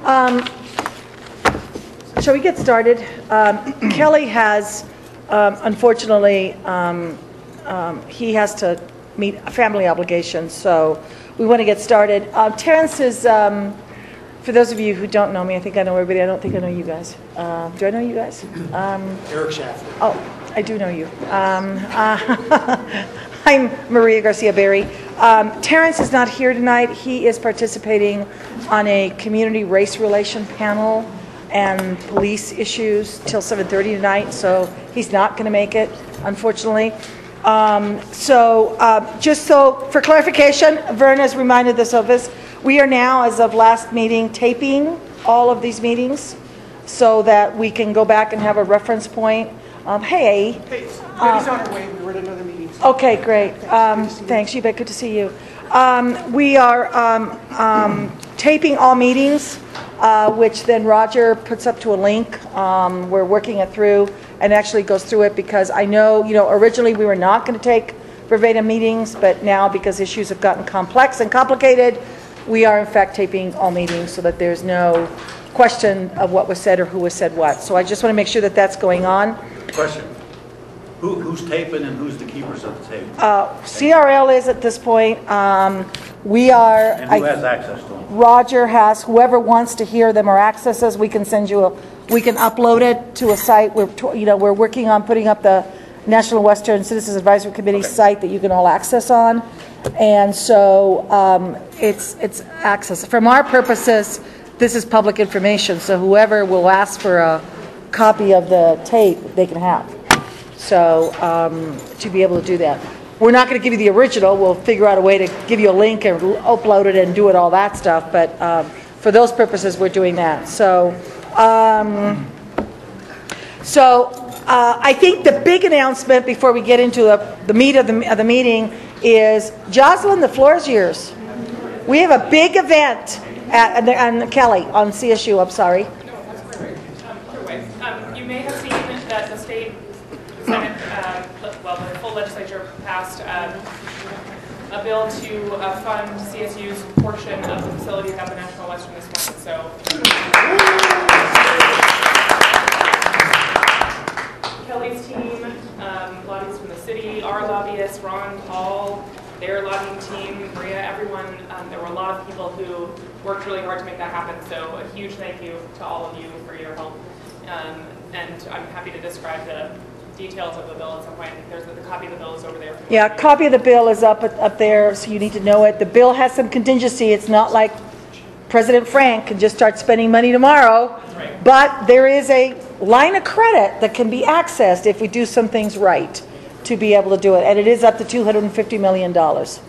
Shall we get started? Kelly has, unfortunately, he has to meet family obligations, so we want to get started. Terrence is, for those of you who don't know me, I think I know everybody. I don't think I know you guys. Do I know you guys? Eric Schaffner. Oh, I do know you. I'm Maria Garcia-Berry. Terrence is not here tonight. He is participating on a community race relation panel and police issues till 7:30 tonight, so he's not going to make it, unfortunately. Just so for clarification, Vern has reminded us of this. We are now, as of last meeting, taping all of these meetings so that we can go back and have a reference point. Hey, He's on our way. We were at another meeting. okay, great. Thanks, Yvette. Good to see you. We are taping all meetings, which then Roger puts up to a link. We're working it through and actually goes through it because I know, originally we were not going to take verbatim meetings, but now because issues have gotten complex and complicated, we are in fact taping all meetings so that there's no question of what was said or who was said what. So I just want to make sure that that's going on. Question. Who's taping and who's the keepers of the tape? CRL is at this point. We are. And who has access to them? Roger has. Whoever wants to hear them or access us, we can send you we can upload it to a site. We're working on putting up the National Western Citizens Advisory Committee site that you can all access on, and so it's access. From our purposes, this is public information. So whoever will ask for a copy of the tape, they can have. So to be able to do that. We're not going to give you the original. We'll figure out a way to give you a link and upload it and do it all that stuff. But for those purposes, we're doing that. So I think the big announcement before we get into the meat of the meeting is, Jocelyn, the floor is yours. We have a big event at Kelly on CSU. I'm sorry. You may have seen that the state Senate, the full legislature passed a bill to fund CSU's portion of the facilities at the National Western this morning. So Kelly's team, lobbyists from the city, our lobbyists, Ron, Paul, their lobbying team, Maria, everyone. There were a lot of people who worked really hard to make that happen. So a huge thank you to all of you for your help. And I'm happy to describe the details of the bill at some point. There's the copy of the bill is over there. Yeah, a copy of the bill is up there, so you need to know it. The bill has some contingency. It's not like President Frank can just start spending money tomorrow. Right. But there is a line of credit that can be accessed if we do some things right to be able to do it. And it is up to $250 million.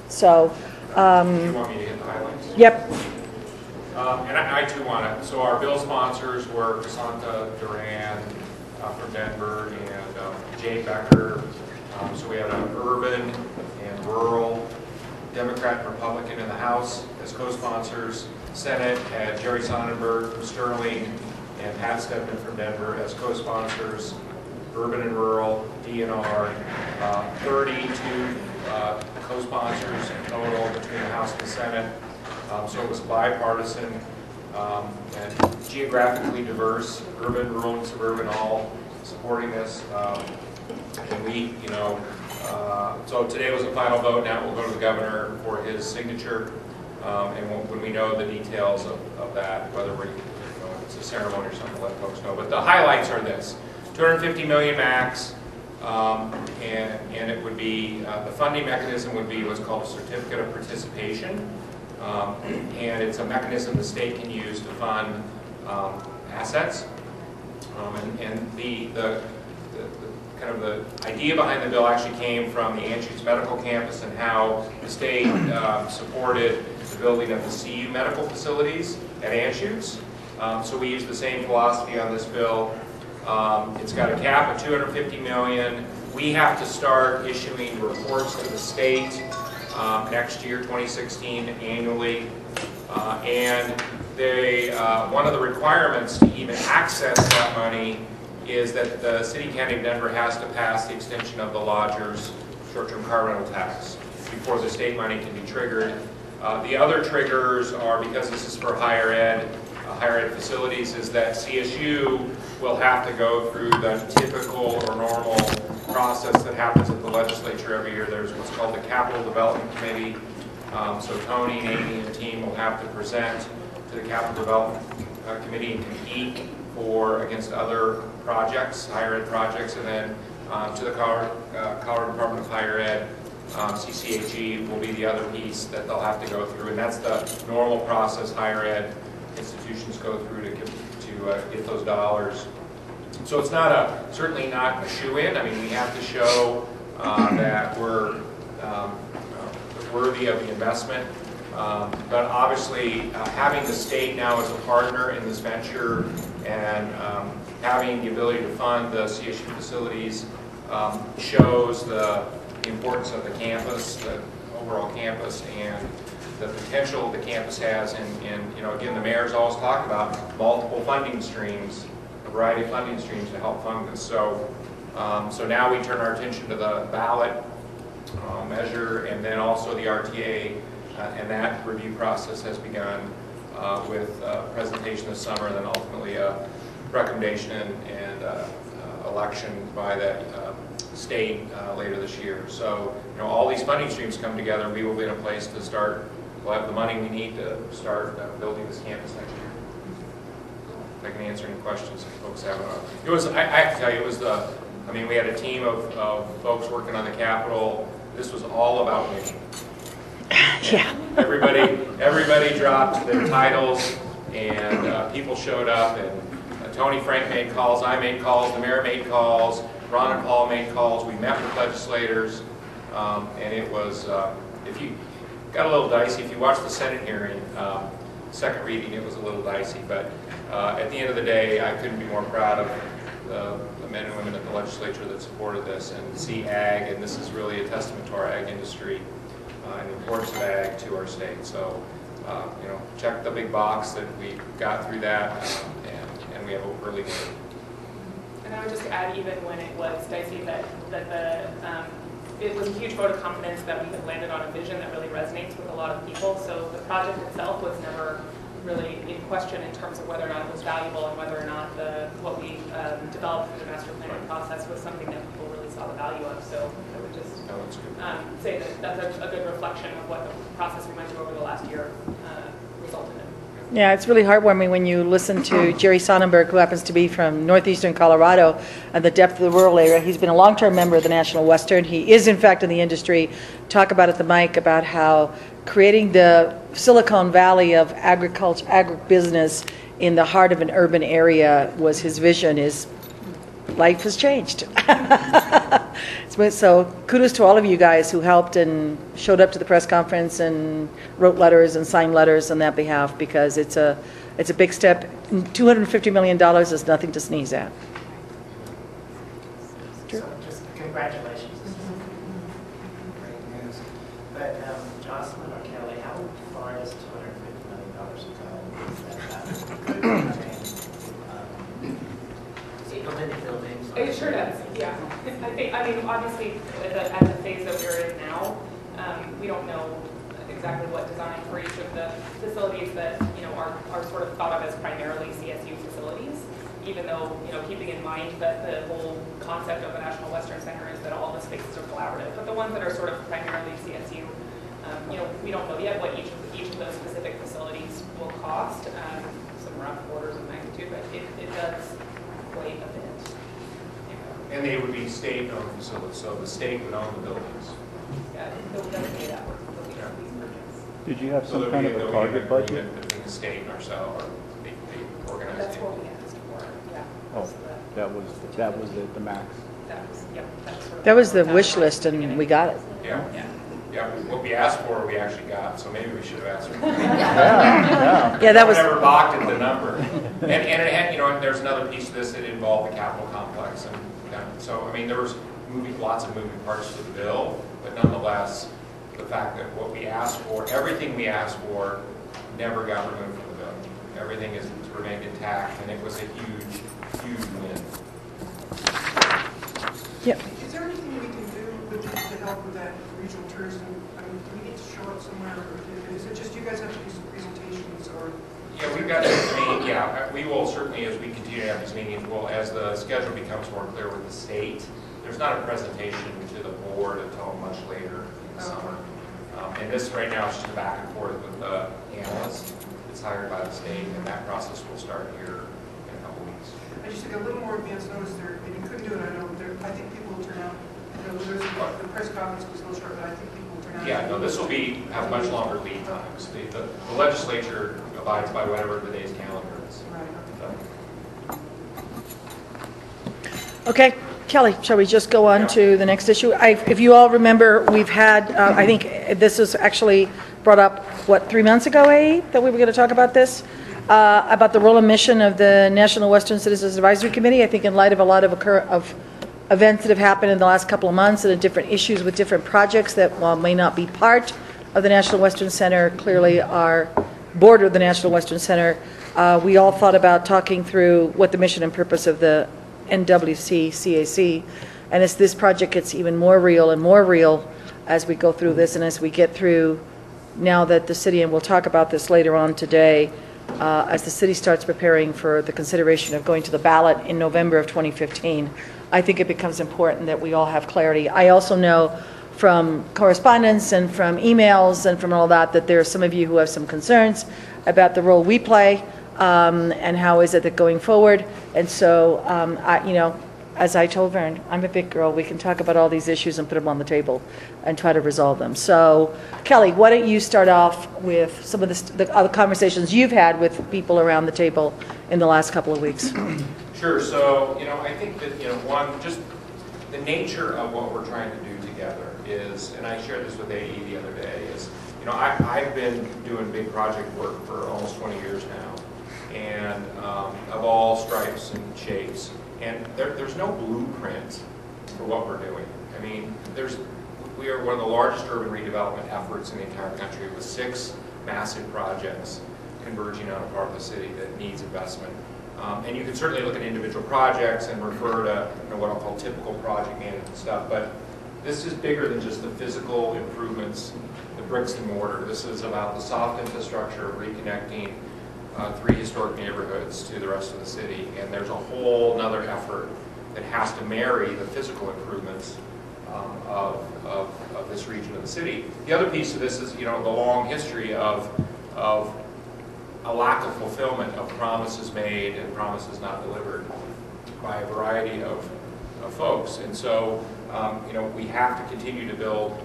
So, you want me to hit the highlights? Yep. And I too want it. So our bill sponsors were Cassandra Duran from Denver and Jay Becker. So we had an urban and rural Democrat and Republican in the House as co-sponsors. Senate had Jerry Sonnenberg from Sterling and Pat Stedman from Denver as co-sponsors. Urban and rural, DNR, 32 co-sponsors in total between the House and the Senate. So it was bipartisan and geographically diverse, urban, rural, and suburban all supporting this. And we, so today was the final vote. Now we'll go to the governor for his signature. And when we know the details of that, whether it's a ceremony or something, we'll let folks know. But the highlights are this: 250 million max, and it would be the funding mechanism would be what's called a certificate of participation. And it's a mechanism the state can use to fund assets. And the kind of the idea behind the bill actually came from the Anschutz Medical Campus and how the state supported the building of the CU medical facilities at Anschutz. So we use the same philosophy on this bill. It's got a cap of $250 million. We have to start issuing reports to the state next year, 2016, annually. And one of the requirements to even access that money is that the City County of Denver has to pass the extension of the lodger's short-term car rental tax before the state money can be triggered. The other triggers are, because this is for higher ed, higher ed facilities is that CSU will have to go through the typical or normal process that happens at the legislature every year. There's what's called the Capital Development Committee. So Tony, Amy, and the team will have to present to the Capital Development Committee and compete against other projects, higher ed projects, and then to the Colorado Department of Higher Ed. CCHE will be the other piece that they'll have to go through, and that's the normal process higher ed institutions go through to get those dollars. So it's not certainly not a shoe-in. I mean, we have to show that we're worthy of the investment. But obviously, having the state now as a partner in this venture and having the ability to fund the CSU facilities shows the importance of the campus, the overall campus, and the potential the campus has. And you know, again, the mayor's always talked about multiple funding streams, a variety of funding streams to help fund this. So, so now we turn our attention to the ballot measure, and then also the RTA, and that review process has begun with presentation this summer, and then ultimately a recommendation and election by the state later this year. So, you know, all these funding streams come together, we will be in a place to start. We'll have the money we need to start building this campus next year. I can answer any questions if folks have. It was, I have to tell you, it was the. I mean, we had a team of folks working on the Capitol. This was all about winning. Yeah. Everybody dropped their titles, and people showed up, and Tony Frank made calls, I made calls, the mayor made calls, Ron and Paul made calls. We met with legislators, and it was, if you got a little dicey, if you watched the Senate hearing, second reading, it was a little dicey, but at the end of the day, I couldn't be more proud of the men and women at the legislature that supported this, and see ag, and this is really a testament to our ag industry and the importance of ag to our state. So, you know, check the big box that we got through that, and we have a really good. And I would just add, even when it was dicey, that it was a huge vote of confidence that we had landed on a vision that really resonates with a lot of people. So the project itself was never really in question in terms of whether or not it was valuable and whether or not what we developed through the master planning process was something that people really saw the value of. So I would just say that that's a good reflection of what the process we went through over the last year resulted in. Yeah, it's really heartwarming when you listen to Jerry Sonnenberg, who happens to be from northeastern Colorado and the depth of the rural area. He's been a long-term member of the National Western. He is, in fact, in the industry. Talk about at the mic about how creating the Silicon Valley of agriculture, agribusiness in the heart of an urban area was his vision. His life has changed. So kudos to all of you guys who helped and showed up to the press conference and wrote letters and signed letters on that behalf, because it's a big step. $250 million is nothing to sneeze at. So just congratulations. Great news. But Jocelyn or Kelly, how far does $250 million go? Is that implemented buildings? It sure does, yeah. I mean, obviously, at the phase that we're in now, we don't know exactly what design for each of the facilities that, you know, are sort of thought of as primarily CSU facilities, even though, you know, keeping in mind that the whole concept of the National Western Center is that all the spaces are collaborative. But the ones that are sort of primarily CSU, you know, we don't know yet what each of those specific facilities will cost, some rough orders of magnitude, but it does weigh a bit. And they would be state-owned facilities, so the state would own the buildings. Yeah, they'll pay that work. Did you have So some kind of a target budget? Between the state and ourselves, or they organize That's it. what we asked for, yeah. Oh, that was the max. That was, yep. That was the wish list, and we got it. Yeah. Yeah, what we asked for, we actually got, so maybe we should have asked for more. Yeah, that was. Never balked at the number. And it had, you know, there's another piece of this that involved the Capitol complex. And so, I mean, there was lots of moving parts to the bill, but nonetheless, the fact that what we asked for, everything we asked for, never got removed from the bill. Everything has remained intact, and it was a huge, huge win. Yep. Is there anything we can do to help with that regional tourism? I mean, do we need to show up somewhere, or is it just you guys have to do some presentations, or? Yeah, we've got some, Yeah, we will certainly, as we continue to have these meetings, as the schedule becomes more clear with the state, there's not a presentation to the board until much later in the summer. And this right now is just a back and forth with the analyst that's hired by the state, and that process will start here in a couple weeks. I just took a little more advance notice there, and you couldn't do it, I know, I think people will turn out, you know, the press conference was a little short, but I think people will turn out. Yeah, no, this will have much longer lead times. The legislature abides by whatever the day's calendar is. Right. So. Okay, Kelly, shall we just go on to the next issue? If you all remember, we've had, I think this was actually brought up, what, 3 months ago, that we were going to talk about this? About the role and mission of the National Western Citizens Advisory Committee. I think in light of a lot of events that have happened in the last couple of months and different issues with different projects that, while may not be part of the National Western Center, clearly are border of the National Western Center, we all thought about talking through what the mission and purpose of the NWCAC, and as this project gets even more real as we go through this, and as we get through now that the city, and we'll talk about this later on today, as the city starts preparing for the consideration of going to the ballot in November of 2015, I think it becomes important that we all have clarity. I also know from correspondence and from emails and from all that there are some of you who have some concerns about the role we play and how is it that going forward. And so, you know, as I told Vern, I'm a big girl. We can talk about all these issues and put them on the table and try to resolve them. So, Kelly, why don't you start off with some of the other conversations you've had with people around the table in the last couple of weeks? Sure. So, you know, I think that, you know, one, just the nature of what we're trying to do together is, and I shared this with AE the other day, is, you know, I've been doing big project work for almost 20 years now, and of all stripes and shapes. And there's no blueprint for what we're doing. I mean, we are one of the largest urban redevelopment efforts in the entire country, with 6 massive projects converging on a part of the city that needs investment. And you can certainly look at individual projects and refer to, you know, what I'll call typical project management stuff, but this is bigger than just the physical improvements, the bricks and mortar. This is about the soft infrastructure, reconnecting 3 historic neighborhoods to the rest of the city, and there's a whole other effort that has to marry the physical improvements of this region of the city. The other piece of this is, you know, the long history of a lack of fulfillment of promises made and promises not delivered by a variety of folks. And so, you know, we have to continue to build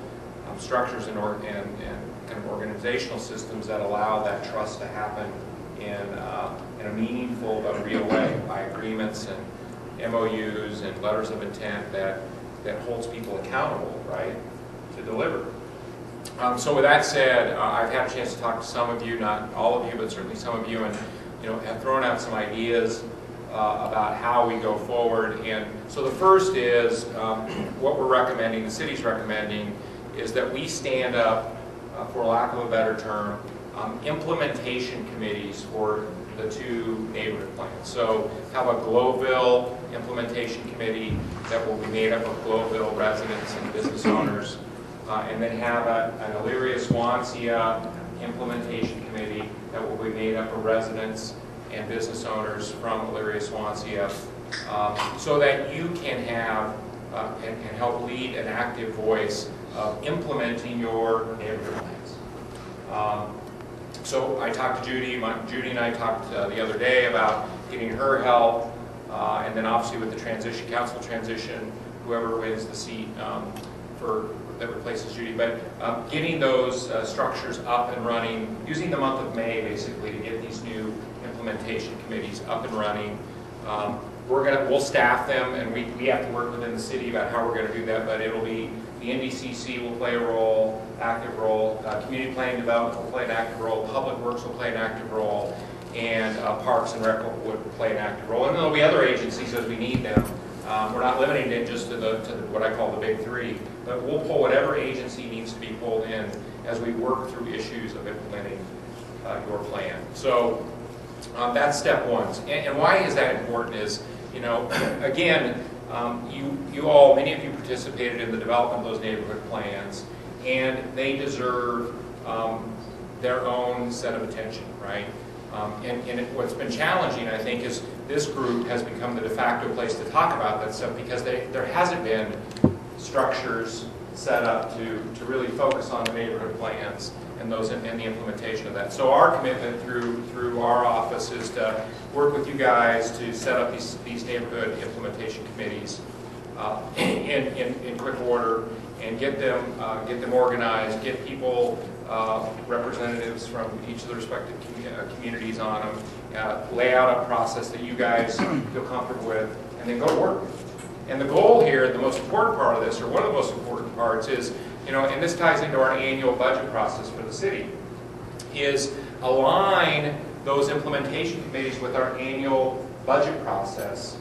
structures and kind of organizational systems that allow that trust to happen in a meaningful but real way, by agreements and MOUs and letters of intent that holds people accountable, right, to deliver. So with that said, I've had a chance to talk to some of you, not all of you, but certainly some of you, and, you know, have thrown out some ideas about how we go forward. And so the first is what we're recommending, the city's recommending, is that we stand up, for lack of a better term, implementation committees for the 2 neighborhood plans. So have a Glowville implementation committee that will be made up of Glowville residents and business owners, and then have an Elyria-Swansea implementation committee that will be made up of residents and business owners from Elyria-Swansea, so that you can have and help lead an active voice of implementing your neighborhood plans. So I talked to Judy. Judy and I talked the other day about getting her help, and then obviously with the council transition, whoever wins the seat that replaces Judy. But getting those structures up and running, using the month of May basically to get these new implementation committees up and running. We'll staff them, and we have to work within the city about how we're going to do that. But it'll be the NDCC will play a role, active role. Community Planning Development will play an active role. Public Works will play an active role, and Parks and Rec would play an active role. And there'll be other agencies as we need them. We're not limiting it just to what I call the big 3, but we'll pull whatever agency needs to be pulled in as we work through issues of implementing your plan. So that's step 1. And why is that important is, you know, again, you all, many of you participated in the development of those neighborhood plans, and they deserve their own set of attention, right? What's been challenging, I think, is this group has become the de facto place to talk about that stuff because there hasn't been structures set up to really focus on the neighborhood plans and the implementation of that. So our commitment through our office is to work with you guys to set up these neighborhood implementation committees in quick order and get them organized, get people, representatives from each of the respective communities on them, lay out a process that you guys feel comfortable with, and then go to work. And the goal here, the most important part of this, or one of the most important parts is, and this ties into our annual budget process for the city, is align those implementation committees with our annual budget process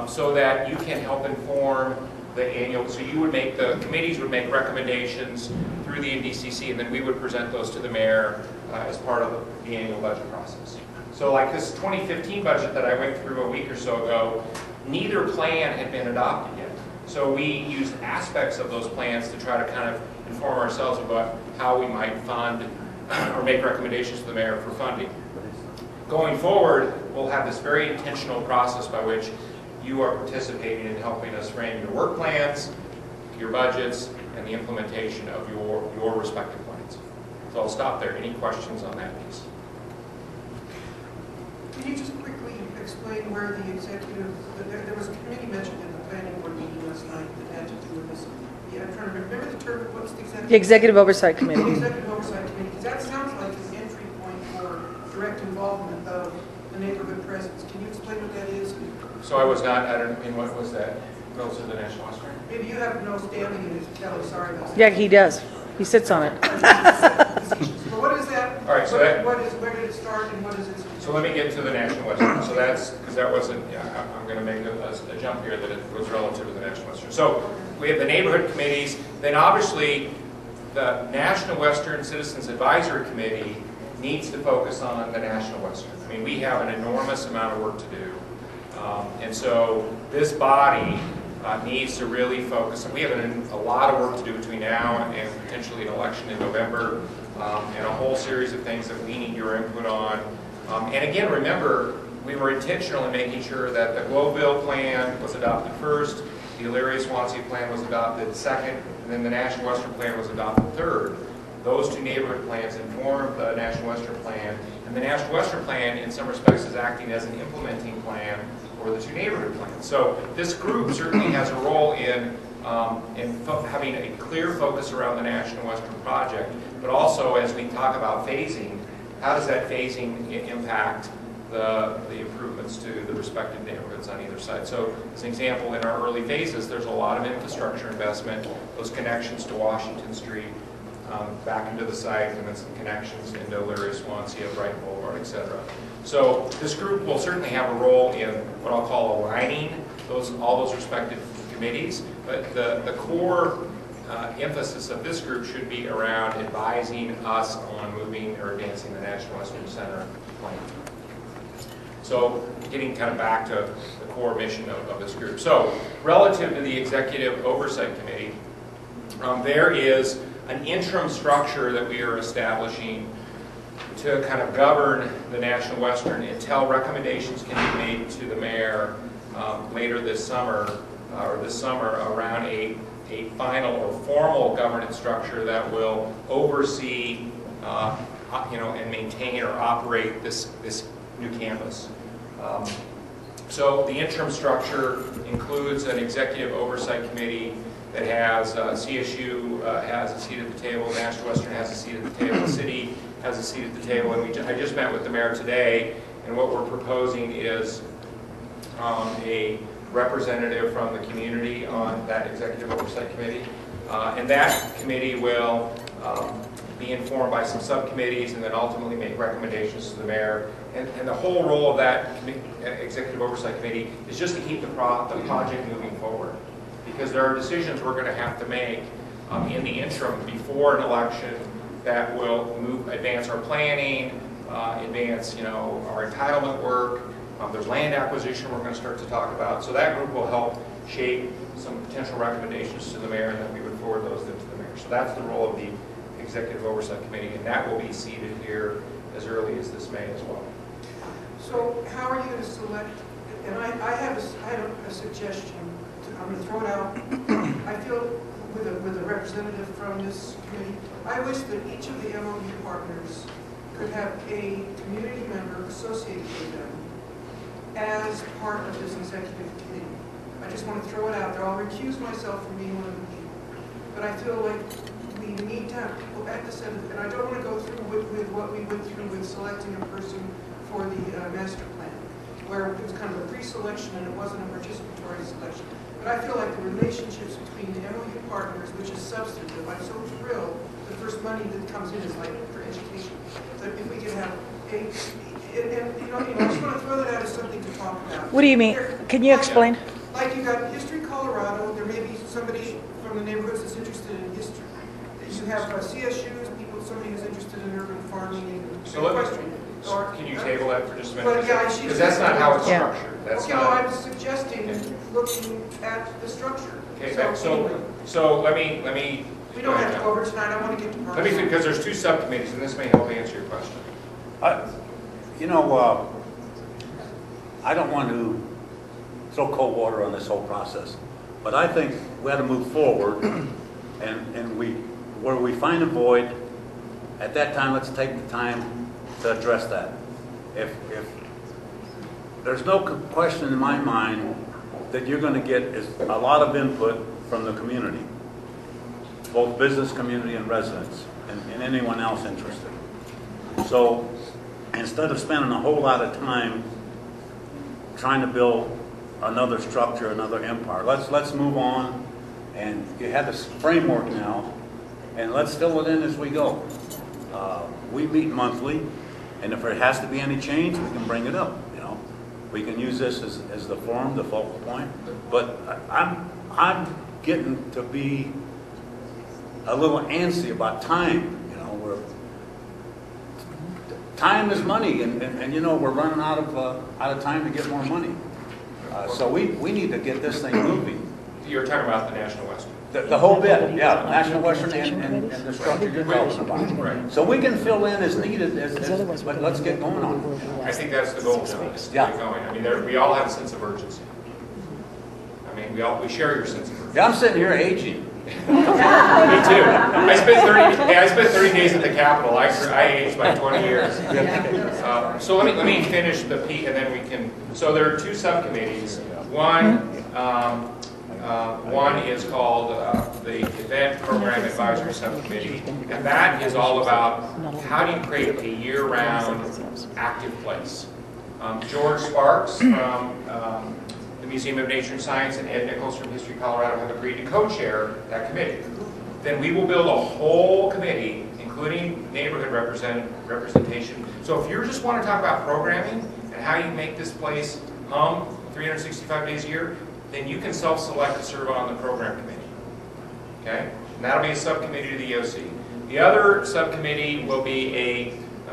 so that you can help inform the annual, so the committees would make recommendations through the NDCC, and then we would present those to the mayor as part of the annual budget process. So like this 2015 budget that I went through a week or so ago, neither plan had been adopted yet. So we used aspects of those plans to try to kind of inform ourselves about how we might fund or make recommendations to the mayor for funding. Going forward, we'll have this very intentional process by which you are participating in helping us frame your work plans, your budgets, and the implementation of your respective plans. So I'll stop there. Any questions on that piece? Can you just quickly explain where the executive, there was a committee mentioned in the planning board meeting last night that had to do with this. Yeah, I'm trying to remember the term, what's the executive? The Executive Oversight Committee. The Executive Oversight Committee, because that sounds like an entry point for direct involvement of the neighborhood presence. Can you explain what that is? So I was not, in what was that? Goes to the National Western? Maybe you have no standing in it, Kelly, sorry about that. Yeah, he does. He sits on it. So what is that? All right, so where did it start and what is it? So let me get to the National Western. So that's, because that wasn't, I'm going to make a jump here that it was relative to the National Western. So we have the neighborhood committees, then obviously the National Western Citizens Advisory Committee needs to focus on the National Western. I mean, we have an enormous amount of work to do. And so this body needs to really focus, and we have a lot of work to do between now and potentially an election in November, and a whole series of things that we need your input on. And again, remember, we were intentional in making sure that the Globeville plan was adopted first, the Elyria-Swansea plan was adopted second, and then the National Western plan was adopted third. Those two neighborhood plans inform the National Western plan, and the National Western plan, in some respects, is acting as an implementing plan for the two neighborhood plans. So this group certainly has a role in having a clear focus around the National Western project, but also as we talk about phasing, how does that phasing impact the improvements to the respective neighborhoods on either side? So as an example, in our early phases, there's a lot of infrastructure investment, those connections to Washington Street, back into the site, and then some connections into Elyria-Swansea, Bright Boulevard, etc. So this group will certainly have a role in what I'll call aligning all those respective committees, but the core emphasis of this group should be around advising us on moving or advancing the National Western Center plan. So getting kind of back to the core mission of this group. So relative to the Executive Oversight Committee, there is an interim structure that we are establishing to kind of govern the National Western until recommendations can be made to the mayor later this summer, around a final or formal governance structure that will oversee, and maintain or operate this new campus. So the interim structure includes an executive oversight committee that has CSU has a seat at the table, National Western has a seat at the table, the city has a seat at the table, and I just met with the mayor today, and what we're proposing is a representative from the community on that executive oversight committee, and that committee will be informed by some subcommittees and then ultimately make recommendations to the mayor. And the whole role of that executive oversight committee is just to keep the project moving forward, because there are decisions we're going to have to make in the interim before an election that will advance our planning, advance our entitlement work. There's land acquisition we're going to start to talk about. So that group will help shape some potential recommendations to the mayor, and then we would forward those to the mayor. So that's the role of the Executive Oversight Committee, and that will be seated here as early as this May as well. how are you going to select, and I have a suggestion, I'm going to throw it out. I feel with a representative from this committee, I wish that each of the MOU partners could have a community member associated with them as part of this executive committee. I just want to throw it out there. I'll recuse myself from being one of the people. But I feel like we need to have people at the center, and I don't want to go through with what we went through with selecting a person for the master plan, where it was kind of a pre-selection and it wasn't a participatory selection. But I feel like the relationships between the MOU partners, which is substantive, I'm so thrilled the first money that comes in is like for education. That if we could have a, and you know, I just want to throw that out as something to talk about. What do you mean? Can you explain? Like you got History Colorado, there may be somebody from the neighborhoods that's interested in history. You have CSUs, somebody who's interested in urban farming and So let me, equestrian. can you table that for just a minute? Well, yeah, Because that's not how it's Yeah. structured. That's Okay, well, not. I'm suggesting looking at the structure. Okay, anyway, so let me. we don't have to go over tonight, I want to get to Let parks. me, because there's two subcommittees, and this may help answer your question. You know, I don't want to throw cold water on this whole process, but I think we had to move forward, and where we find a void, at that time, let's take the time to address that. If there's no question in my mind that you're going to get a lot of input from the community, both business community and residents, and anyone else interested. So instead of spending a whole lot of time trying to build another structure, another empire, let's move on, and you have this framework now, and let's fill it in as we go. We meet monthly, and if there has to be any change, we can bring it up. You know, we can use this as the forum, the focal point. But I'm getting to be a little antsy about time. You know, where time is money, and you know we're running out of time to get more money. So we need to get this thing moving. You're talking about the National Western. The whole bit, yeah, National Western and the structure you're talking about. Right. So we can fill in as needed, but let's get going on it. I think that's the goal, John, is to Yeah. get going. I mean, we all have a sense of urgency. I mean, we share your sense of urgency. Yeah, I'm sitting here aging. Me too. I spent 30 days at the Capitol. I aged by 20 years. So let me finish the P, and then we can. So there are two subcommittees. One is called the Event Program Advisory Subcommittee, and that is all about how do you create a year-round active place. George Sparks from the Museum of Nature and Science and Ed Nichols from History Colorado have agreed to co-chair that committee. Then we will build a whole committee, including neighborhood representation. So if you just want to talk about programming and how you make this place hum 365 days a year, then you can self-select to serve on the program committee. Okay? And that'll be a subcommittee to the EOC. The other subcommittee will be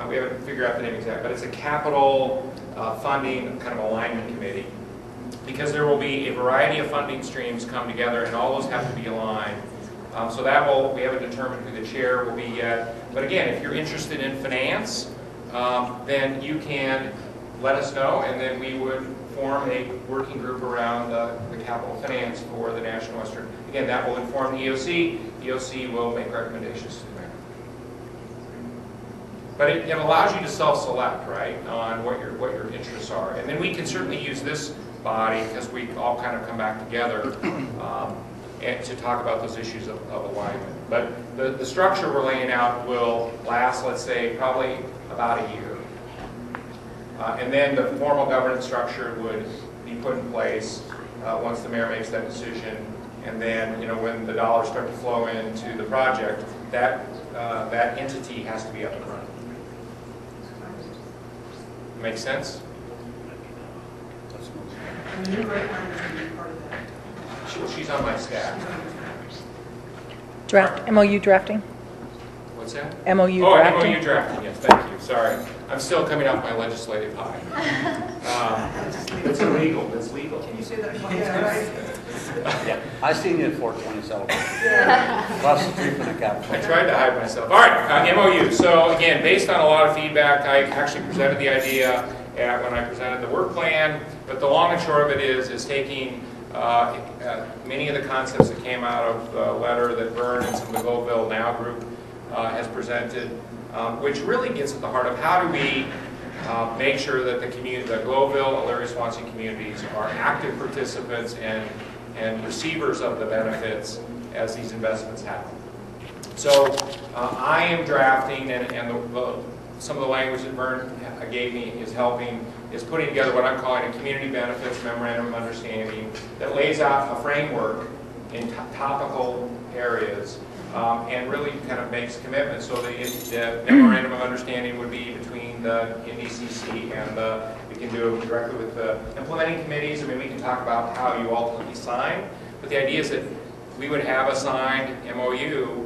we haven't figured out the name exact, but it's a capital funding kind of alignment committee, because there will be a variety of funding streams come together, and all those have to be aligned. So we haven't determined who the chair will be yet. But again, if you're interested in finance, then you can let us know, and then we would form a working group around the capital finance for the National Western. Again, that will inform the EOC. The EOC will make recommendations to the mayor. But it allows you to self-select, right, on what your interests are. And then we can certainly use this body, because we all kind of come back together and to talk about those issues of alignment. But the structure we're laying out will last, let's say, probably about a year. And then the formal governance structure would be put in place once the mayor makes that decision. And then, you know, when the dollars start to flow into the project, that entity has to be up and running. Make sense? And the new grant writer is going to be part of that. She's on my staff. MOU drafting? What's that? MOU Oh, drafting? MOU drafting, yes, thank you, sorry. I'm still coming off my legislative high. It's illegal, it's legal. Can you say that? Yeah, right. Yeah, I seen you at 420 celebration. Across the street from the Capitol. I tried to hide myself. All right, MOU. So again, based on a lot of feedback, I actually presented the idea, when I presented the work plan. But the long and short of it is taking many of the concepts that came out of the letter that Vern and some of the Globeville Now group has presented, which really gets at the heart of how do we make sure that the Globeville, Elyria, Swansea communities are active participants and receivers of the benefits as these investments happen. So I am drafting, and some of the language that Vern gave me is putting together what I'm calling a community benefits memorandum of understanding that lays out a framework in topical areas and really kind of makes commitments. So the memorandum of understanding would be between the NWCAC and we can do it directly with the implementing committees. I mean, we can talk about how you ultimately sign, but the idea is that we would have a signed MOU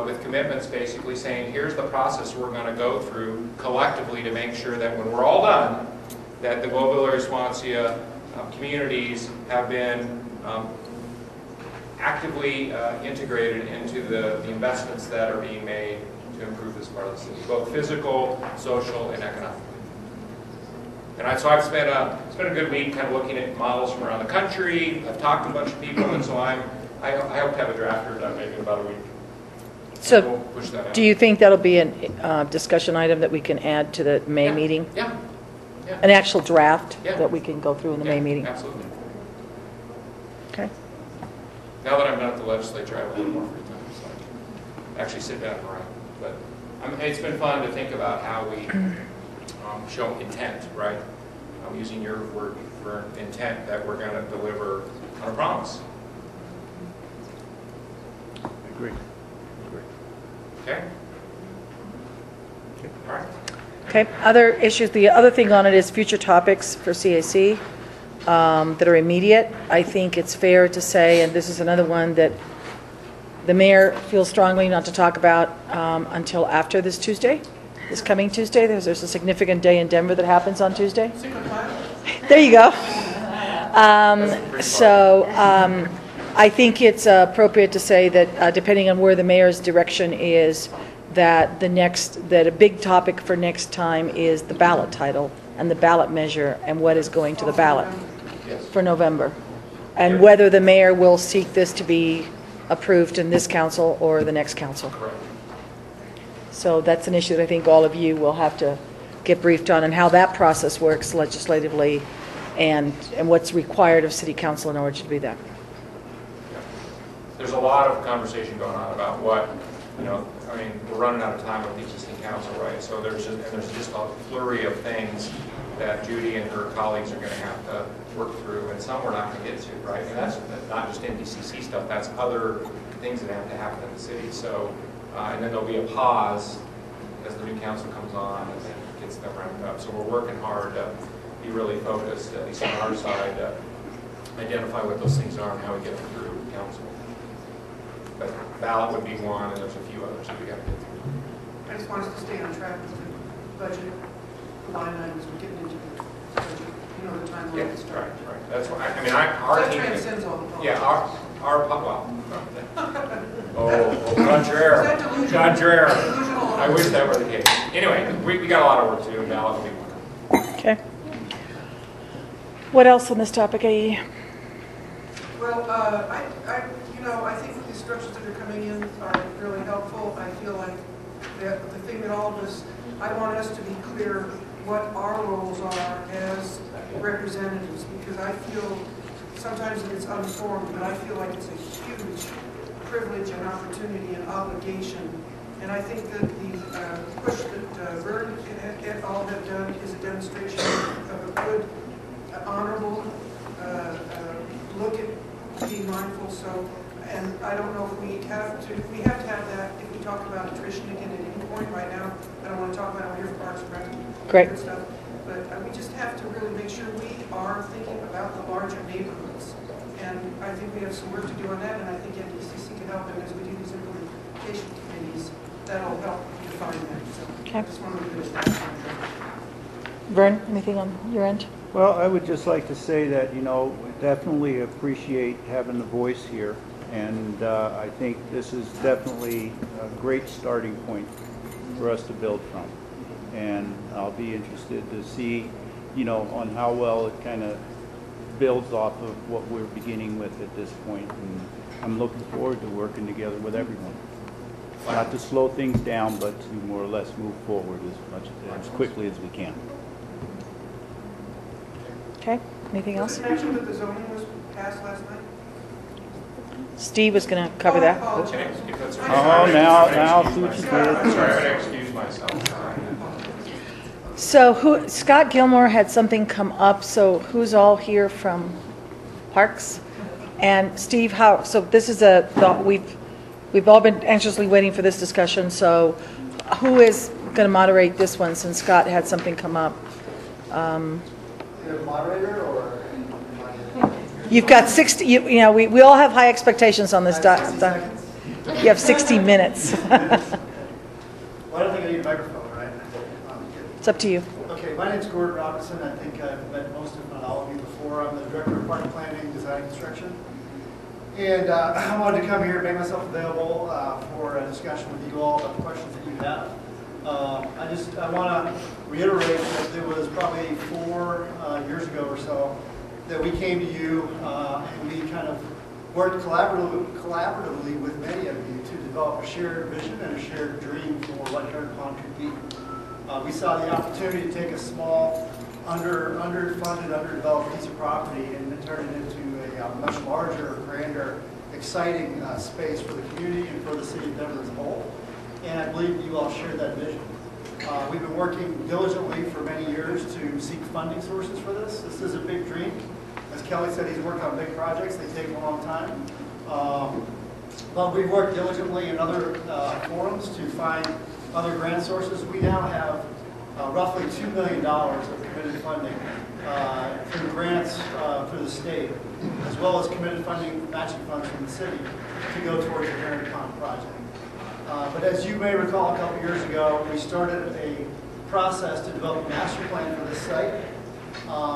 with commitments basically saying, here's the process we're going to go through collectively to make sure that when we're all done, that the Globeville, Elyria, Swansea communities have been actively integrated into the investments that are being made to improve this part of the city, both physical, social, and economic. And so I've spent a good week kind of looking at models from around the country. I've talked to a bunch of people, and so I hope to have a drafter done maybe in about a week. So, we'll push that out. do you think that'll be a discussion item that we can add to the May meeting? Yeah. Yeah. An actual draft Yeah. that we can go through in the May meeting? Absolutely. Okay. Now that I'm not at the legislature, I have a little more free time, so I can actually sit down and write. But it's been fun to think about how we show intent, right? I'm using your word for intent, that we're going to deliver on a promise. I agree. Okay? All right. Okay, other issues, the other thing on it is future topics for CAC that are immediate. I think it's fair to say, and this is another one that the mayor feels strongly not to talk about until after this Tuesday, this coming Tuesday. There's a significant day in Denver that happens on Tuesday. There you go. I think it's appropriate to say that depending on where the mayor's direction is, that a big topic for next time is the ballot title and the ballot measure and what is going to the ballot for November. And whether the mayor will seek this to be approved in this council or the next council. So that's an issue that I think all of you will have to get briefed on, and how that process works legislatively and what's required of city council in order to do that. There's a lot of conversation going on about what, I mean, we're running out of time with the existing council, right? So there's just a flurry of things that Judy and her colleagues are going to have to work through, and some we're not going to get to, right? And that's not just NDCC stuff, that's other things that have to happen in the city. So, and then there'll be a pause as the new council comes on and then gets them ramped up. So we're working hard to be really focused, at least on our side, to identify what those things are and how we get them through council. But ballot would be one, and there's a few others that we got to get through. I just want us to stay on track with the budget line items we're getting into the budget. The time Yeah, limit started. right. That's why, our That team. transcends all the politics. Yeah, John Dreher. John Dreher. I wish that were the case. Anyway, we got a lot of work to do, and ballot will be one. Okay. What else on this topic, AE? Well, I think the instructions that are coming in are really helpful. I feel like the thing that all of us, I want us to be clear what our roles are as representatives, because I feel sometimes that it's unformed, but I feel like it's a huge privilege and opportunity and obligation. And I think that the push that Vern and all have done is a demonstration of a good, honorable look at being mindful. So, and I don't know if we have to have that if we talk about attrition again at any point right now. I don't want to talk about it here for Parks and Rec. Great. Stuff. But we just have to really make sure we are thinking about the larger neighborhoods. And I think we have some work to do on that, and I think NDCC can help. And as we do these implementation committees, that'll help define that. So Okay. I just wanted to finish that. Vern, anything on your end? Well, I would just like to say that, definitely appreciate having the voice here. And I think this is definitely a great starting point for us to build from. And I'll be interested to see, you know, on how well it kind of builds off of what we're beginning with at this point. And I'm looking forward to working together with everyone. Not to slow things down, but to more or less move forward as quickly as we can. Okay, anything else? Was it mentioned that the zoning was passed last night? Steve was going to cover that. Oh, Can I, if that's okay? Oh, now, see what you did. I'm sorry, I'm going to excuse myself. So Scott Gilmore had something come up, so who's all here from Parks? And Steve, so this is we've all been anxiously waiting for this discussion, so who is going to moderate this one since Scott had something come up? Moderator or? You've got 60, you know, we all have high expectations on this. 60 seconds? You have 60 minutes. Well, I don't think I need a microphone, right? It's up to you. Okay, my name's Gordon Robinson. I think I've met most, if not all of you before. I'm the Director of Park Planning, Design, and Construction. And I wanted to come here and make myself available for a discussion with you all about the questions that you have. I want to reiterate that there was probably 4 years ago or so that we came to you and we kind of worked collaboratively with many of you to develop a shared vision and a shared dream for what Heron Pond could be. We saw the opportunity to take a small, underfunded, underdeveloped piece of property and turn it into a much larger, grander, exciting space for the community and for the city of Denver as a whole. And I believe you all share that vision. We've been working diligently for many years to seek funding sources for this. This is a big dream. As Kelly said, he's worked on big projects. They take a long time. But we've worked diligently in other forums to find other grant sources. We now have roughly $2 million of committed funding through grants through the state, as well as committed funding, matching funds from the city to go towards the Heron Pond project. But as you may recall, a couple years ago, we started a process to develop a master plan for this site,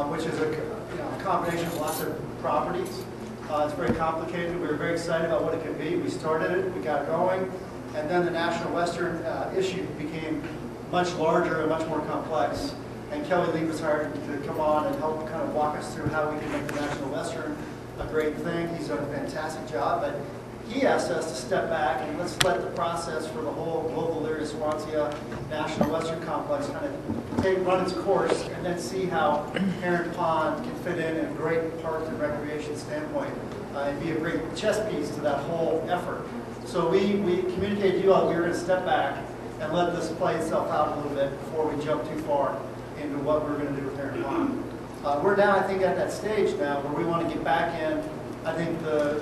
which is a combination of lots of properties. It's very complicated. We were very excited about what it could be. We started it, we got going, and then the National Western issue became much larger and much more complex. And Kelly Lee was hired to come on and help kind of walk us through how we can make the National Western a great thing. He's done a fantastic job, but he asked us to step back and let's let the process for the whole global Elyria Swansea National Western Complex kind of run its course and then see how Heron Pond can fit in a great park and recreation standpoint and be a great chess piece to that whole effort. So we communicated to you all we were going to step back and let this play itself out a little bit before we jump too far into what we're going to do with Heron Pond. We're now, I think, at that stage now where we want to get back in. I think the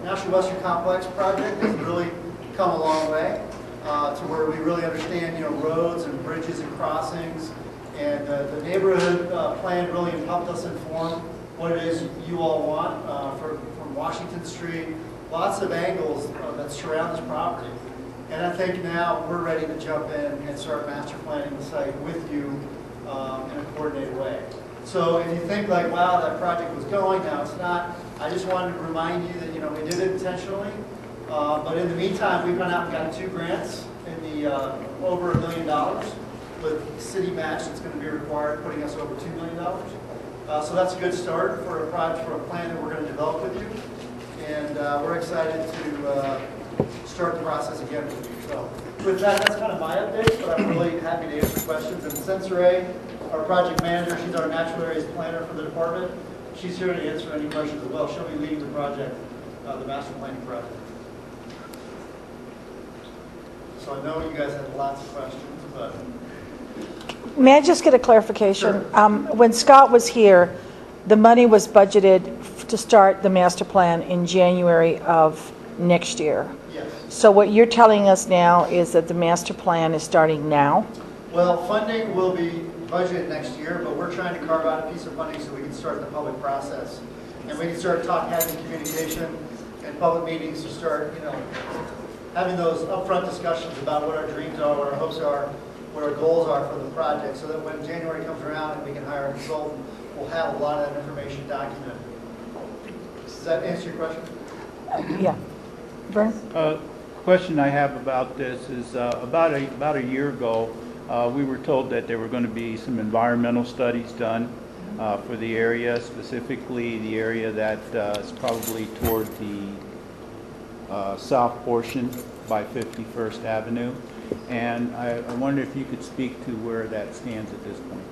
National Western Complex project has really come a long way to where we really understand, roads and bridges and crossings, and the neighborhood plan really helped us inform what it is you all want from Washington Street, lots of angles that surround this property. And I think now we're ready to jump in and start master planning the site with you in a coordinated way. So if you think like, wow, that project was going, now it's not, I just wanted to remind you that, we did it intentionally. But in the meantime, we've gone out and gotten 2 grants in the over $1 million with city match that's going to be required, putting us over $2 million. So that's a good start for a project, for a plan that we're going to develop with you. And we're excited to start the process again with you. So with that, that's kind of my update, but I'm really happy to answer questions. And Sensore, our project manager, she's our natural areas planner for the department. She's here to answer any questions as well. She'll be leading the project, the master planning project. So I know you guys have lots of questions, but... May I just get a clarification? Sure. When Scott was here, the money was budgeted to start the master plan in January of next year. Yes. So what you're telling us now is that the master plan is starting now? Well, funding will be budgeted next year, but we're trying to carve out a piece of funding so we can start the public process. And we can start having communication and public meetings to start, having those upfront discussions about what our dreams are, what our hopes are, what our goals are for the project, so that when January comes around and we can hire a consultant, we'll have a lot of that information documented. Does that answer your question? Yeah. Vern? Question I have about this is about a year ago, We were told that there were going to be some environmental studies done for the area, specifically the area that is probably toward the south portion by 51st Avenue. And I wonder if you could speak to where that stands at this point.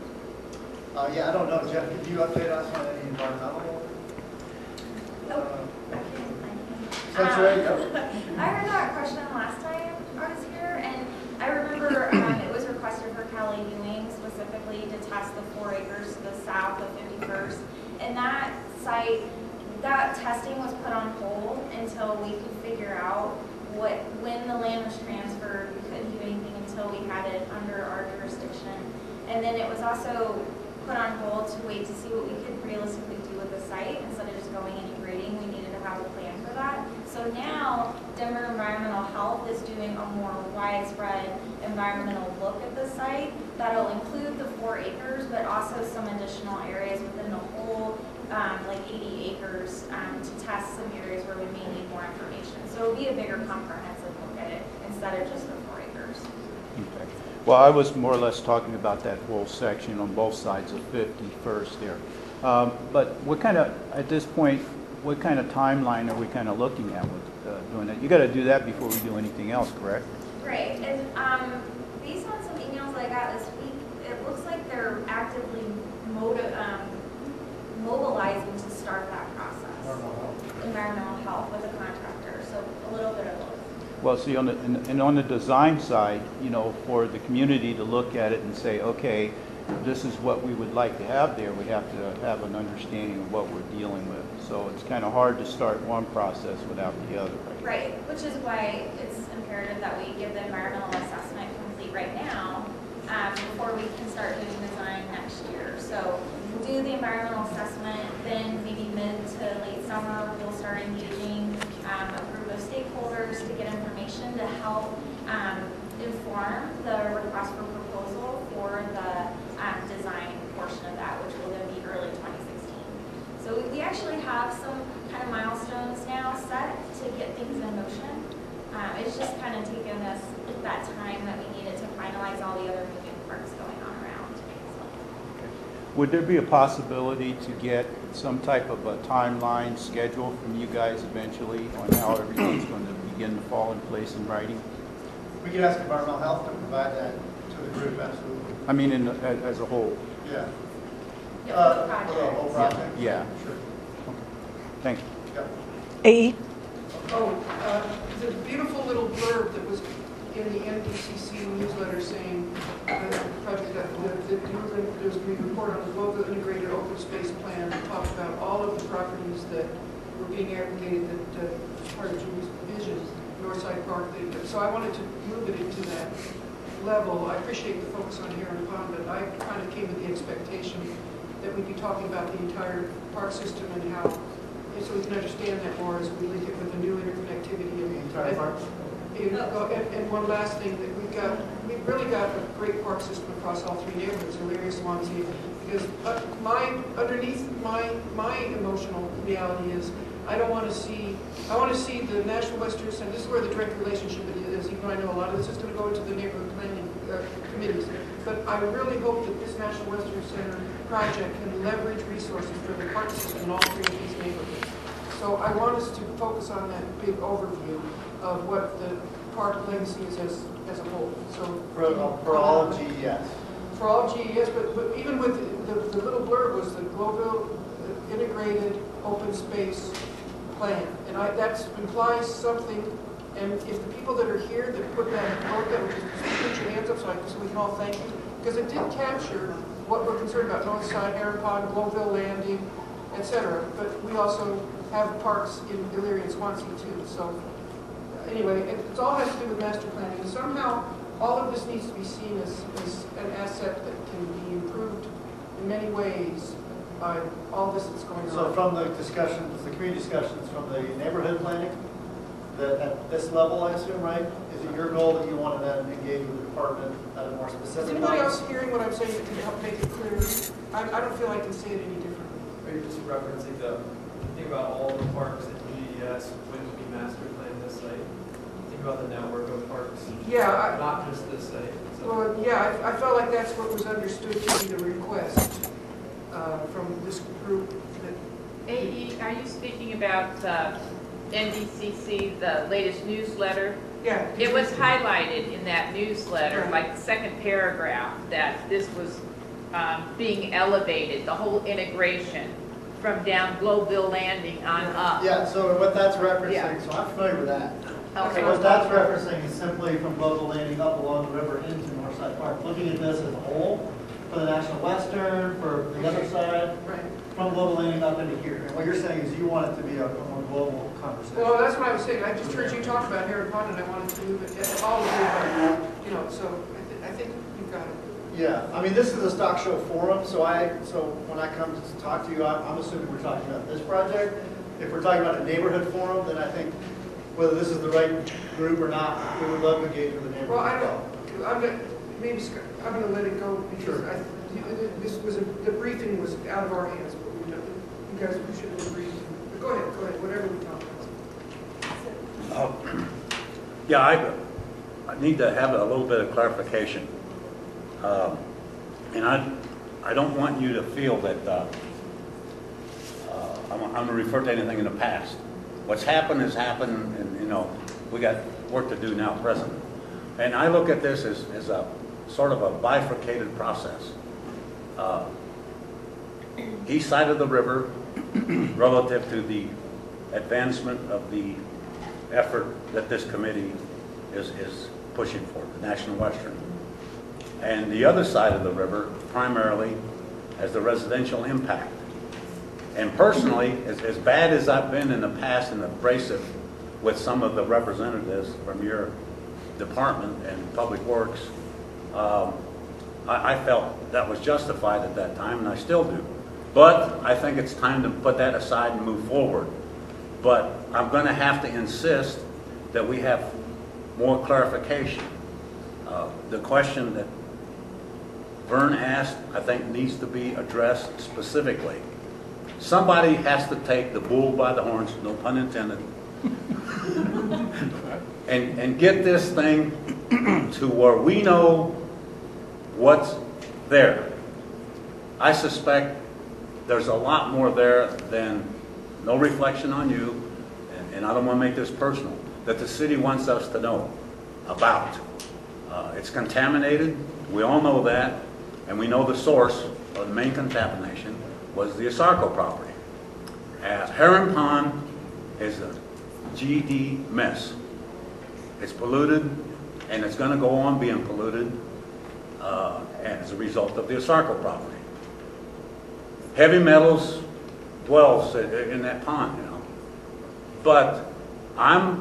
Yeah, I don't know, Jeff, could you update us on any environmental? That's right. I heard that question last time I was here, and I remember it was requested for Kelly Ewing specifically to test the 4 acres to the south of 51st. And that site, that testing was put on hold until we could figure out when the land was transferred. We couldn't do anything until we had it under our jurisdiction. And then it was also put on hold to wait to see what we could realistically do with the site. Instead of just going and grading, we needed to have a plan for that. So now Denver Environmental Health is doing a more widespread environmental look at the site that'll include the 4 acres, but also some additional areas within the whole, like 80 acres, to test some areas where we may need more information. So it'll be a bigger comprehensive look at it instead of just the 4 acres. Okay. Well, I was more or less talking about that whole section on both sides of 51st there. But what kind of, at this point, what kind of timeline are we kind of looking at with doing that? You got to do that before we do anything else, correct? Right. And based on some emails I got this week, it looks like they're actively mobilizing to start that process. Environmental health with a contractor. So a little bit of both. Well, see, on the design side, you know, for the community to look at it and say, okay, this is what we would like to have there, we have to have an understanding of what we're dealing with. So it's kind of hard to start one process without the other. Right, which is why it's imperative that we give the environmental assessment complete right now before we can start doing design next year. So we'll do the environmental assessment, then maybe mid to late summer, we'll start engaging a group of stakeholders to get information to help inform the request for proposal for the design portion of that, which will then be early 2016. So we actually have some kind of milestones now set to get things in motion. It's just kind of taken us that time that we needed to finalize all the other moving parts going on around. So. Would there be a possibility to get some type of a timeline schedule from you guys eventually on how everything's going to begin to fall in place in writing? We could ask environmental health to provide that to the group, absolutely. I mean, as a whole. Yeah. Yeah, For the whole project? Yeah. Sure. Thank you. Yep. AE? The beautiful little blurb that was in the NWCAC newsletter saying that the project that there's going to be a report on the global integrated open space plan that talked about all of the properties that were being aggregated that as part of Julie's vision, Northside Park. So I wanted to move it into that level. I appreciate the focus on Heron Pond, but I kind of came with the expectation that we'd be talking about the entire park system and how, so we can understand that more as we link it with the new interconnectivity. And one last thing, that we've really got a great park system across all 3 neighborhoods, Elyria, Swansea, because underneath my emotional reality is I want to see the National Western Center. This is where the direct relationship is, even though I know a lot of this is going to go into the neighborhood planning committees. But I really hope that this National Western Center project can leverage resources for the park system in all 3 of these neighborhoods. So I want us to focus on that big overview of what the park legacy is as a whole. So For all of GES. For all GES, but even with the little blurb was the global integrated open space plan, and that implies something. And if the people that are here that put that vote, that would put your hands up so we can all thank you, because it did capture what we're concerned about: North Side, Heron Pond, Globeville Landing, etc. But we also have parks in Elyria and Swansea too. So anyway, it all has to do with master planning. And somehow, all of this needs to be seen as an asset that can be improved in many ways by all this that's going on. So from the discussions, the community discussions, from the neighborhood planning, that at this level, I assume, right? Is it your goal that you want to then engage with the department at a more specific Is anybody level? else hearing what I'm saying that can help make it clear? I don't feel I can say it any differently. Are you just referencing the thing about all the parks in GES when we master plan this site? I think about the network of parks, Yeah, not just this site. So well, yeah, I felt like that's what was understood to be the request from this group. That AE, are you speaking about NWCC, the latest newsletter? Yeah. It was highlighted in that newsletter, Right. like the second paragraph, that this was being elevated, the whole integration from down Globeville Landing on up. Yeah, so what that's Yeah. referencing, so I'm familiar with that. Okay. So what that's referencing is simply from Global Landing up along the river into Northside Park. Looking at this as a whole, for the National Western, for the other side, Right. from Global Landing up into here. And what you're saying is you want it to be a more global conversation. Well, that's what I was saying. I just heard you talk about Heron Pond, and I wanted to move it all over, you know, so I think you've got it. Yeah, I mean, this is a stock show forum, so when I come to talk to you, I'm assuming we're talking about this project. If we're talking about a neighborhood forum, then I think whether this is the right group or not, we would love to engage with the neighborhood. Well, I as don't, I'm gonna, maybe, I'm gonna let it go because Sure. this was, the briefing was out of our hands, but we, you guys, we should have been briefed. But go ahead, whatever we talk about. Yeah, I need to have a little bit of clarification. And I don't want you to feel that I'm going to refer to anything in the past. What's happened has happened, and you know, we got work to do now, present. And I look at this as a sort of a bifurcated process. East side of the river, relative to the advancement of the effort that this committee is pushing for, the National Western. And the other side of the river, primarily as the residential impact. And personally, as bad as I've been in the past and abrasive with some of the representatives from your department and Public Works, I felt that was justified at that time, and I still do. But I think it's time to put that aside and move forward. But I'm going to have to insist that we have more clarification. The question that Vern asked, I think, needs to be addressed specifically. Somebody has to take the bull by the horns, no pun intended, and get this thing to where we know what's there. I suspect there's a lot more there than, no reflection on you, and I don't want to make this personal, that the city wants us to know about. It's contaminated, we all know that, and we know the source of the main contamination was the Asarco property. Heron Pond is a GD mess. It's polluted, and it's going to go on being polluted as a result of the Asarco property. Heavy metals dwells in that pond, you know. But I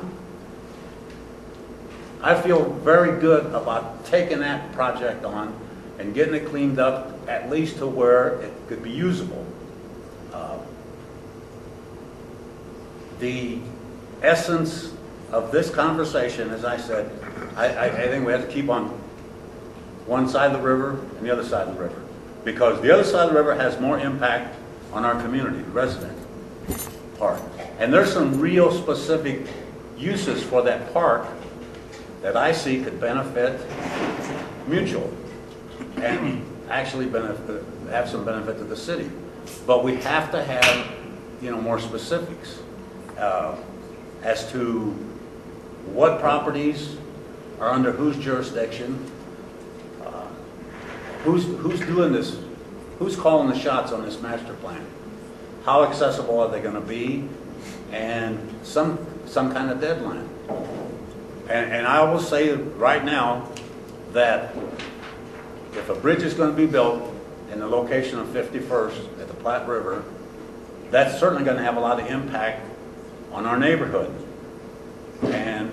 feel very good about taking that project on and getting it cleaned up at least to where it could be usable. The essence of this conversation, as I said, I think we have to keep on one side of the river and the other side of the river, because the other side of the river has more impact on our community, the resident part. And there's some real specific uses for that park that I see could benefit mutual and actually have some benefit to the city. But we have to have, you know, more specifics as to what properties are under whose jurisdiction, who's doing this, who's calling the shots on this master plan, how accessible are they going to be, and some kind of deadline. And I will say right now that if a bridge is going to be built in the location of 51st at the Platte River, that's certainly going to have a lot of impact on our neighborhood. And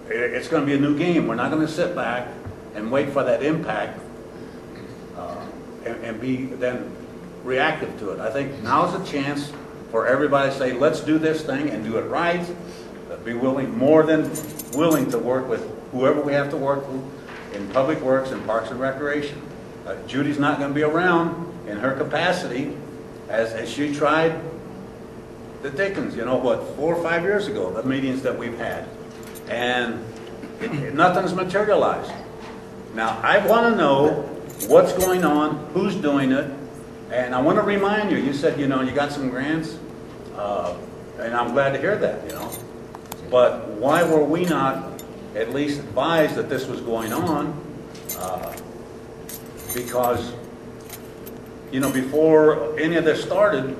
it's going to be a new game. We're not going to sit back and wait for that impact and be then reactive to it. I think now's a chance for everybody to say, let's do this thing and do it right. Be willing, more than willing, to work with whoever we have to work with in Public Works and Parks and Recreation. Judy's not going to be around in her capacity as she tried the Dickens, you know, what, 4 or 5 years ago, the meetings that we've had. and nothing's materialized. Now, I want to know what's going on, who's doing it, and I want to remind you, you said, you know, you got some grants, and I'm glad to hear that, you know. But why were we not at least advised that this was going on? Because, you know, before any of this started,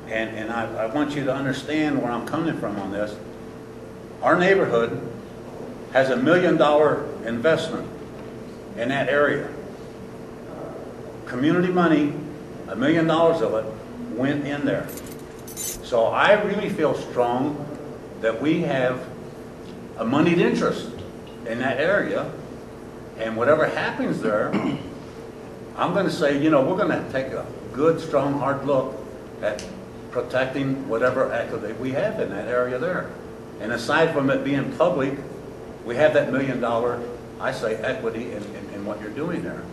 and I want you to understand where I'm coming from on this, our neighborhood has $1 million investment in that area. Community money, $1 million of it went in there. So I really feel strong that we have a moneyed interest in that area, and whatever happens there, I'm going to say, you know, we're going to take a good, strong, hard look at protecting whatever equity we have in that area there. And aside from it being public, we have that $1 million, I say, equity in what you're doing there.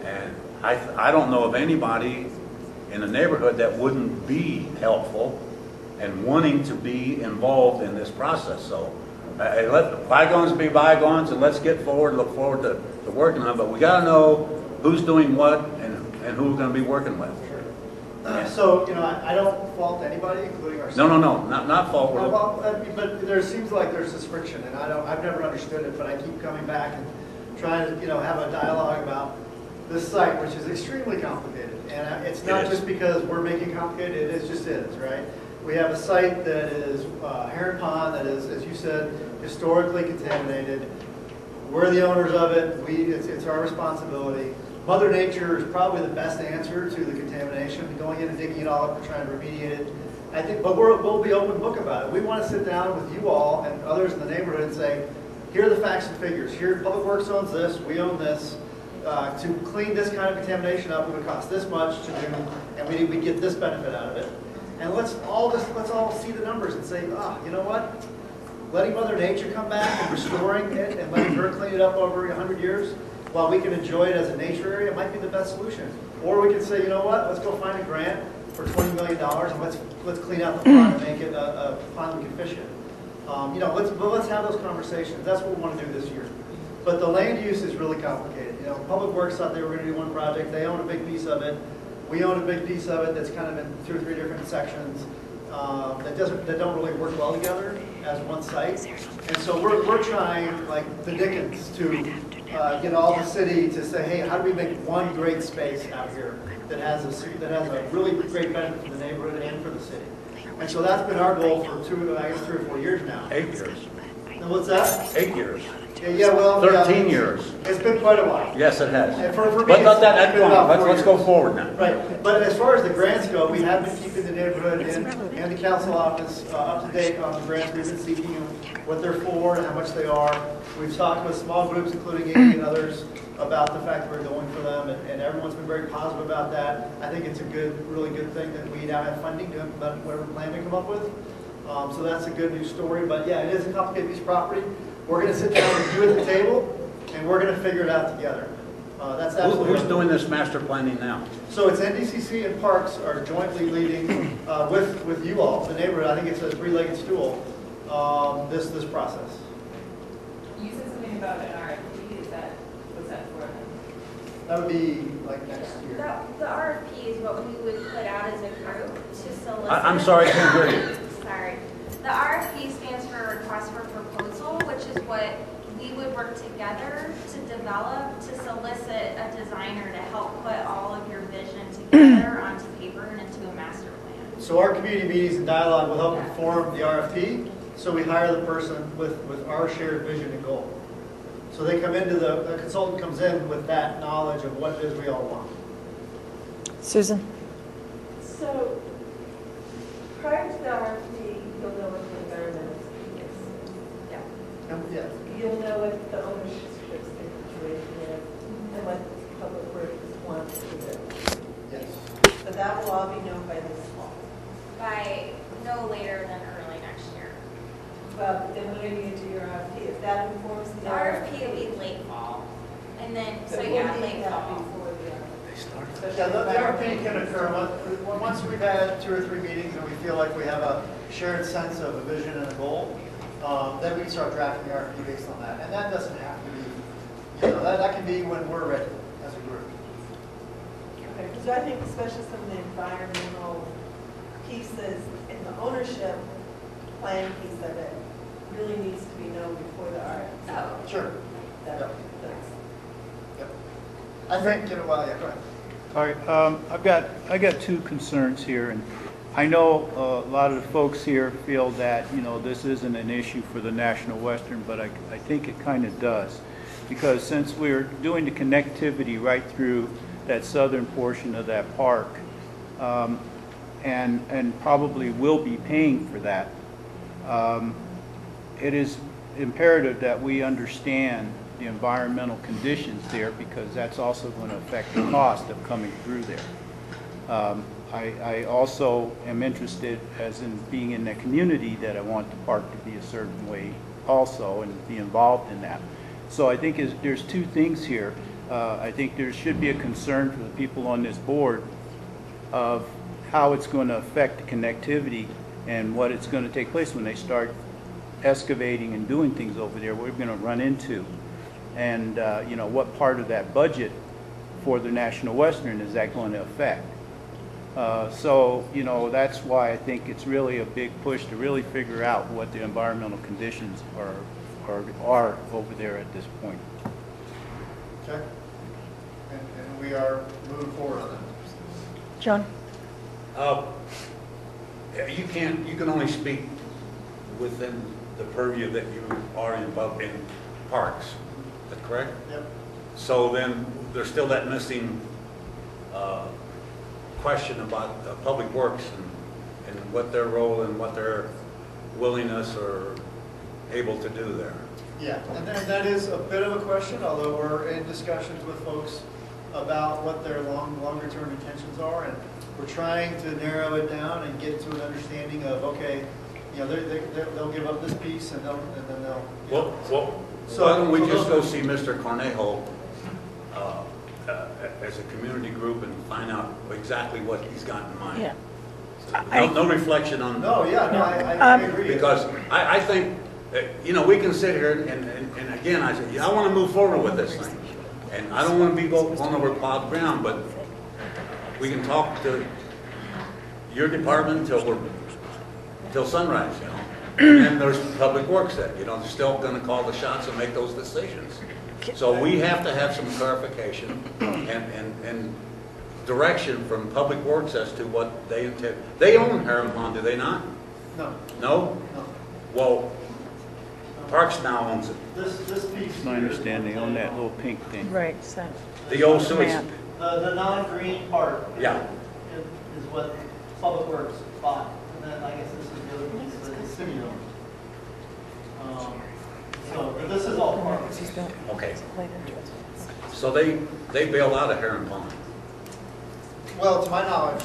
And I don't know of anybody in the neighborhood that wouldn't be helpful and wanting to be involved in this process. So let bygones be bygones, and let's get forward, look forward to working on it. But we got to know who's doing what and who we're going to be working with. So, you know, I don't fault anybody, including ourselves. No, not fault. Well, but there seems like there's this friction, and I've never understood it, but I keep coming back and trying to, you know, have a dialogue about this site, which is extremely complicated. And it's not just because we're making it complicated, it just is, right? We have a site that is Heron Pond, that is, as you said, historically contaminated. We're the owners of it. It's our responsibility. Mother Nature is probably the best answer to the contamination, going in and digging it all up and trying to remediate it. I think, but we'll be open book about it. We want to sit down with you all and others in the neighborhood and say, here are the facts and figures. Here, Public Works owns this, we own this. To clean this kind of contamination up, it would cost this much to do, and we get this benefit out of it. And let's all see the numbers and say, you know what? Letting Mother Nature come back and restoring it and letting her clean it up over 100 years, while we can enjoy it as a nature area, might be the best solution. Or we can say, you know what? Let's go find a grant for $20 million and let's clean out the pond and make it a pond we can fish in. You know, let's have those conversations. That's what we want to do this year. But the land use is really complicated. You know, Public Works thought they were going to do one project. They own a big piece of it. We own a big piece of it that's kind of in 2 or 3 different sections that don't really work well together as one site. And so we're trying, like the Dickens, to get all the city to say, hey, how do we make one great space out here that has a really great benefit for the neighborhood and for the city? And so that's been our goal for 3 or 4 years now. 8 years. And what's that? 8 years. Yeah, well, 13 years. It's been quite a while. Yes, it has. And for me, But let that it's been about 4 let's go years. forward now. Right, but as far as the grants go, we have been keeping the neighborhood and the council office up to date on the grants we've been seeking, what they're for and how much they are. We've talked with small groups, including Amy and others, about the fact that we're going for them, and everyone's been very positive about that. I think it's a really good thing that we now have funding to implement whatever plan we come up with. So that's a good news story, but yeah, it is a complicated piece of property. We're going to sit down with you at the table, and we're going to figure it out together. That's absolutely. Who's doing this master planning now? So it's NDCC and Parks are jointly leading with you all, the neighborhood. I think it's a 3-legged stool. This process. You said something about an RFP. What's that for? That would be like next year. The RFP is what we would put out as a group to solicit. I'm sorry, I can't hear you. Sorry. The RFP stands for Request for Proposal, which is what we would work together to develop, to solicit a designer to help put all of your vision together onto paper and into a master plan. So our community meetings and dialogue will help inform the RFP. So we hire the person with our shared vision and goal. So they come into the consultant comes in with that knowledge of what it is we all want. Susan? So prior to the RFP, you'll know what the environmental is. Yeah. Yeah. You'll know what the ownership situation is and what Public Works wants to do. Yes. So that will all be known by this fall. By no later than early next year. Well, then when are you going to do your RFP? If that informs The RFP will be late fall. And then, so yeah, late fall. Before the RFP. Yeah, the RFP can occur once we've had 2 or 3 meetings and we feel like we have a shared sense of a vision and a goal. then we can start drafting the RFP based on that. And that doesn't have to be, that can be when we're ready as a group. Okay, because I think especially some of the environmental pieces and the ownership plan piece of it really needs to be known before the RFP. Oh. Sure. That- Yep. that's- Yep. I think, well, yeah, go ahead. All right, I got two concerns here, and I know a lot of the folks here feel that, this isn't an issue for the National Western, but I think it kind of does. Because since we're doing the connectivity right through that southern portion of that park, and probably will be paying for that, it is imperative that we understand the environmental conditions there, because that's also going to affect the cost of coming through there. I also am interested, as in being in the community, that I want the park to be a certain way also and be involved in that. So I think there's two things here. I think there should be a concern for the people on this board of how it's going to affect the connectivity and what it's going to take place when they start excavating and doing things over there, we're going to run into. And, what part of that budget for the National Western is that going to affect? So, that's why I think it's really a big push to really figure out what the environmental conditions are over there at this point. Okay. And we are moving forward on that. John? You can only speak within the purview that you are in parks. Is that correct? Yep. So then there's still that missing question about public works and what their role and what their willingness or able to do there. Yeah, and that is a bit of a question, although we're in discussions with folks about what their longer term intentions are, and we're trying to narrow it down and get to an understanding of, okay, they'll give up this piece and then they'll. Well, why don't we just go see Mr. Cornejo as a community group and find out exactly what he's got in mind? Yeah. No reflection on. No, yeah, no, I agree. Because I think, we can sit here and again, I say, I want to move forward with this thing. And I don't want to be going over plowed ground, but we can talk to your department till sunrise, And then there's public works that, they're still going to call the shots and make those decisions. So we have to have some clarification and direction from public works as to what they intend. They own Heron Pond, do they not? No. No? No. Well, Parks now owns it. This piece. My understanding, they own that little pink thing. Right, so. The old sewage. Map. The non-green part. Yeah. Is what Public Works bought, and then I guess this is the other piece that the city owns. So this is all part of it. Okay. So they bailed out of Heron Pond. Well, to my knowledge,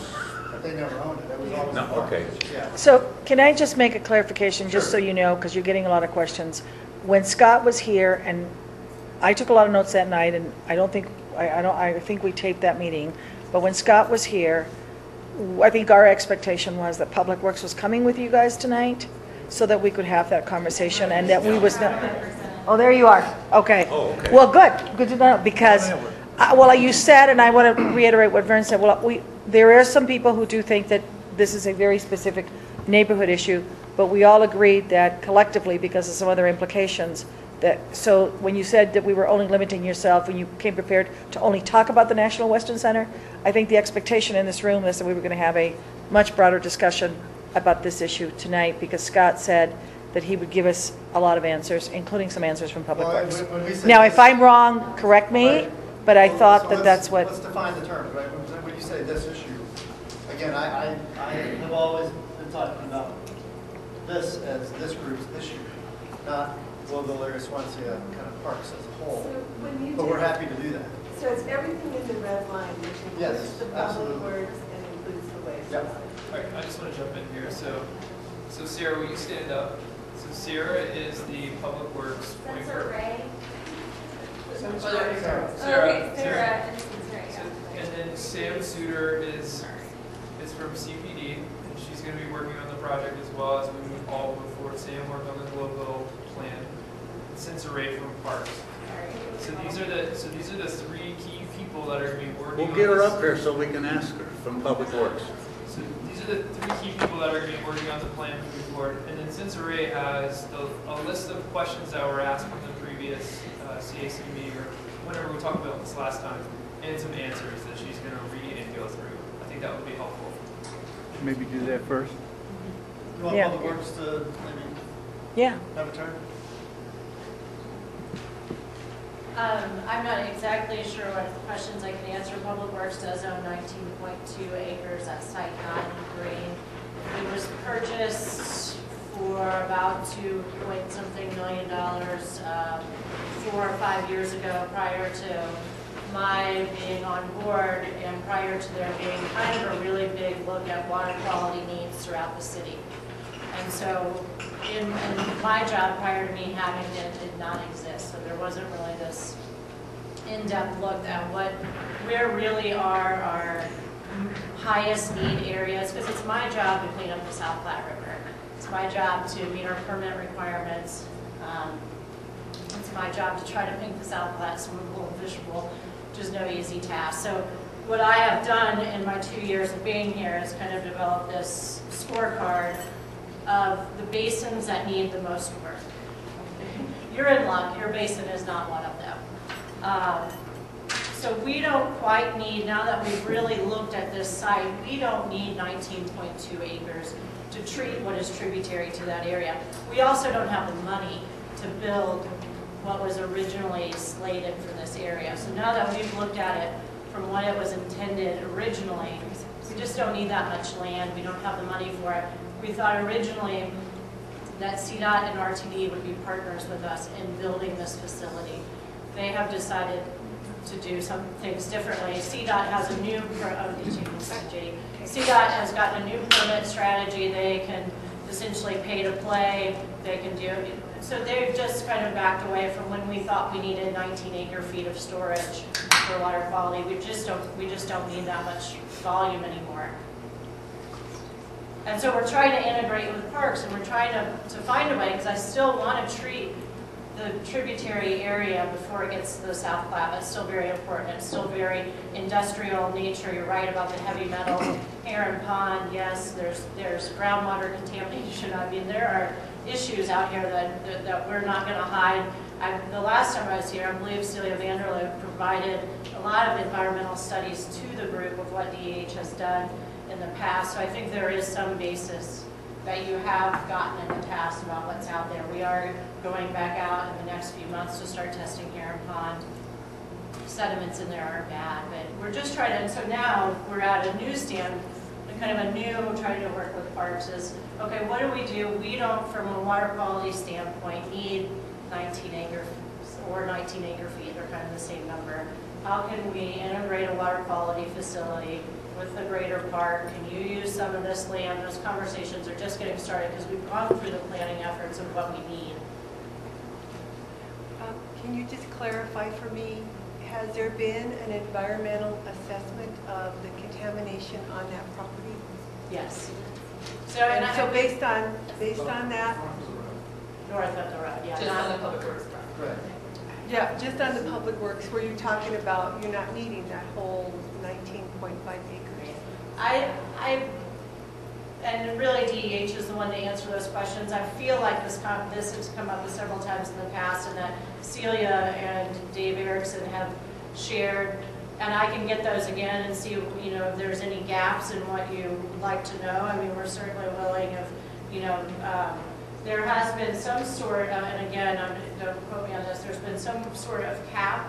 they never owned it. It was always No, a park. okay. Yeah. So can I just make a clarification, just so you know, because you're getting a lot of questions. When Scott was here, and I took a lot of notes that night, and I think we taped that meeting, but when Scott was here, I think our expectation was that Public Works was coming with you guys tonight, so that we could have that conversation, and that we was not. Oh, there you are. Okay. Oh, okay. Well, good to know, because, you said, and I want to reiterate what Vern said, there are some people who do think that this is a very specific neighborhood issue, but we all agreed that collectively, because of some other implications, so when you said that we were only limiting yourself, when you came prepared to only talk about the National Western Center, I think the expectation in this room is that we were going to have a much broader discussion about this issue tonight, because Scott said that he would give us a lot of answers, including some answers from Public Works. When we say Now, this- if I'm wrong, correct me, Right. but I So thought that let's- that's what. Let's define the terms, right? When you say this issue, again, I have always been talking about this as this group's issue, not Global Area Swansea kind of parks as a So whole. when you But we're do- happy to do that. So it's everything in the red line, which Yes, includes the public absolutely. works and includes the waste. Yep. All right, I just want to jump in here. So Sierra, will you stand up? So Sierra is the Public Works point That's person. Ray. Sarah. Okay, Sarah. Sarah. And Sarah, yeah. And then Sam Suter is from CPD, and she's going to be working on the project as well as we move forward. Sam worked on the Global plan. Since Ray from Parks. So these are the three key people that are going to be working. We'll get her up here so we can ask her from Public Works. So these are the three key people that are going to be working on the plan moving forward. And then since Ray has a list of questions that were asked from the previous CAC meeting or whenever we talked about this last time, and some answers that she's going to read and go through. I think that would be helpful. Maybe do that first. You want Yeah. Public Works to maybe Yeah. have a turn? I'm not exactly sure what questions I can answer. Public Works does own 19.2 acres at Site 9 Green. It was purchased for about $2.something million 4 or 5 years ago, prior to my being on board and prior to there being kind of a really big look at water quality needs throughout the city. And so in my job prior to me having it did not exist. So there wasn't really this in-depth look at where really are our highest need areas, because it's my job to clean up the South Platte River. It's my job to meet our permit requirements. It's my job to try to make the South Platte swimmable and fishable, which is no easy task. So what I have done in my 2 years of being here is kind of develop this scorecard of the basins that need the most work. You're in luck, your basin is not one of them. So we don't quite need, now that we've really looked at this site, we don't need 19.2 acres to treat what is tributary to that area. We also don't have the money to build what was originally slated for this area. So now that we've looked at it from what it was intended originally, we just don't need that much land. We don't have the money for it. We thought originally that CDOT and RTD would be partners with us in building this facility. They have decided to do some things differently. CDOT has a new, CDOT has gotten a new permit strategy. They can essentially pay to play. They can do, so they've just kind of backed away from when we thought we needed 19 acre-feet of storage for water quality. We just don't need that much volume anymore. And so we're trying to integrate with parks, and we're trying to find a way, because I still want to treat the tributary area before it gets to the South Platte. That's still very important. It's still very industrial nature. You're right about the heavy metals. Heron Pond, yes, there's groundwater contamination. I mean, there are issues out here that we're not going to hide. The last time I was here, I believe Celia Vanderloo provided a lot of environmental studies to the group of what DEH has done in the past. So I think there is some basis that you have gotten in the past about what's out there. We are going back out in the next few months to start testing Heron Pond. Sediments in there are bad, but we're just trying to, and so now we're at a new stand, kind of a new, trying to work with parks is, okay, what do? We don't, from a water quality standpoint, need 19 acre or 19 acre feet, they're kind of the same number. How can we integrate a water quality facility with the greater park? Can you use some of this land? Those conversations are just getting started because we've gone through the planning efforts of what we need. Can you just clarify for me, has there been an environmental assessment of the contamination on that property? Yes. So, So based on that, north of the road, yeah. Just on the public works front. Right. yeah, just on the public works, where you're talking about you're not needing that whole 19.5 acres. And really DEH is the one to answer those questions. I feel like this has come up several times in the past, and that Celia and Dave Erickson have shared, and I can get those again and see, if there's any gaps in what you would like to know. I mean, we're certainly willing there has been some sort of, and again, don't quote me on this, there's been some sort of cap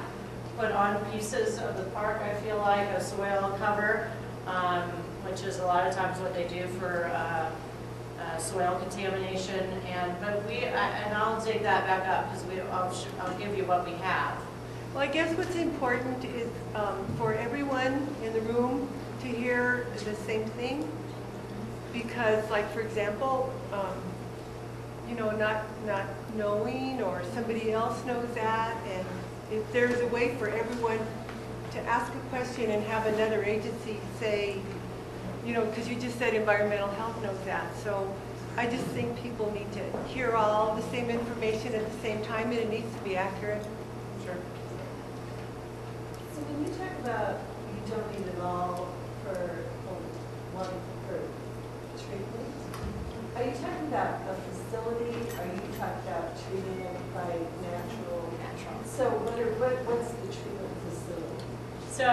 put on pieces of the park, I feel like, a soil cover, which is a lot of times what they do for soil contamination. And I'll dig that back up because I'll give you what we have. Well, I guess what's important is for everyone in the room to hear the same thing, because, like, for example, not knowing, or somebody else knows that, and if there's a way for everyone to ask a question and have another agency say, you know, because you just said environmental health knows that. So I just think people need to hear all the same information at the same time, and it needs to be accurate. Sure. So when you talk about you don't need it all for treatment, are you talking about a facility? Are you talking about treating it by natural? So what's the treatment facility? So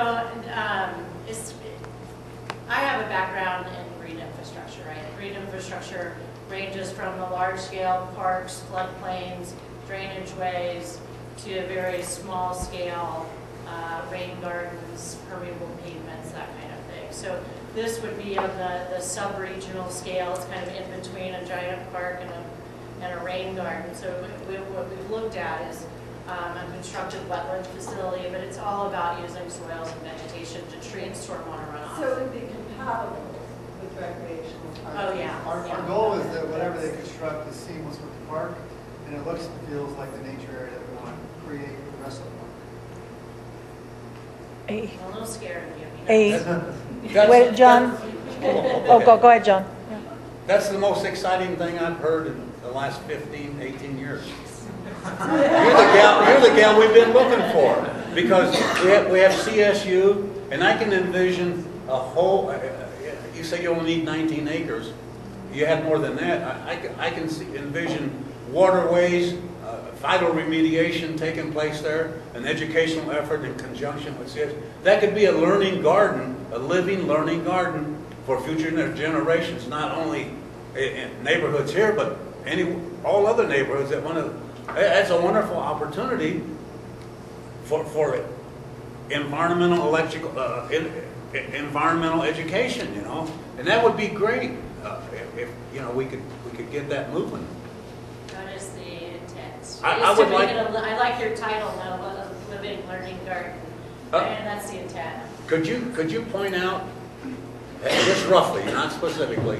I have a background in green infrastructure, right? Green infrastructure ranges from the large-scale parks, floodplains, drainage ways, to a very small-scale rain gardens, permeable pavements, that kind of thing. So this would be on the sub-regional scale. It's kind of in between a giant park and a rain garden. So what we've looked at is a constructed wetland facility, but it's all about using soils and vegetation to treat stormwater runoff. So it would be compatible with recreational parks? Oh, yeah. Our goal is that whatever they construct is seamless with the park, and it looks and feels like the nature area that we want to create for the rest of the park. I'm a little scared of you. Wait, John? Oh, go ahead, John. That's the most exciting thing I've heard in the last 15, 18 years. You're the gal we've been looking for, because we have CSU, and I can envision a whole, you say you only need 19 acres. You have more than that. I can envision waterways, vital remediation taking place there, an educational effort in conjunction with CSU. That could be a learning garden, a living learning garden for future generations, not only in neighborhoods here, but all other neighborhoods that want to. That's a wonderful opportunity for environmental environmental education, you know, and that would be great if you know we could get that movement. That is the intent. I would like. I like your title though, living learning garden, and that's the intent. Could you point out, just roughly, not specifically,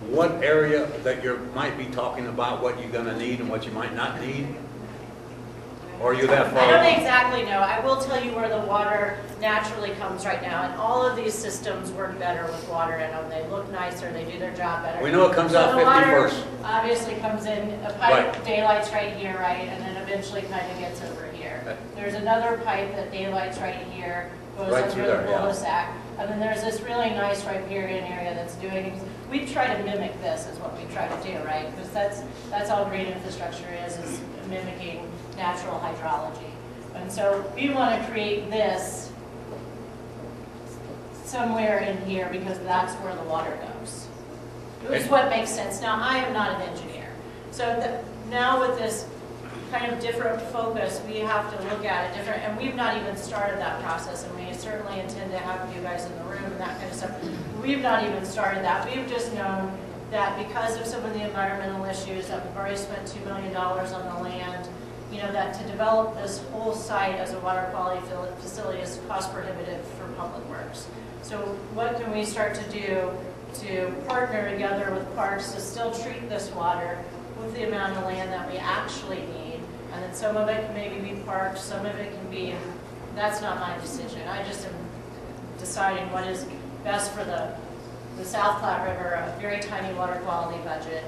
what area that you might be talking about, what you're going to need and what you might not need? Or are you that far? I don't exactly know. I will tell you where the water naturally comes right now, and all of these systems work better with water in them. They look nicer, they do their job better. We know it comes out 51st. The water obviously comes in, a pipe, Right. daylight's right here, right, and then eventually kind of gets over here. There's another pipe that daylight's right here, goes Right under through the there, yeah. cul-de-sac, and then there's this really nice riparian area that's doing, we try to mimic this is what we try to do, right? Because that's all green infrastructure is mimicking natural hydrology. And so we want to create this somewhere in here because that's where the water goes. It's what makes sense. Now, I am not an engineer. So now with this kind of different focus, we have to look at it different, and we've not even started that process, and we certainly intend to have you guys in the room and that kind of stuff. We've not even started that. We've just known that because of some of the environmental issues, that we've already spent $2 million on the land, you know, that to develop this whole site as a water quality facility is cost prohibitive for public works. So what can we start to do to partner together with parks to still treat this water with the amount of land that we actually need? And then some of it can maybe be parks, some of it can be, that's not my decision. I just am deciding what is best for the South Platte River, a very tiny water quality budget,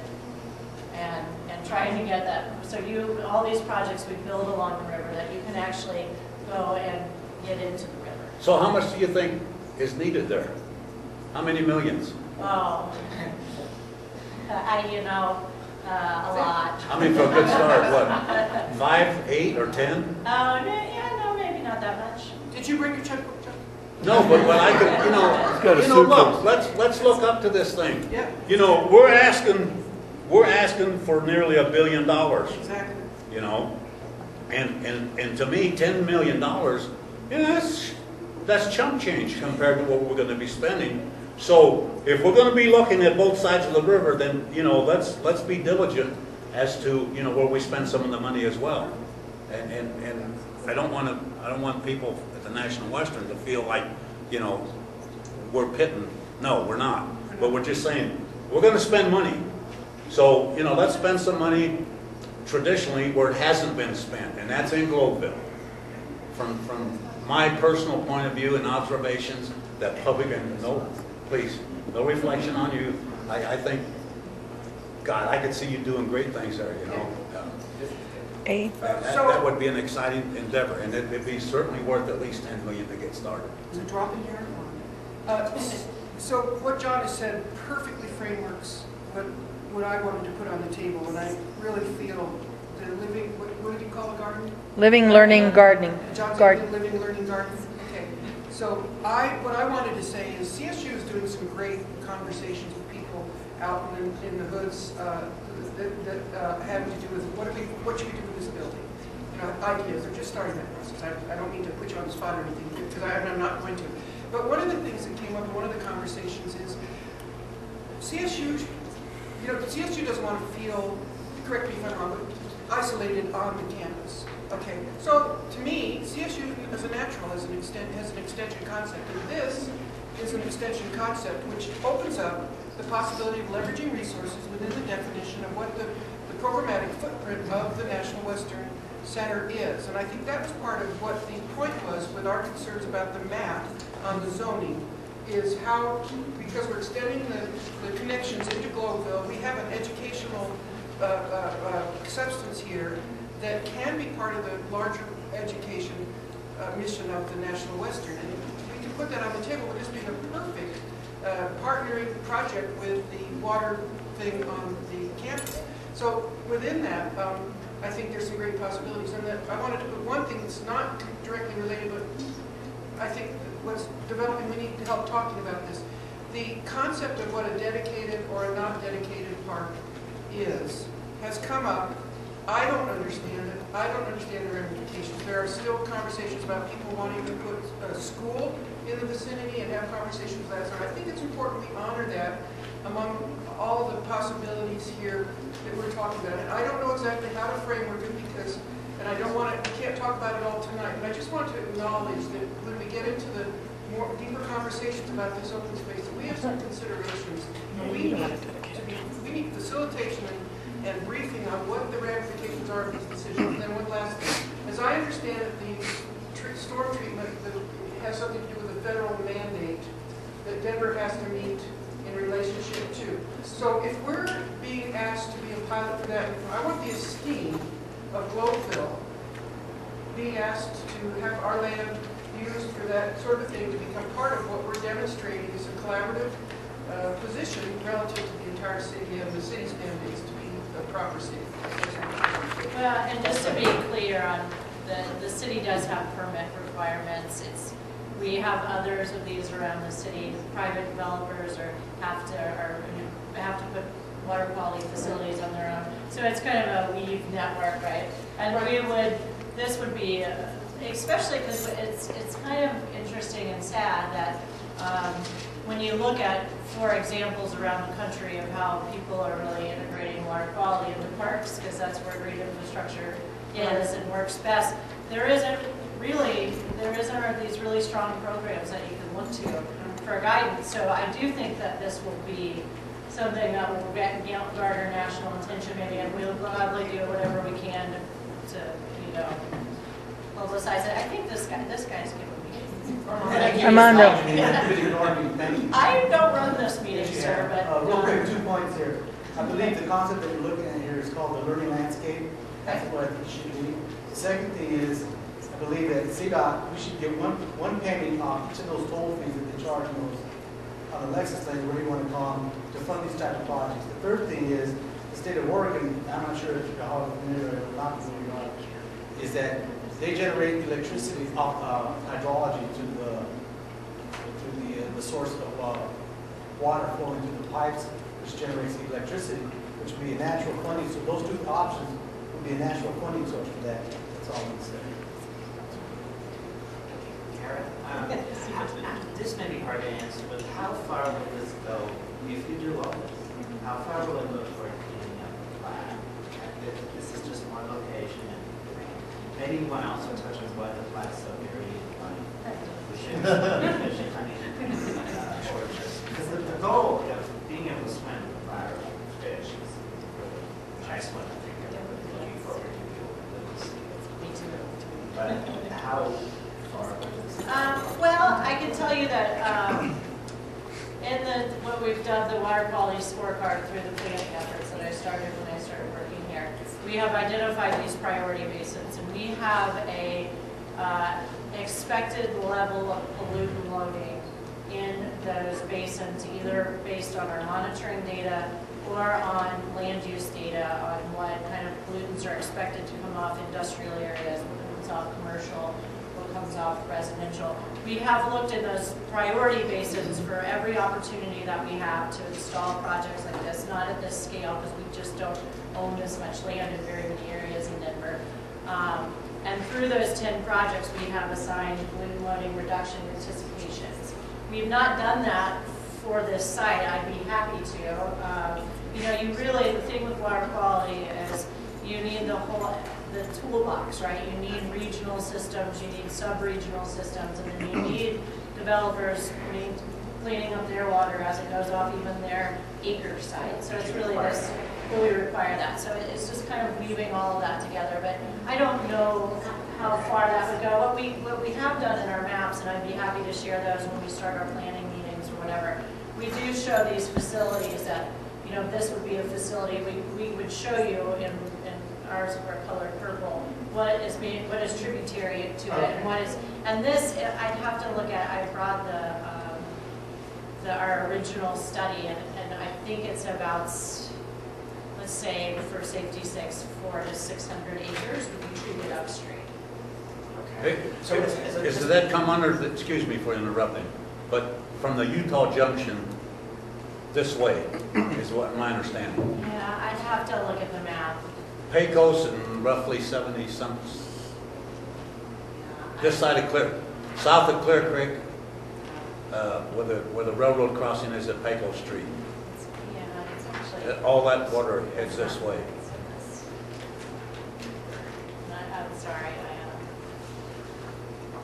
and trying to get that. So all these projects we build along the river that you can actually go and get into the river. So how much do you think is needed there? How many millions? Oh, how do you know? A lot. I mean, for a good start, what, 5, 8, or 10? Oh, no, maybe not that much. Did you bring your checkbook, Chuck? No, but I could, look, let's look up to this thing. Yeah. You know, we're asking for nearly $1 billion. Exactly. You know, and to me, $10 million, that's chump change compared to what we're going to be spending. So if we're going to be looking at both sides of the river, then let's be diligent as to where we spend some of the money as well. And I don't want people at the National Western to feel like we're pitting. No, we're not. But we're just saying we're going to spend money. So let's spend some money traditionally where it hasn't been spent, and that's in Globeville. From my personal point of view and observations, that public and no, please. no reflection on you. I think, God, I could see you doing great things there, you know. That would be an exciting endeavor, and it'd be certainly worth at least 10 million to get started. Is it dropping here? So what John has said perfectly frameworks what I wanted to put on the table, and I really feel the living, what did you call the garden? Living, learning, gardening. John's Garden. living, learning garden. Okay. So what I wanted to say is CSU is doing some great conversations with people out in the hoods that having to do with what should we do with this building. You know, ideas. They're just starting that process. I don't mean to put you on the spot or anything, because I'm not going to. But one of the things that came up in one of the conversations is CSU, you know, CSU doesn't want to feel, correct me if I'm wrong, but isolated on the campus. Okay, so to me, CSU as a natural has an extension concept, and this is an extension concept which opens up the possibility of leveraging resources within the definition of what the programmatic footprint of the National Western Center is. And I think that was part of what the point was with our concerns about the map on the zoning, is how, because we're extending the connections into Globeville, we have an educational substance here that can be part of the larger education mission of the National Western. And we can put that on the table with this being a perfect partnering project with the water thing on the campus. So within that, I think there's some great possibilities. And I wanted to put one thing that's not directly related, but I think what's developing, we need help talking about this. The concept of what a dedicated or a not dedicated park has come up. I don't understand it. I don't understand the ramifications. There are still conversations about people wanting to put a school in the vicinity and have conversations with that. So I think it's important we honor that among all of the possibilities here that we're talking about. And I don't know exactly how to framework it because, and I don't want to, we can't talk about it all tonight, but I just want to acknowledge that when we get into the more deeper conversations about this open space, we have some considerations. We need facilitation and briefing on what the ramifications are of these decisions. And then one last thing. As I understand it, the storm treatment has something to do with a federal mandate that Denver has to meet in relationship to. So if we're being asked to be a pilot for that, I want the esteem of Globeville being asked to have our land used for that sort of thing to become part of what we're demonstrating is a collaborative position relative to the entire city and the city's mandates to be a proper city. Well, and just to be clear on the city does have permit requirements. We have others of these around the city. Private developers have to put water quality facilities on their own. So it's kind of a weave network, right? And this would be, especially because it's kind of interesting and sad that when you look at 4 examples around the country of how people are really integrating water quality into parks, because that's where green infrastructure is and works best, there isn't these really strong programs that you can look to for guidance. So I do think that this will be something that will garner national attention maybe, and we'll gladly do whatever we can to publicize it. I think this guy's giving me Armando. I don't run this meeting, sir, but real quick, 2 points here. I believe the concept that you're looking at here is called the learning landscape. That's what I think it should be. The second thing is, I believe that CDOT, we should get one penny off each of those toll fees that they charge those on the Lexus lane, where you want to call them, to fund these type of projects. The third thing is, the state of Oregon, I'm not sure if you're how familiar or not familiar are, is that they generate electricity off hydrology to the source of water flowing through the pipes, which generates the electricity, which would be a natural funding. So those 2 options would be a natural funding source for that. That's all I'm going to say. This may be hard to answer, but how far will this go if you do all this? How far will it go toward cleaning up the plat? This is just one location. Maybe you want to also touch on why the plat's so very funny. We should because the goal of being able to swim with a fire fish is which I swim, I think everybody's looking forward to be able to do. Me too. But how far will this go? Well, I can tell you that in what we dubbed the water quality scorecard through the planning efforts that I started when I started working here. We have identified these priority basins, and we have a expected level of pollutant loading in those basins, either based on our monitoring data or on land use data on what kind of pollutants are expected to come off industrial areas, what comes off commercial, what comes off residential. We have looked in those priority basins for every opportunity that we have to install projects like this, not at this scale because we just don't own this much land in very many areas in Denver. And through those 10 projects, we have assigned pollutant loading reduction anticipations. We've not done that for this site. I'd be happy to. You know, you really, the thing with water quality is you need the toolbox, right? You need regional systems, you need sub-regional systems, and then you need developers cleaning up their water as it goes off even their acre site. So it's really this, we require that. So it's just kind of weaving all of that together. But I don't know how far that would go. What we have done in our maps, and I'd be happy to share those when we start our planning meetings or whatever, we do show these facilities that, you know, this would be a facility, we would show you in ours are colored purple, what is tributary to it, and what is, and this, I'd have to look at, I brought our original study, and I think it's about, let's say, for safety's sake, 400 to 600 acres would be treated upstream. Okay. So does that come under, excuse me for interrupting, but from the Utah Junction this way is what my understanding. Yeah, I'd have to look at the map. Pecos and roughly 70 some, this side of south of Clear Creek, where the railroad crossing is at Pecos Street. Yeah, it's actually. All that water heads this way. I'm sorry,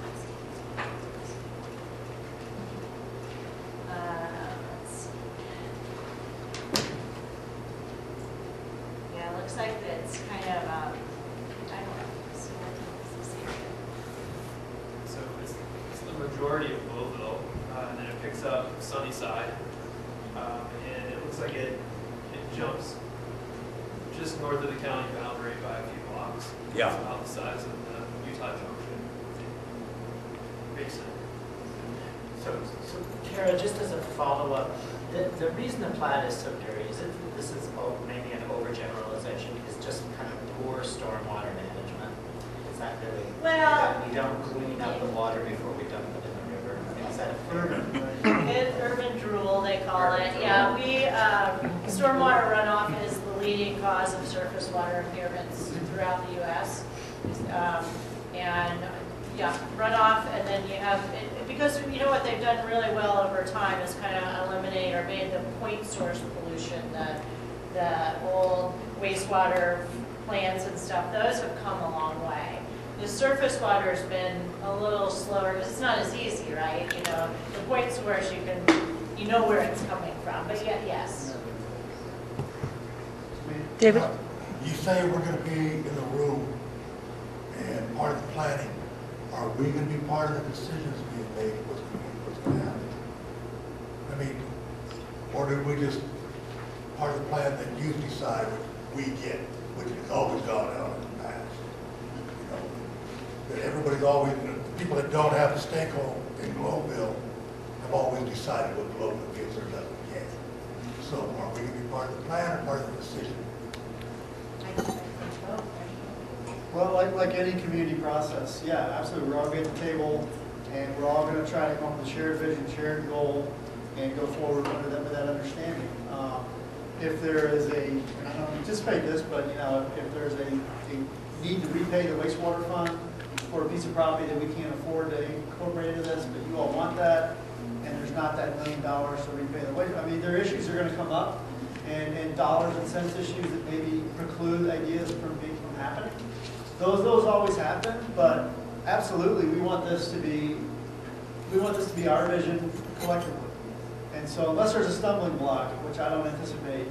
let's see. Yeah, it looks like it's kind of, I don't know, so what is this area? So it's the majority of Louisville, and then it picks up Sunnyside, and it looks like it jumps just north of the county boundary by a few blocks. Yeah. It's about the size of the Utah Junction basin. So Kara, just as a follow-up, the reason the plat is so dirty, is it that this is maybe an overgeneralization, is just kind of poor stormwater management? Is that really, that we don't clean up the water before we dump it in the river? I mean, is that Urban drool, they call it. Yeah, stormwater runoff is the leading cause of surface water impairments throughout the U.S. And yeah, runoff, and then you have, because you know what they've done really well over time is kind of eliminate or made the point source pollution, the old wastewater plants and stuff, those have come a long way. The surface water has been a little slower because it's not as easy, right? You know, the point source, you know where it's coming from, but yet, yes. David? You say we're going to be in the room and part of the planning. Are we going to be part of the decisions being made? What's going to happen? I mean, or do we just part of the plan that you decide what we get, which has always gone out in the past? You know, that everybody's always, the people that don't have a stake in Globeville have always decided what Globeville gets or doesn't get. So are we going to be part of the plan or part of the decision? Well, like any community process, yeah, absolutely. We're all going to be at the table, and we're all going to try to come up with a shared vision, shared goal, and go forward with that understanding. If there is and I don't anticipate this, but you know, if there's a need to repay the wastewater fund for a piece of property that we can't afford to incorporate into this, but you all want that, and there's not that $1 million to repay the waste. I mean, there are issues that are going to come up, and dollars and cents issues that maybe preclude ideas from happening. Those always happen, but absolutely, we want this to be our vision collectively. And so, unless there's a stumbling block, which I don't anticipate,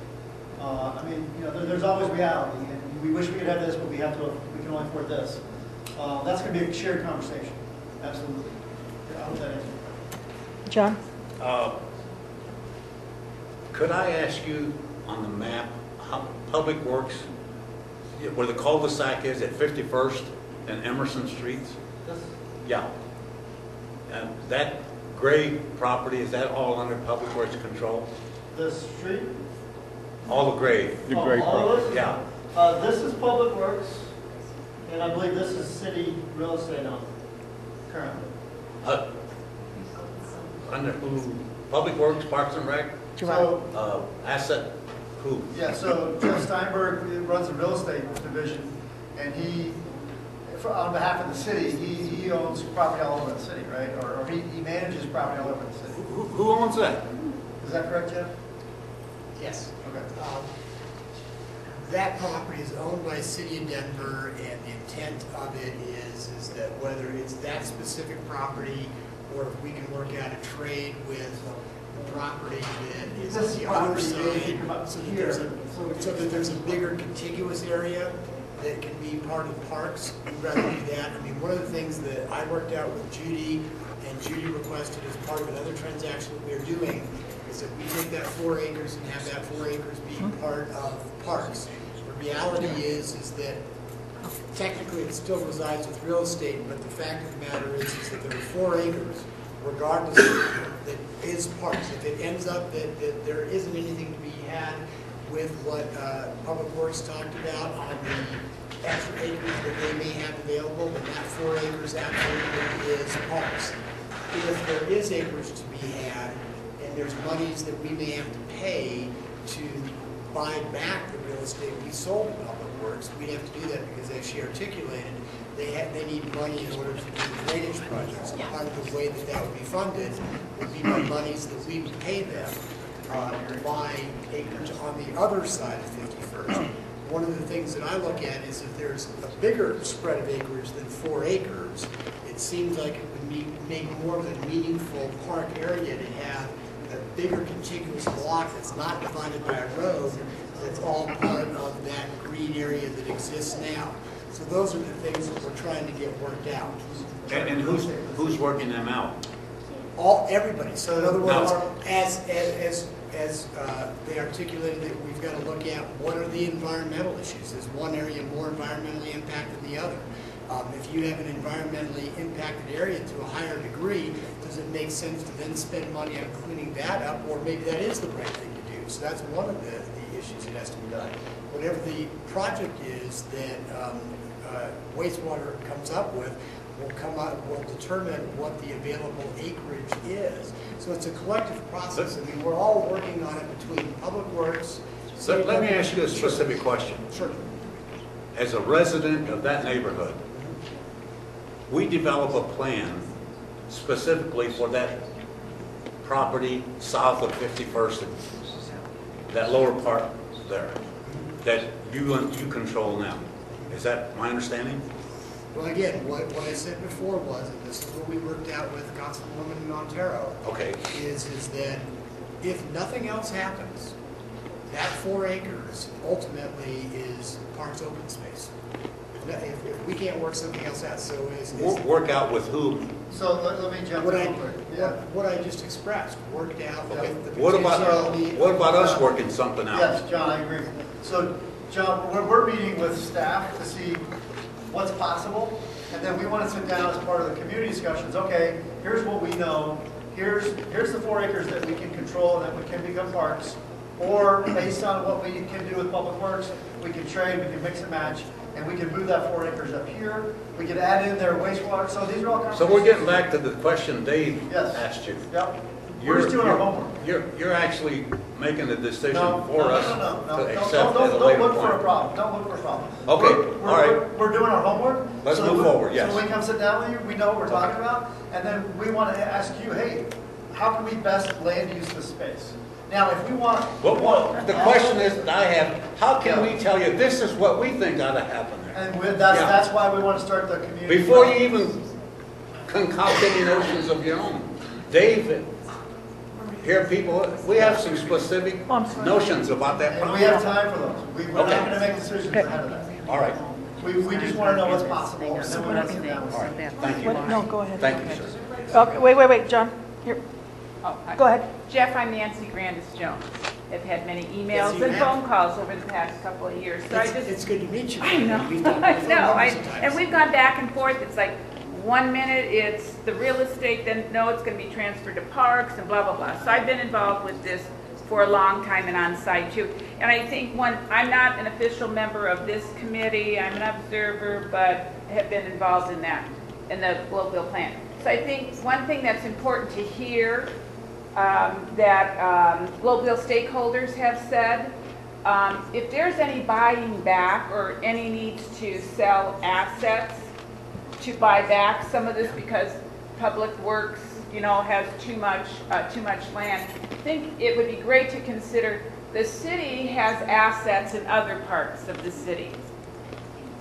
I mean, you know, there's always reality, and we wish we could have this, but we can only afford this. That's going to be a shared conversation. Absolutely. Yeah, I hope that answers. John? Could I ask you on the map, how Public Works, where the cul-de-sac is at 51st and Emerson Streets? Yeah. And that gray property, is that all under Public Works control? The street? All the gray? The gray all of property. this? Yeah. This is Public Works, and I believe this is city real estate owned currently. Under who? Public Works, Parks and Rec? So, Asset, who? yeah, so Jeff Steinberg runs the real estate division, and he, on behalf of the city, he owns property all over the city, right? Or he manages property all over the city. Who owns that? Is that correct, Jeff? Yes. Okay. That property is owned by the city of Denver, and the intent of it is that whether it's that specific property, or if we can work out a trade with the property that is on the other side, so that there's a bigger contiguous area that can be part of the parks. We'd rather do that. I mean, one of the things that I worked out with Judy, and Judy requested as part of another transaction that we are doing, is that we take that 4 acres and have that 4 acres be part of parks. The reality is that technically it still resides with real estate, but the fact of the matter is that there are 4 acres, regardless of that is parks. If it ends up that there isn't anything to be had with what Public Works talked about on the extra acres that they may have available, then that 4 acres absolutely is parks. If there is acreage to be had, and there's monies that we may have to pay to buy back the real estate we sold to Public Works, we'd have to do that because, as she articulated, they need money in order to do drainage projects. And part of the way that would be funded would be by monies that we would pay them to buy acreage on the other side of 51st. One of the things that I look at is if there's a bigger spread of acreage than 4 acres, it seems like it would make more of a meaningful park area to have a bigger contiguous block that's not divided by a road, that's all part of that green area that exists now. So those are the things that we're trying to get worked out. And who's working them out? Everybody. So in other words, as they articulated, that we've got to look at what are the environmental issues. Is one area more environmentally impacted than the other? If you have an environmentally impacted area to a higher degree, does it make sense to then spend money on cleaning that up, or maybe that is the right thing to do? So that's one of the issues that has to be done. Whatever the project is that wastewater comes up with, will determine what the available acreage is. So it's a collective process. I mean, we're all working on it between Public Works. So let me ask you a specific question. Sure. As a resident of that neighborhood, we develop a plan specifically for that property south of 51st, that lower part there, that you control now. Is that my understanding? Well, again, what I said before was, and this is what we worked out with Councilwoman Montero, okay, is that if nothing else happens, that 4 acres ultimately is parks open space. If we can't work something else out, so work out with who? So let me jump in. What I just expressed, worked out with the What about us working something out? Yes, John, I agree. So, John, we're meeting with staff to see what's possible, and then we want to sit down as part of the community discussions. Okay, here's what we know. Here's the 4 acres that we can control and that we can become parks. Or based on what we can do with Public Works, we can trade, we can mix and match, and we can move that 4 acres up here. We can add in their wastewater. So these are all So we're getting back to the question Dave asked you. Yep. We're just doing our homework. You're actually making a decision for us to accept don't at a later look for a point. problem. Don't look for a problem. Okay, all right. We're doing our homework. Let's move forward, yes. So when we come sit down with you, we know what we're talking about, and then we want to ask you, hey, how can we best land use this space? Now, if we want... Well, the question is that I have, how can we tell you this is what we think ought to happen there? And that's why we want to start the community... Before you even concoct any notions of your own. David, here people, we have some specific notions about that And problem. we have time for those. We're not going to make decisions ahead of that. All right. We just want to know what's possible, and then we want to sit down. All right. Thank you. No, go ahead. Thank you, sir. Okay, wait, John. Here. Oh, hi. Go ahead. Jeff, I'm Nancy Grandis Jones. have had many emails and phone calls over the past couple of years. So It's good to meet you. I know, I know, and we've gone back and forth. It's like 1 minute it's the real estate, then no, it's going to be transferred to parks and blah, blah, blah. So I've been involved with this for a long time and on site too. And I think I'm not an official member of this committee, I'm an observer, but have been involved in that, in the Globeville plan. So I think one thing that's important to hear that Globeville stakeholders have said, if there's any buying back or any needs to sell assets to buy back some of this because Public Works, you know, has too much land, I think it would be great to consider the city has assets in other parts of the city.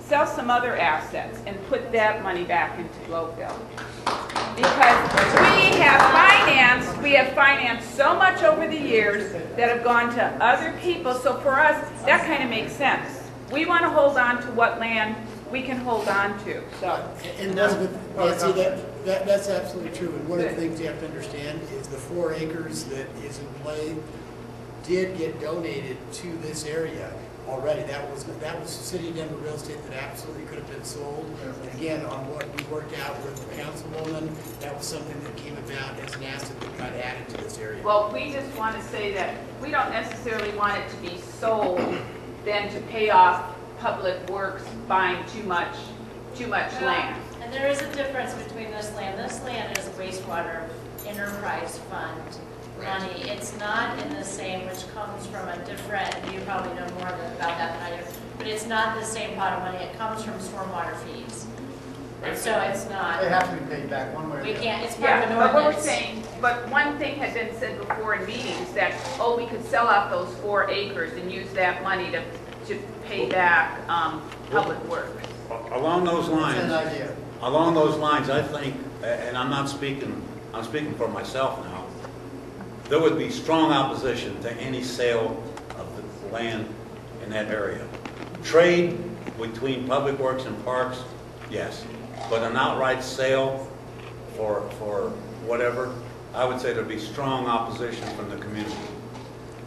Sell some other assets and put that money back into Globeville. Because we have financed so much over the years that have gone to other people. So for us, that kind of makes sense. We want to hold on to what land we can hold on to. So. And Elizabeth, Nancy, that's absolutely true. And one of the things you have to understand is the 4 acres that is in play did get donated to this area already. That was City of Denver real estate that absolutely could have been sold. And again, on what we worked out with the councilwoman, that was something that came about as an asset that got added to this area. Well, we just want to say that we don't necessarily want it to be sold then to pay off Public Works buying too much land. And there is a difference between this land. This land is wastewater enterprise fund money. It's not in the same, which comes from a different, you probably know more about that than I do, but it's not the same pot of money. It comes from stormwater fees. And so it's not. They have to be paid back one way or the other. We can't, it's part of an ordinance. But what we're saying, but one thing had been said before in meetings that, oh, we could sell off those 4 acres and use that money to pay back Public Works. Along those lines, That's an idea. along those lines, I think, and I'm speaking for myself now, there would be strong opposition to any sale of the land in that area. Trade between Public Works and Parks, yes, but an outright sale for whatever, I would say there'd be strong opposition from the community.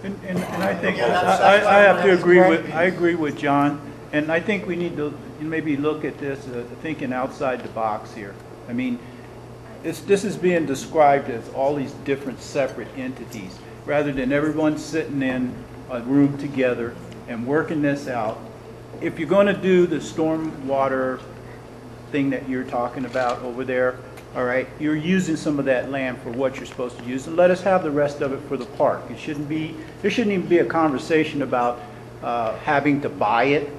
And I think I have to agree with John, and I think we need to maybe look at this thinking outside the box here. I mean, this is being described as all these different separate entities, rather than everyone sitting in a room together and working this out. If you're going to do the stormwater thing that you're talking about over there, all right, you're using some of that land for what you're supposed to use, and let us have the rest of it for the park. There shouldn't even be a conversation about having to buy it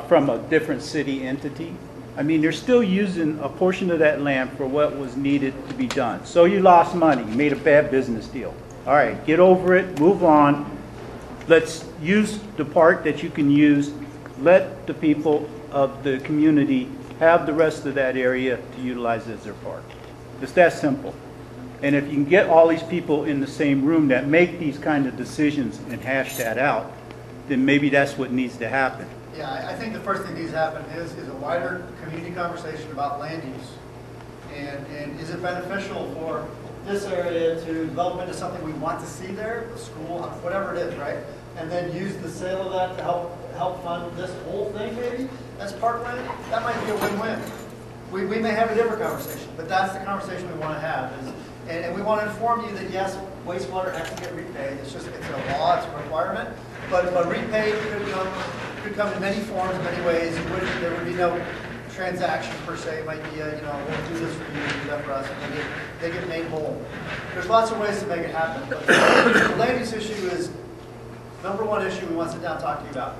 from a different city entity. I mean, they're still using a portion of that land for what was needed to be done. So you lost money, you made a bad business deal. All right, get over it, move on. Let's use the part that you can use. Let the people of the community have the rest of that area to utilize as their park. It's that simple. And if you can get all these people in the same room that make these kind of decisions and hash that out, then maybe that's what needs to happen. Yeah, I think the first thing needs to happen is a wider community conversation about land use. And is it beneficial for this area to develop into something we want to see there, a school, whatever it is, right? And then use the sale of that to help fund this whole thing maybe as parkland? That might be a win-win. We may have a different conversation, but that's the conversation we want to have. And we want to inform you that yes, wastewater has to get repaid. It's a law, it's a requirement. But repaid could come in many forms, many ways. There would be no transaction per se. It might be, we'll do this for you, do that for us, and they get made whole. There's lots of ways to make it happen. But the land use issue is number one issue we want to sit down and talk to you about.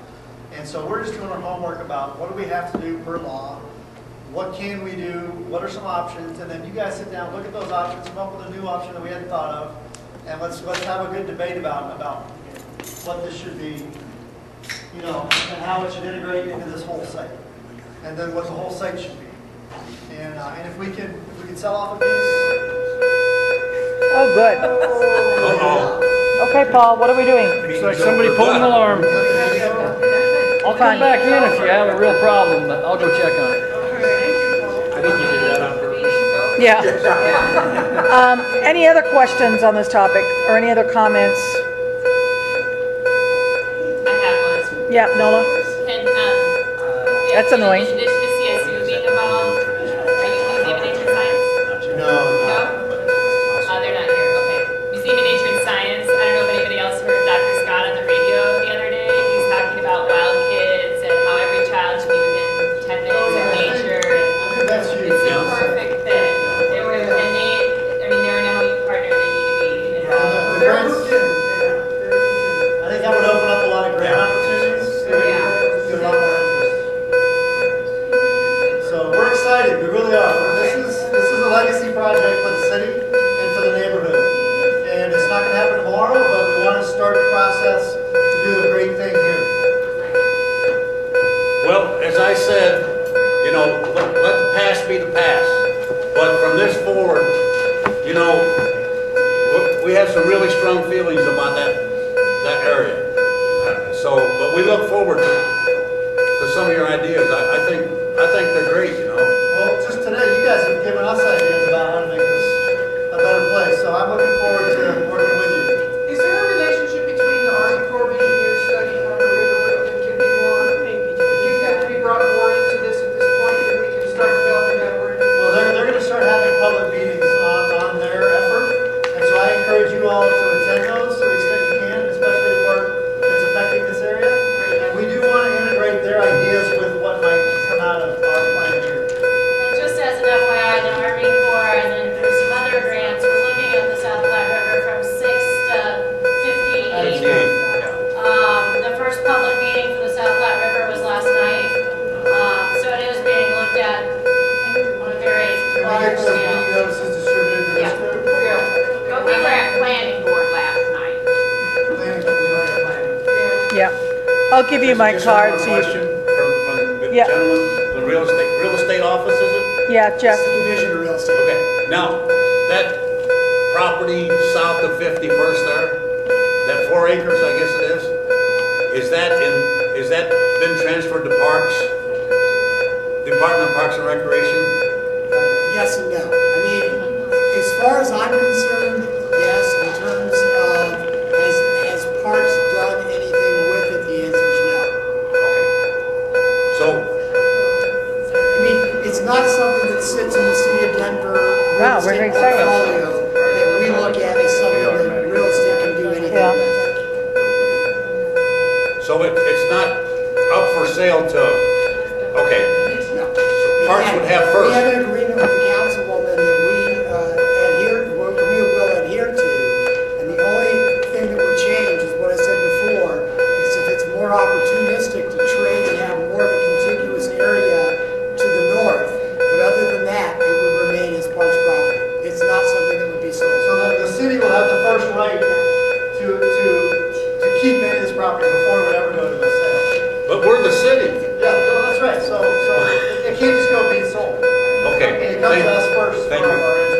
And so we're just doing our homework about what do we have to do per law, what can we do, what are some options, and then you guys sit down, look at those options, come up with a new option that we hadn't thought of, and let's have a good debate about what this should be, and how it should integrate into this whole site, and then what the whole site should be. And if we can sell off a piece. Oh, good. Uh-oh. Okay, Paul, what are we doing? Looks like somebody pulled an alarm. I'll come back in if you have a real problem, but I'll go check on it. I think you did that on purpose. Yeah. Any other questions on this topic or any other comments? Yeah, Nola? Can, That's annoying. in addition to CSU being involved, are you Museum of Nature and Science? No. No? They're not here, okay. Museum of Nature and Science, I don't know if anybody else heard Dr. Scott on the radio the other day. He's talking about wild kids and how every child should be within 10 minutes of nature. I think that's you. It's the perfect thing. They were, and they, I mean, they're an MOU partner, they need to be involved. The grants, I think that would open up a lot of grant opportunities. Get a lot more interest. So we're excited, we really are. This is a legacy project for the city and for the neighborhood. And it's not going to happen tomorrow, but we want to start the process to do a great thing here. Well, as I said, you know, let the past be the past. But from this forward, you know, we have some really strong feelings about that area. But we look forward to some of your ideas. I think they're great, you know. Well, just today, you guys have given us ideas about how to make this a better place. So I'm looking forward to working with you. Is there a relationship between the Army Corps of Engineers study on the river and can be more, can that be brought more into this at this point, and we can start developing that awareness? Well, they're going to start having public meetings on their effort. And so I encourage you all to attend those to the extent you can, especially the part that's affecting this area. And we do want to integrate their ideas with what might come out of our plan here. And just as an FYI, the Army Corps and then through some other grants, we're looking at the South Platte River from 6 to 15. The first public meeting for the South Platte River was last night. So it is being looked at on a very Can we large get those scale. meeting notices distributed to this group? But we were at planning board last night. Planning, we are planning. Yeah. I'll give you my Just card. one So question you, from the Yeah. gentleman, the real estate office, is it? yeah, Jeff. Division of Real Estate. Okay, now, that property south of 51st there, that 4 acres, I guess it is that been transferred to Parks? Department of Parks and Recreation? Yes and no. I mean, as far as I'm concerned, yes. In terms of has Parks done anything with it, the answer is no. So, I mean, it's not something that sits in the city of Denver Wow, real we're estate excited. portfolio that we look at as something that real estate can do anything Yeah. with. so it's not up for sale to, okay, No. Parks would have We first. have an agreement with the councilwoman that we will adhere to, and the only thing that would change is what I said before, is if it's more opportunistic to trade and have more of a contiguous area to the north. But other than that, it would remain as Parks property. It's not something that would be sold. So the city will have the first right to keep any of this property before it would ever go to a sale. But we're the city. Yeah, no, that's right. So it can't just go being sold. Okay, It comes to us first. thank for you. our interest.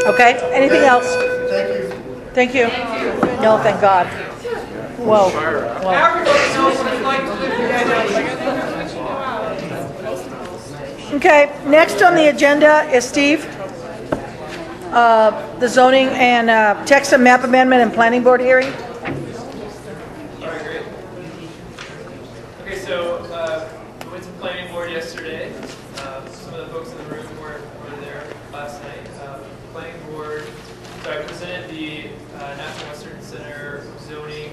Okay, anything else? Thank you. Thank you. No, thank God. Whoa. Whoa. Everybody knows what it's like to live here. Okay, next on the agenda is Steve. The zoning and text and map amendment and planning board hearing. Okay, so we went to planning board yesterday. Some of the folks in the room were there last night. Planning board, so I presented the National Western Center zoning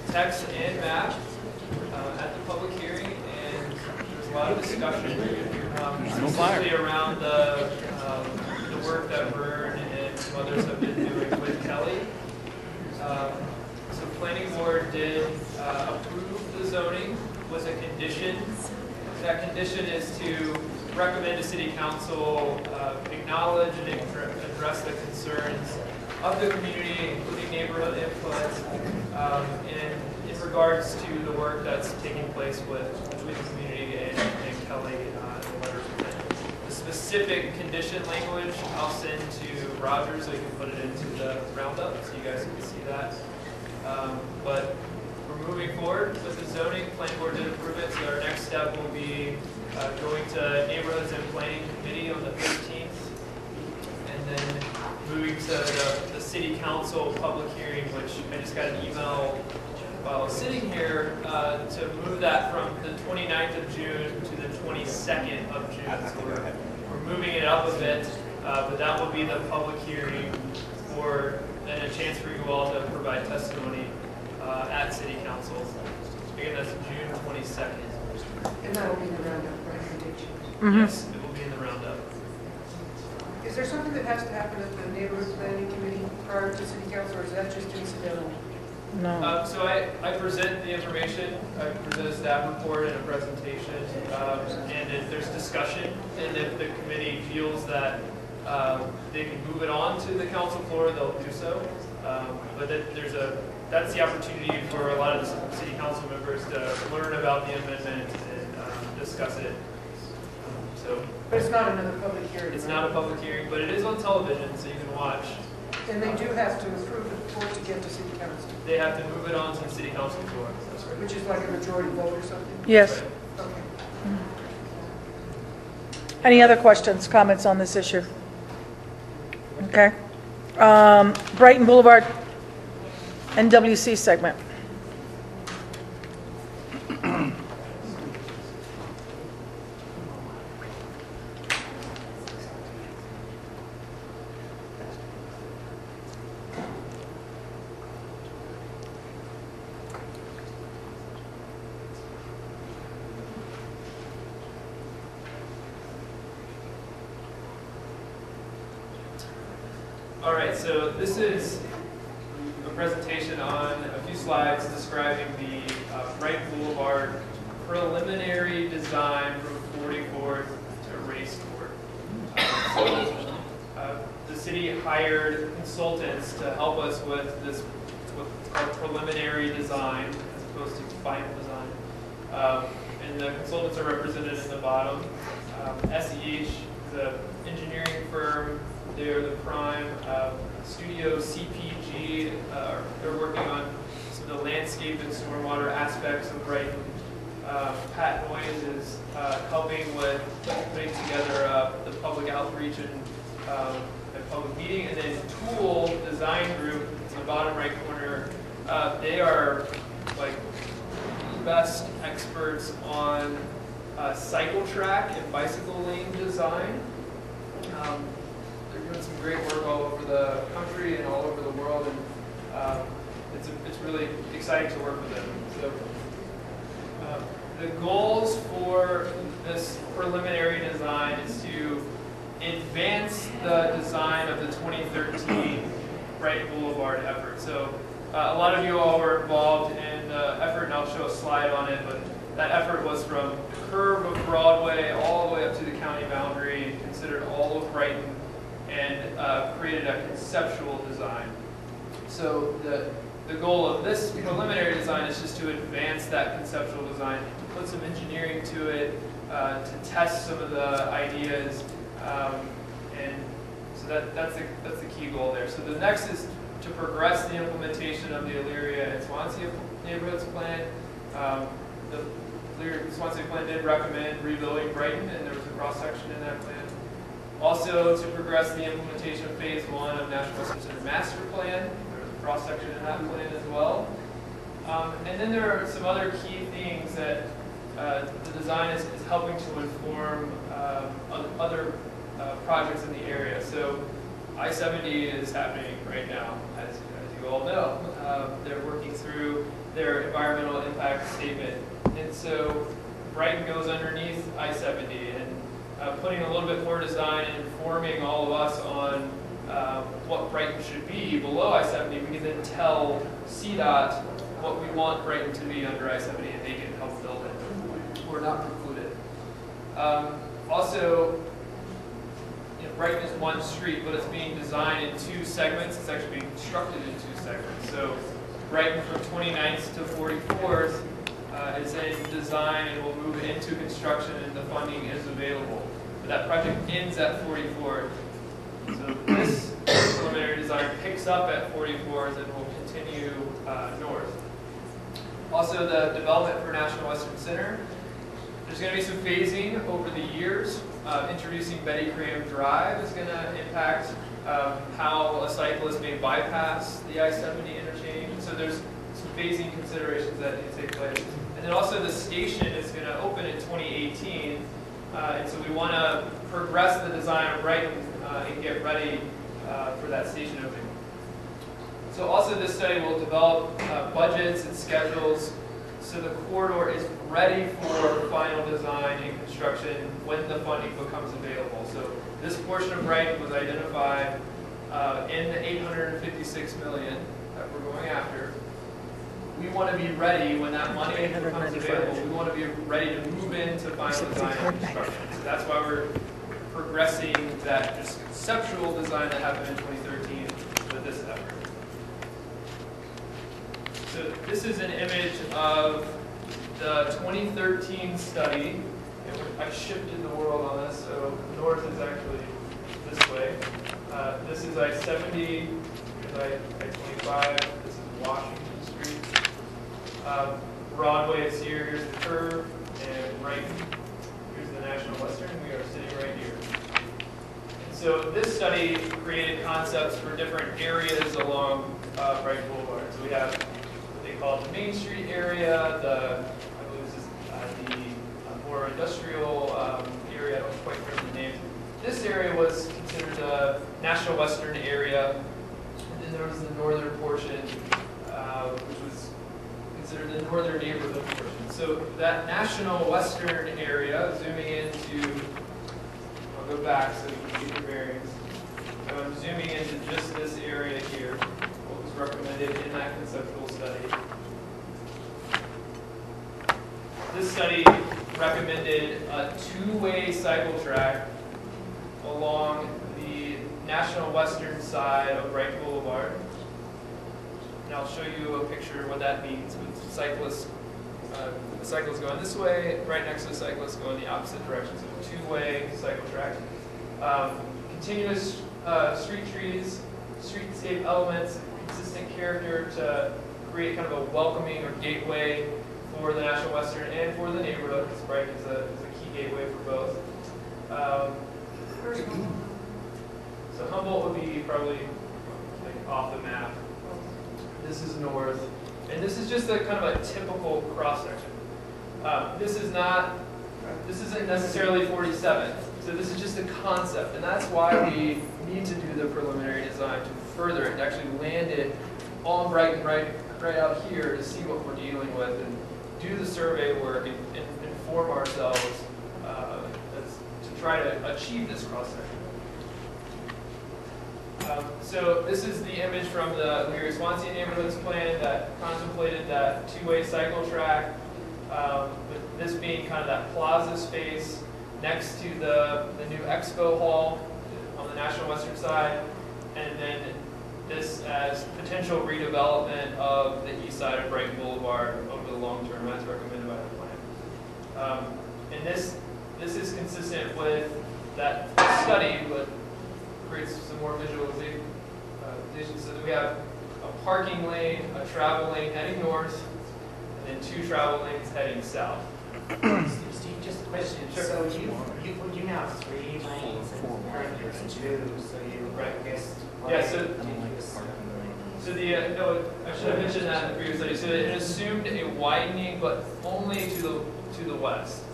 text and map at the public hearing, and there was a lot of discussion, specifically around the work that Vern and some others have been doing with Kelly. So planning board did approve the zoning, was a condition. That condition is to recommend to city council acknowledge and address the concerns of the community, including neighborhood input, in regards to the work that's taking place between the community and Kelly on the letter of intent. The specific condition language I'll send to Roger so he can put it into the roundup so you guys can see that. But we're moving forward with the zoning. Planning board did approve it, so our next step will be going to Neighborhoods and Planning Committee on the 13th, and then moving to the city council public hearing, which I just got an email while I was sitting here, to move that from the 29th of June to the 22nd of June. So we're moving it up a bit, but that will be the public hearing for, and a chance for you all to provide testimony at city council. Again, that's June 22nd. And that'll be in the roundup, right? Yes, it will be in the roundup. Is there something that has to happen at the neighborhood planning committee prior to city council, or is that just incidental? No. So I present the information, I present a staff report and a presentation, and if there's discussion, and if the committee feels that they can move it on to the council floor, they'll do so. But that's the opportunity for a lot of the city council members to learn about the amendment and discuss it. But it's not another public hearing? It's not a public hearing, but it is on television, so you can watch. And they do have to approve it before it to get to city council? They have to move it on to the city council floor. That's right. Which is like a majority vote or something? Yes. Right. Okay. Any other questions, comments on this issue? Okay. Brighton Boulevard, NWC segment. All right, so this is a presentation on a few slides describing the Brighton Boulevard preliminary design from 44th to Race Court. The city hired consultants to help us with this, what's called preliminary design, as opposed to final design. And the consultants are represented in the bottom. SEH is an engineering firm. They're the prime. Studio CPG, they're working on some of the landscape and stormwater aspects of Brighton. Pat Noyes is helping with putting together the public outreach and a public meeting. And then Tool Design Group, it's in the bottom right corner, they are like the best experts on cycle track and bicycle lane design. They're doing some great work all over the country and all over the world, and it's really exciting to work with them. So the goals for this preliminary design is to advance the design of the 2013 Brighton Boulevard effort. So a lot of you all were involved in the effort, and I'll show a slide on it, but that effort was from the curve of Broadway all the way up to the county boundary, considered all of Brighton, and created a conceptual design. So the goal of this preliminary design is just to advance that conceptual design, to put some engineering to it, to test some of the ideas, and so that's the key goal there. So the next is to progress the implementation of the Elyria and Swansea neighborhoods plan. The Elyria and Swansea plan did recommend rebuilding Brighton, and there was a cross-section in that plan. Also, to progress the implementation of Phase 1 of National Western Center Master Plan. There was a cross-section in that plan as well. And then there are some other key things that the design is helping to inform other projects in the area. So I-70 is happening right now, as you all know. They're working through their environmental impact statement. And so Brighton goes underneath I-70, and putting a little bit more design and informing all of us on what Brighton should be below I-70, we can then tell CDOT what we want Brighton to be under I-70, and they can help build it. We're not precluded. Also, Brighton is one street, but it's being designed in two segments. It's actually being constructed in two segments. So Brighton from 29th to 44th is in design and will move into construction, and the funding is available. But that project ends at 44th. So this preliminary design picks up at 44th and will continue north. Also, the development for National Western Center. There's going to be some phasing over the years. Introducing Betty Graham Drive is going to impact how a cyclist may bypass the I-70 interchange. So there's some phasing considerations that need to take place. And then also the station is going to open in 2018, and so we want to progress the design of Brighton and get ready for that station opening. So also this study will develop budgets and schedules so the corridor is ready for final design and construction when the funding becomes available. So this portion of Brighton was identified in the $856 million that we're going after. We want to be ready when that money becomes available. We want to be ready to move into final design and construction. So that's why we're progressing that just conceptual design that happened in 2013 with this effort. So this is an image of the 2013 study. I shifted the world on this, so north is actually this way. This is I-70, I-25, this is Washington Street. Broadway is here, here's the curve, and right here's the National Western. We are sitting right here. And so this study created concepts for different areas along Brighton Boulevard. So we have what they call the Main Street area, I believe this is the more industrial area. I don't quite remember the names. This area was considered the National Western area, and then there was the northern portion, which was considered the northern neighborhood portion. So that National Western area, zooming into, I'll go back so you can see the bearings. So I'm zooming into just this area here, what was recommended in that conceptual study. This study recommended a two-way cycle track along the National Western side of Brighton Boulevard. And I'll show you a picture of what that means with cyclists. The cyclists going this way, right next to the cyclists going the opposite direction. So two-way cycle track. Continuous street trees, streetscape elements, consistent character to create kind of a welcoming or gateway for the National Western and for the neighborhood, because Brighton is a key gateway for both. So Humboldt would be probably like off the map. This is north, and this is just a kind of a typical cross section. This isn't necessarily 47th. So this is just a concept, and that's why we need to do the preliminary design to further it, to actually land it on Brighton right out here to see what we're dealing with and do the survey work and inform ourselves to try to achieve this cross section. So this is the image from the Leary-Swansea Neighborhoods Plan that contemplated that two-way cycle track, with this being kind of that plaza space next to the new expo hall on the National Western side, and then this as potential redevelopment of the east side of Brighton Boulevard over the long term as recommended by the plan. And this is consistent with that study, but creates some more visualization. So that we have a parking lane, a travel lane heading north, and then two travel lanes heading south. Steve, just a question. Sure. So you have 3 lanes and currently there's 2, so you, right. I guess, yeah, so I should have mentioned that in the previous study. So it assumed a widening, but only to the west.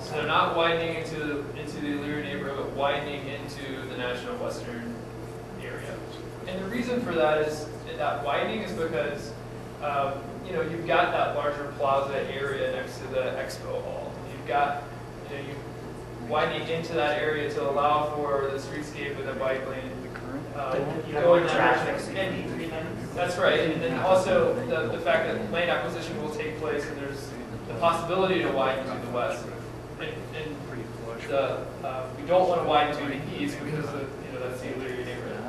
So they're not widening into the Leary neighborhood, but widening into the National Western area. And the reason for that is that widening is because you've got that larger plaza area next to the expo hall. You've got you widening into that area to allow for the streetscape with a bike lane. Going traffic. That's right. And then also the fact that land acquisition will take place, and there's the possibility to widen to the west. And we don't want to widen to the east because that's the Leary neighborhood.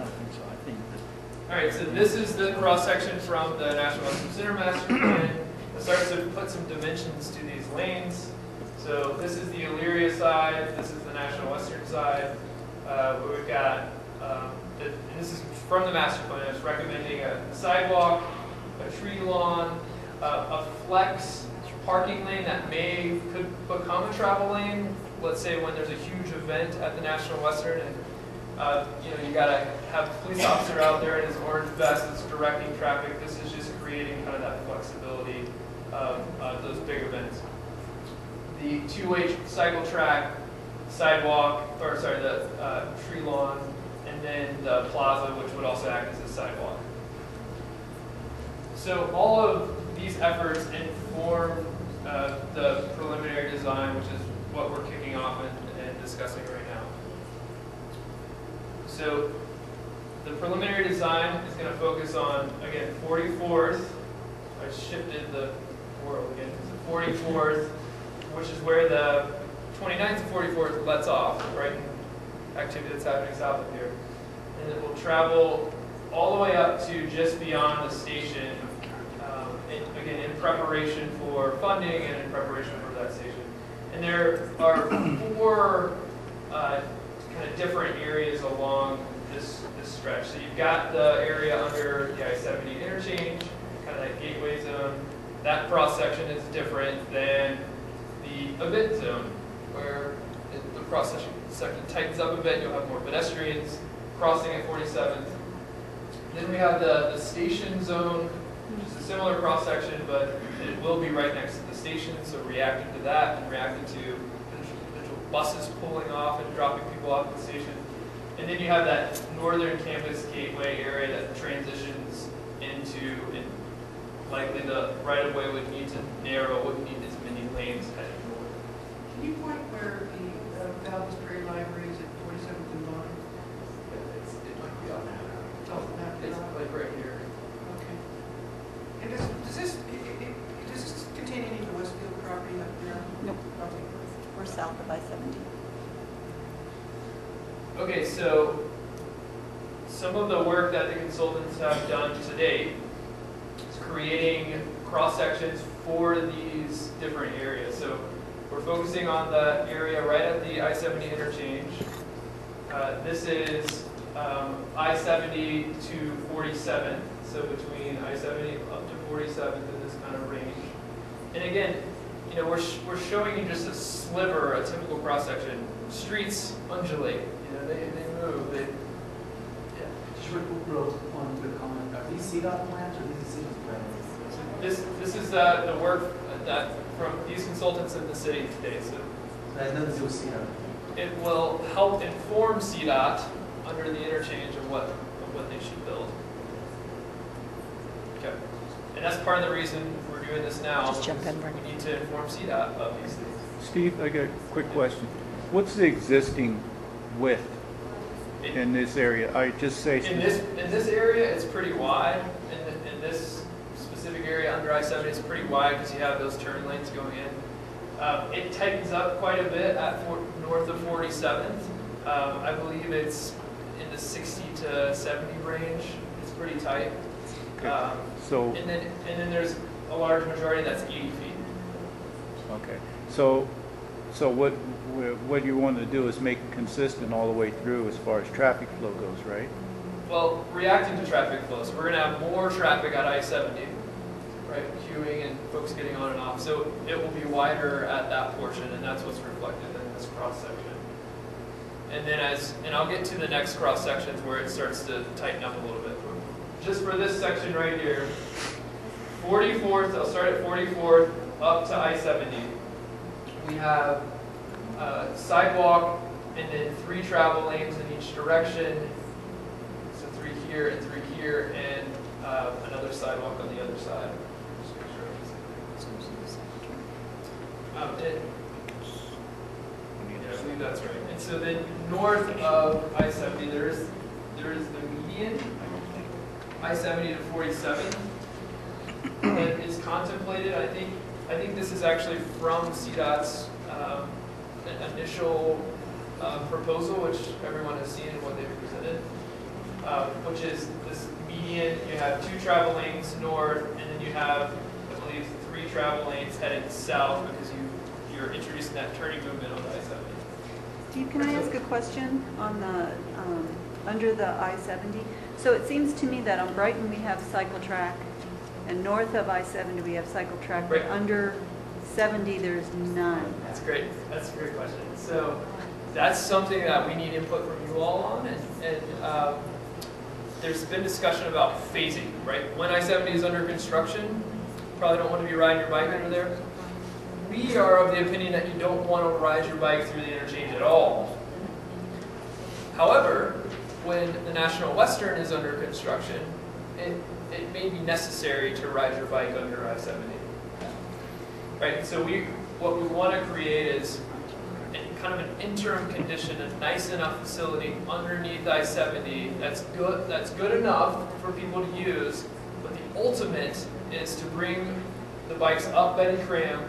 All right, so this is the cross section from the National Western Center Master Plan. It starts to put some dimensions to these lanes. So this is the Elyria side. This is the National Western side. Where we've got, and this is from the master plan. It's recommending a sidewalk, a tree lawn, a flex parking lane that could become a travel lane. Let's say when there's a huge event at the National Western and You gotta have a police officer out there in his orange vest that's directing traffic. This is just creating kind of that flexibility of those big events. The two-way cycle track, sidewalk, or sorry, the tree lawn, and then the plaza, which would also act as a sidewalk. So all of these efforts inform the preliminary design, which is what we're kicking off and discussing right now. So the preliminary design is going to focus on, again, 44th. I shifted the world again. So 44th, which is where the 29th and 44th lets off, right? Activity that's happening south of here. And it will travel all the way up to just beyond the station, again, in preparation for funding and in preparation for that station. And there are four kind of different areas along this stretch. So you've got the area under the I-70 interchange, kind of that gateway zone. That cross section is different than the event zone, where the cross section tightens up a bit. You'll have more pedestrians crossing at 47th. Then we have the station zone, which is a similar cross section, but it will be right next to the station, so reacting to that and reacting to potential buses pulling off and dropping people off at the station. And then you have that northern campus gateway area that transitions into, and likely the right-of-way would need to narrow, wouldn't need as many lanes heading north. Can you point where the Valdez Prairie Library is at 47th and Vine? It might be on that. Oh, not It's like right here. Okay. And does this contain any of the Westfield property up there? Nope. Okay. We're south of I-70. Okay, so some of the work that the consultants have done to date is creating cross sections for these different areas. So we're focusing on the area right at the I-70 interchange. This is I-70 to 47th, so between I-70 up to 47th in this kind of range. And again, we're showing you just a sliver, a typical cross section. Streets undulate, they move. Yeah. Just real one quick comment. Are these CDOT plans or these CDOT plans? This is the work that from these consultants in the city today. So that has nothing to do with CDOT. It will help inform CDOT under the interchange of what they should build. Okay. And that's part of the reason we're doing this now. Just jump in, Brenda. We need to inform CDOT of these things. Steve, I got a quick question. What's the existing width in this area? I just say in this area, it's pretty wide. In this specific area under I-70, it's pretty wide because you have those turn lanes going in. It tightens up quite a bit at north of 47th. I believe it's in the 60 to 70 range. It's pretty tight. Okay. And then there's a large majority that's 80 feet. Okay. So what you want to do is make it consistent all the way through as far as traffic flow goes, right? Well, reacting to traffic flow. So we're going to have more traffic at I-70, right? Queuing and folks getting on and off. So it will be wider at that portion, and that's what's reflected in this cross section. And then and I'll get to the next cross sections where it starts to tighten up a little bit. Just for this section right here, 44th, I'll start at 44th up to I-70. We have sidewalk and then 3 travel lanes in each direction. So 3 here and 3 here, and another sidewalk on the other side. Just make sure I believe that's right. And so then north of I-70, there is the median, I-70 to 47, that is contemplated. I think this is actually from CDOT's initial proposal, which everyone has seen and what they've presented, which is this median. You have 2 travel lanes north, and then you have, I believe, 3 travel lanes headed south because you're introducing that turning movement on the I-70. Steve, can I ask a question on the, under the I-70? So it seems to me that on Brighton we have cycle track, and north of I-70 we have cycle track, but under 70 there's none. That's great. That's a great question. So that's something that we need input from you all on, and there's been discussion about phasing, right? When I-70 is under construction, probably don't want to be riding your bike over there. We are of the opinion that you don't want to ride your bike through the interchange at all. However, when the National Western is under construction, it may be necessary to ride your bike under I-70. Right, so what we want to create is kind of an interim condition, a nice enough facility underneath I-70 that's good enough for people to use, but the ultimate is to bring the bikes up Betty Cram,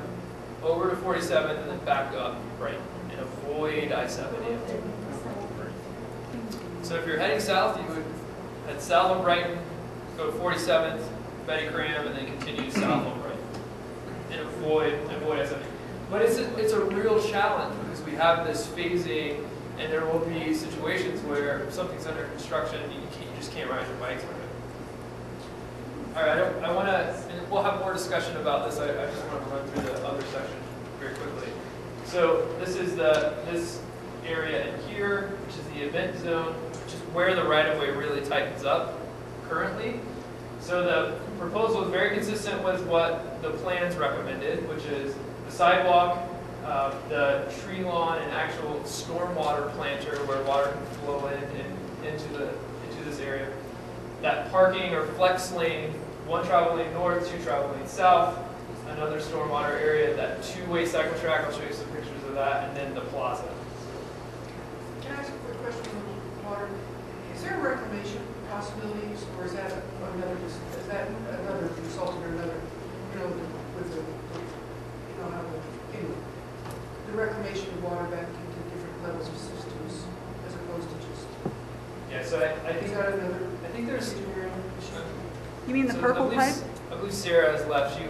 over to 47, and then back up, right, and avoid I-70. So if you're heading south, you would head south of Brighton, go to 47th, Betty Cram, and then continue south of Brighton, and avoid I-70. But it's a real challenge because we have this phasing, and there will be situations where something's under construction and you just can't ride your bike through it. All right, I want to, and we'll have more discussion about this. I just want to run through the other section very quickly. So this is this area in here, which is the event zone, which is where the right-of-way really tightens up currently. So the proposal is very consistent with what the plans recommended, which is the sidewalk, the tree lawn, and actual stormwater planter where water can flow into this area. That parking or flex lane, one travel lane north, two travel lanes south, another stormwater area, that two-way cycle track, I'll show you some pictures of that, and then the plaza. Can I ask a quick question on water? Is there reclamation possibilities, or is that another result or another, with the, how the reclamation of water back into different levels of systems, as opposed to just. Yeah, so I think is that another? I think there's. You mean the purple pipe? I believe Sarah has left. She's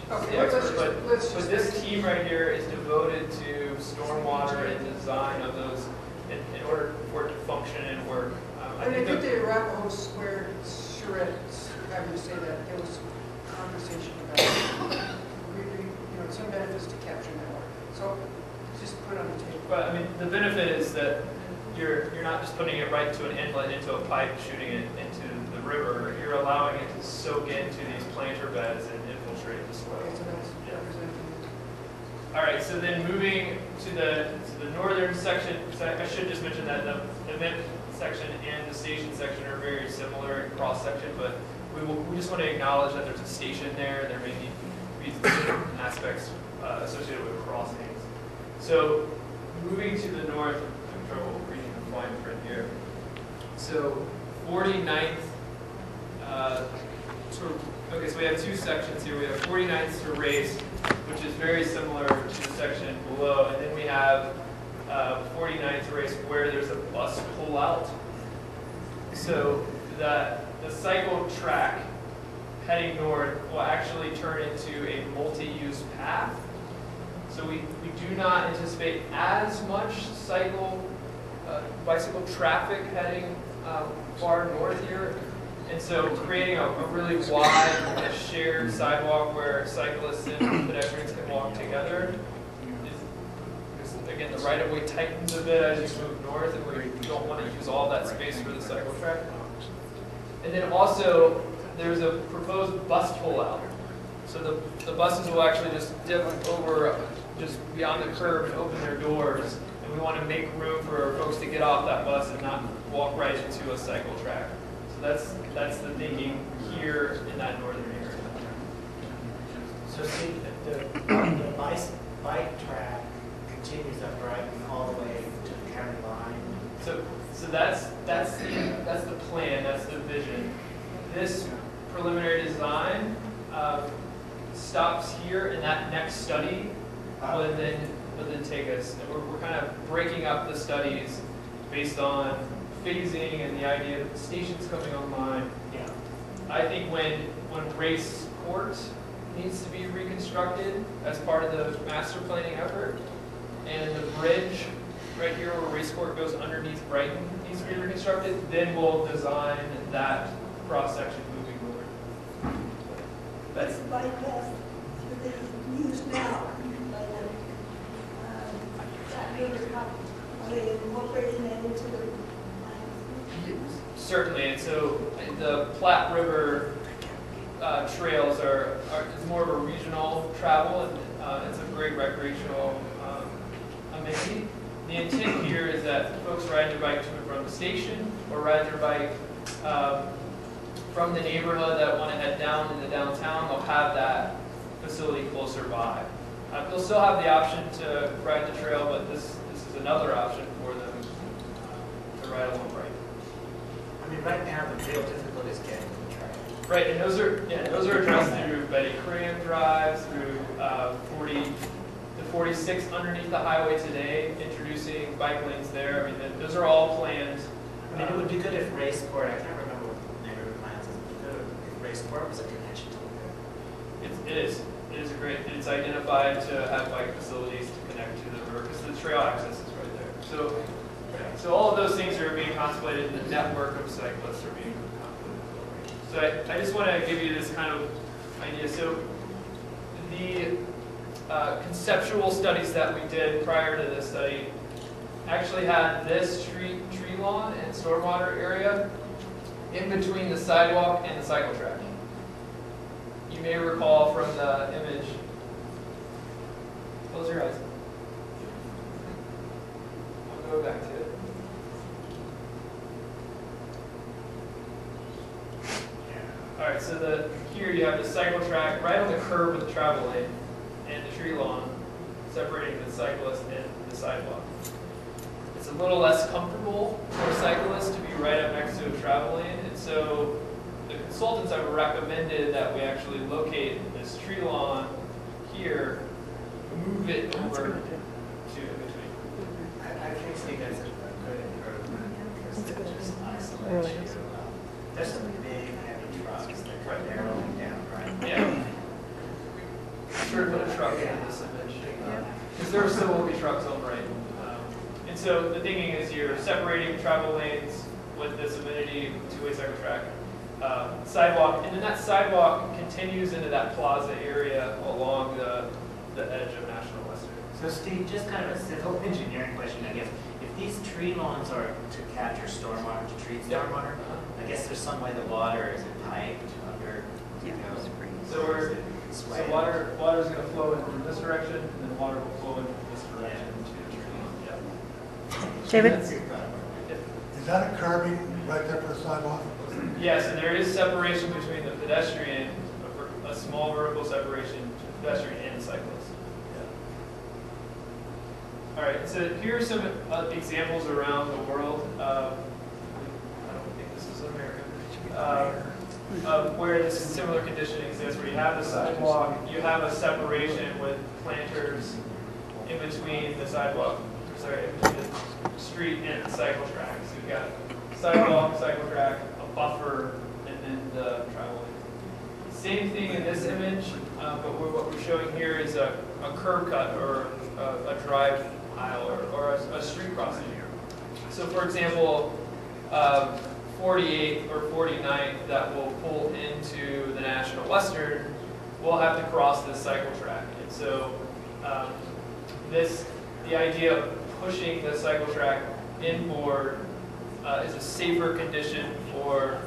the expert, but this team right here is devoted to stormwater and design of those in order for it to function and work. When they did the Arapahoe Square charrette, however you say that, there was conversation about some benefits to capturing that water. So just put it on the table. But I mean, the benefit is that you're not just putting it right to an inlet into a pipe, shooting it into the river. You're allowing it to soak into these planter beds and infiltrate the soil. Okay, so that's All right, so then moving to the northern section, I should just mention that the event section and the station section are very similar in cross section, but we just want to acknowledge that there's a station there. There may be different aspects associated with crossings. So moving to the north, I'm trouble reading the fine print here. So 49th, okay, so we have two sections here. We have 49th to Race, which is very similar to the section below, and then we have 49th to Race where there's a bus pullout. So the cycle track heading north will actually turn into a multi-use path. So we do not anticipate as much bicycle traffic heading far north here. And so creating a really wide shared sidewalk where cyclists and pedestrians can walk together is, again, the right-of-way tightens a bit as you move north, and we don't want to use all that space for the cycle track. And then also, there's a proposed bus pullout. So the buses will actually just dip over just beyond the curb and open their doors. And we want to make room for folks to get off that bus and not walk right into a cycle track. So that's the thinking here in that northern area. So see, the bike track continues up Brighton all the way to the county line. So that's the plan, that's the vision. This preliminary design stops here, and that next study will then take us. And we're kind of breaking up the studies based on phasing and the idea that the station's coming online. Yeah. I think when Race Court needs to be reconstructed as part of the master planning effort, and the bridge right here where Race Court goes underneath Brighton needs to be reconstructed, then we'll design that cross section moving forward. That's bypass that they use now. Are they incorporating that into the plans? Certainly, and so the Platte River trails is more of a regional travel, and it's a great recreational amenity. The intent here is that folks ride their bike to and from the station, or ride their bike from the neighborhood that want to head down into downtown. They'll have that facility closer by. They'll still have the option to ride the trail, but this is another option for them to ride along Brighton. I mean, right now, the real difficulty is getting to the trail. Right, and those are addressed through Betty Cram Drive, through the 46 underneath the highway today, introducing bike lanes there. I mean, those are all planned. I mean, it would be good if Race Court, I can't remember what the name of the plans is, it would be good if Race Court was a connection to it. It is. It is a great, it's identified to have bike facilities to connect to the river, because the trail access is right there. So all of those things are being contemplated, and the network of cyclists are being contemplated. So I just want to give you this kind of idea. So the conceptual studies that we did prior to this study actually had this tree lawn and stormwater area in between the sidewalk and the cycle track. You may recall from the image. Close your eyes. I'll go back to it. All right, so here you have the cycle track right on the curb of the travel lane and the tree lawn separating the cyclist and the sidewalk. It's a little less comfortable for a cyclist to be right up next to a travel lane, and so the consultants have recommended that we actually locate this tree lawn here, move it over to in between. I think that's a good improvement, because it just isolates you. There's some big, heavy trucks that are narrowing down, right? Yeah. Sure, put a truck in this image, because there still will be trucks on right. And so the thinking is you're separating travel lanes with this amenity, two-way cycle track, sidewalk, and then that sidewalk continues into that plaza area along the edge of National Western. So Steve, just kind of a civil engineering question, I guess. If these tree lawns are to capture stormwater, to treat stormwater, I guess there's some way the water is piped under, you know, So water is going to flow in this direction, and then water will flow in this direction to the tree lawn. Yeah. David? Is that a curbing right there for the sidewalk? Yes, and there is separation between the pedestrian, a small vertical separation between the pedestrian and the cyclist. Yeah. All right, so here are some examples around the world. I don't think this is America. Of where this similar condition exists, where you have the sidewalk, you have a separation with planters in between the sidewalk, in between the street and the cycle track. So you've got sidewalk, cycle track, a buffer, and then the travel lane. Same thing in this image, but what we're showing here is a curb cut or a drive aisle or a street crossing. So for example, 48th or 49th that will pull into the National Western will have to cross this cycle track. And so the idea of pushing the cycle track inboard is a safer condition for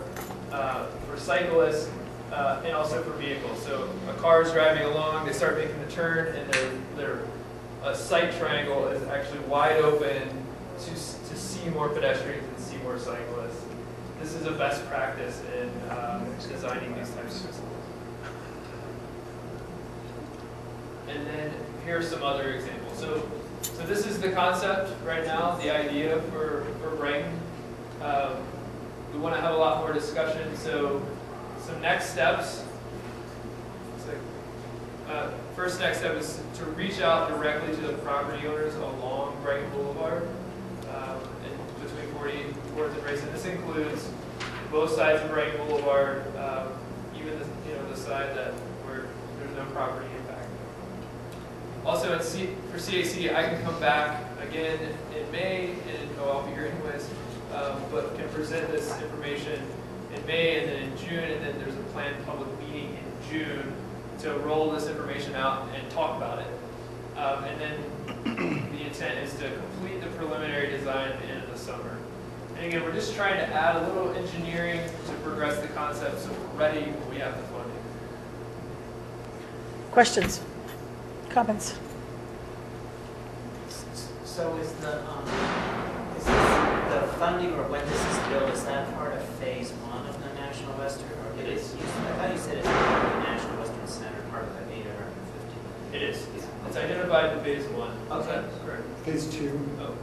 cyclists and also for vehicles. So a car is driving along, they start making the turn, and their sight triangle is actually wide open to see more pedestrians and see more cyclists. This is a best practice in designing these types of systems. And then here are some other examples. So this is the concept right now, the idea for Brighton. We want to have a lot more discussion. So some next steps. First next step is to reach out directly to the property owners along Brighton Boulevard. Between 44th and Race, and this includes both sides of Brighton Boulevard, even the side where there's no property impact. Also, for CAC, I can come back again in May, and I'll be here anyways, but can present this information in May and then in June, and then there's a planned public meeting in June to roll this information out and talk about it. And then the intent is to complete the preliminary design at the end of the summer. And again, we're just trying to add a little engineering to progress the concept so we're ready when we have the funding. Questions? Comments? So is the funding, or when this is built, is that part of phase 1 of the National Western? Or it is. I thought you said it's part of the National Western Center, part of the 850. It is. It's identified in phase 1. Okay. Correct. Phase 2. Oh.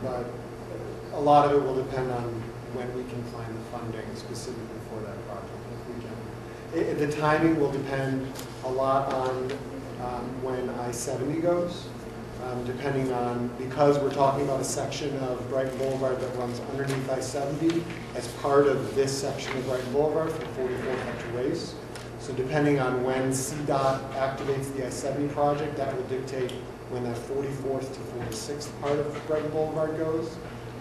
But a lot of it will depend on when we can find the funding specifically for that project. If we can. The timing will depend a lot on when I-70 goes. Depending on, because we're talking about a section of Brighton Boulevard that runs underneath I-70 as part of this section of Brighton Boulevard from 44th to Race. So depending on when CDOT activates the I-70 project, that will dictate when that 44th to 46th part of Brighton Boulevard goes.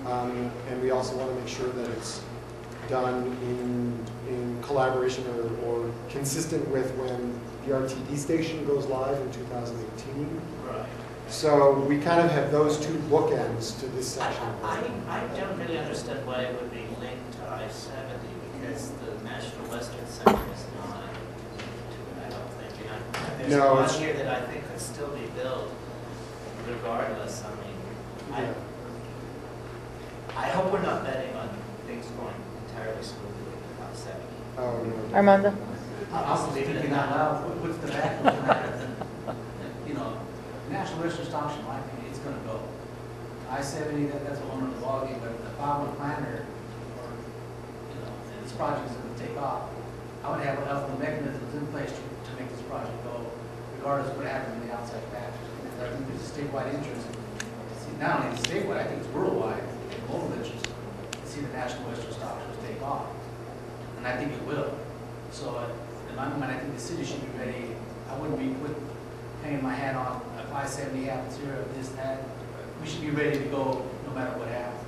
And we also want to make sure that it's done in collaboration or consistent with when the RTD station goes live in 2018. Right. So we kind of have those two bookends to this section. I don't really understand why it would be linked to I-70, because the National Western Center is not to it, I don't think. You know, there's one here that I think could still be built regardless. I mean, I hope we're not betting on things going entirely smoothly with I-70. Oh, no. Armando? I'll leave it at that. What's the back? You know, National Western Stock's, in my opinion, it's going to go. I-70, that's a whole other ballgame, but if I were a planner, or, you know, and this project is going to take off, I would have the mechanisms in place to make this project go, regardless of what happens in the outside patch. I think there's a statewide interest. Not only statewide, I think it's worldwide, and global interest, to see the National Western Stock just take off. And I think it will. So, in my mind, I think the city should be ready. I wouldn't be hanging my hat on if I-70 happens here, or this, that. We should be ready to go no matter what happens.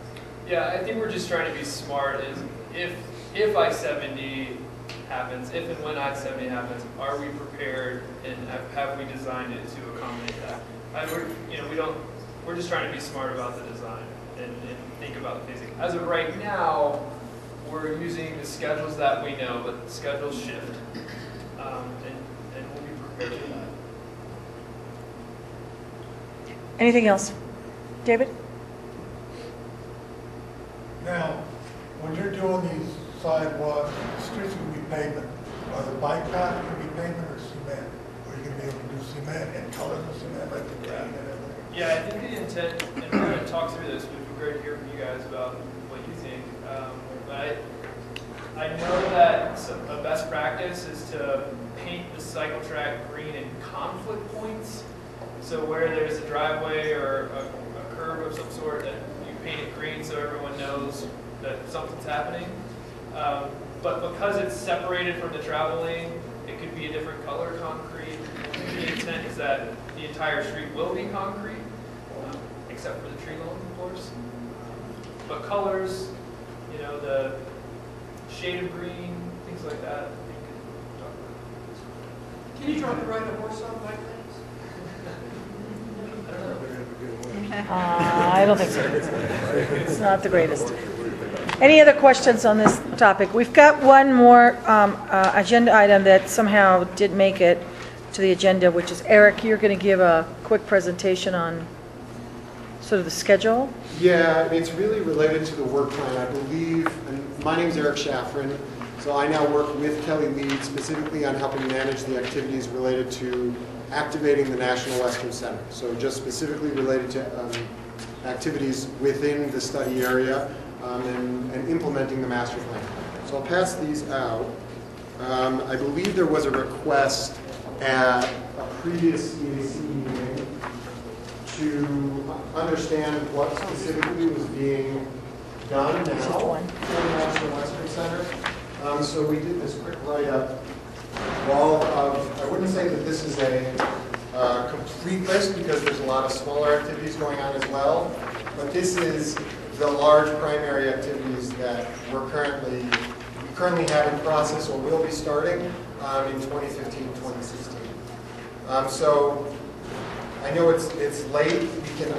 Yeah, I think we're just trying to be smart. Is if I-70 happens, if and when I-70 happens, are we prepared and have we designed it to accommodate that? We're just trying to be smart about the design and think about the phasing. As of right now, we're using the schedules that we know, but the schedules shift, and we'll be prepared for that. Anything else? David? Now, when you're doing these sidewalks, the streets are going to be pavement. Are the bike paths going to be pavement or cement? Or are you going to be able to do cement and colors of cement like the green and everything? Yeah, I think the intent, and we're going to talk through this, but it'd be great to hear from you guys about what you think. But I know that a best practice is to paint the cycle track green in conflict points. So where there's a driveway or a curb of some sort, that you paint it green so everyone knows that something's happening. But because it's separated from the travel lane, it could be a different color concrete. The intent is that the entire street will be concrete, except for the tree lawn, of course. But colors, you know, the shade of green, things like that. Can you try to ride a horse on bike lanes? I don't think so. It's not the greatest. Any other questions on this topic? We've got one more agenda item that somehow didn't make it to the agenda, which is Eric, you're going to give a quick presentation on sort of the schedule. Yeah, it's really related to the work plan, I believe. And my name's Eric Schaffrin, so I now work with Kelly Lead specifically on helping manage the activities related to activating the National Western Center. So just specifically related to activities within the study area and implementing the master plan. So I'll pass these out. I believe there was a request at a previous CAC meeting to understand what specifically was being done now for the National Western Center. So we did this quick write-up. I wouldn't say that this is a complete list because there's a lot of smaller activities going on as well, but this is the large primary activities that we currently have in process or will be starting in 2015-2016. So I know it's late.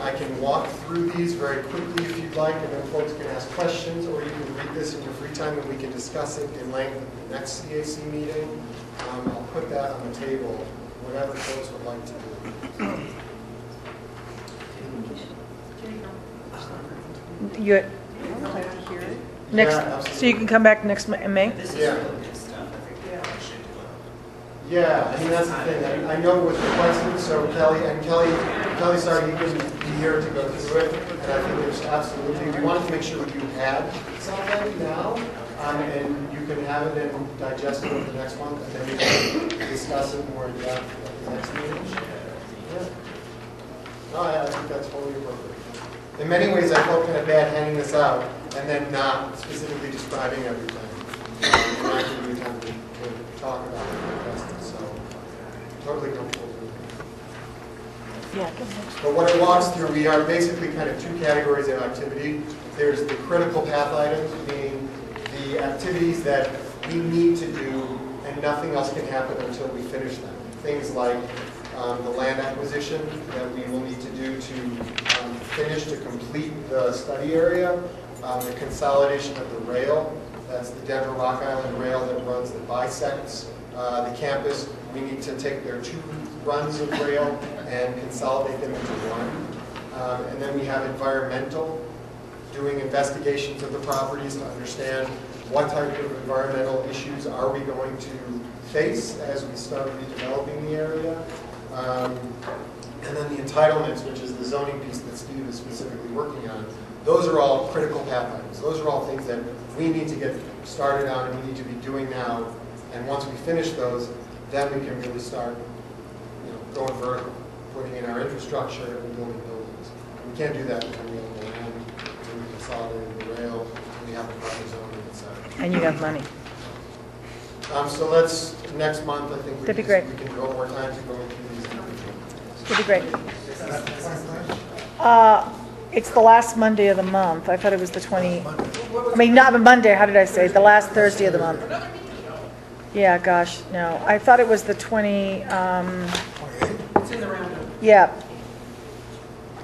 I can walk through these very quickly if you'd like, and then folks can ask questions, or you can read this in your free time, and we can discuss it in length at the next CAC meeting. I'll put that on the table, whatever folks would like to do. You next, Yeah, so you can come back next May. Yeah. Yeah, I mean, that's the thing. I know with the questions, so Kelly, sorry, you couldn't be here to go through it, and I think there's absolutely, we wanted to make sure that you had something now, and you can have it and digest it over the next month, and then we can discuss it more in depth at the next meeting. Yeah. No, I think that's totally appropriate. In many ways, I felt kind of bad handing this out, and then not specifically describing everything. And not giving you time to talk about it. Totally comfortable with it. Yeah. But what it walks through, we are basically kind of two categories of activity. There's the critical path items, meaning the activities that we need to do and nothing else can happen until we finish them. Things like the land acquisition that we will need to do to finish to complete the study area, the consolidation of the rail, that's the Denver Rock Island rail that runs, that bisects the campus. We need to take their 2 runs of rail and consolidate them into one. And then we have environmental, doing investigations of the properties to understand what type of environmental issues are we going to face as we start redeveloping the area. And then the entitlements, which is the zoning piece that Steve is specifically working on. Those are all critical path items. Those are all things that we need to get started on and we need to be doing now. And once we finish those, then we can really start, going vertical, putting in our infrastructure and building buildings. And we can't do that until we own the land, until we consolidate the rail, until we have the proper zoning, et cetera. And you have money. So let's, next month, I think we That'd be can, great. we can devote more time to going through these individually. That'd be great. It's the last Monday of the month. I thought it was the 20. I mean, not a Monday. How did I say? The last Thursday of the month. Yeah, gosh, no. I thought it was the 20. It's in the roundup. Yeah.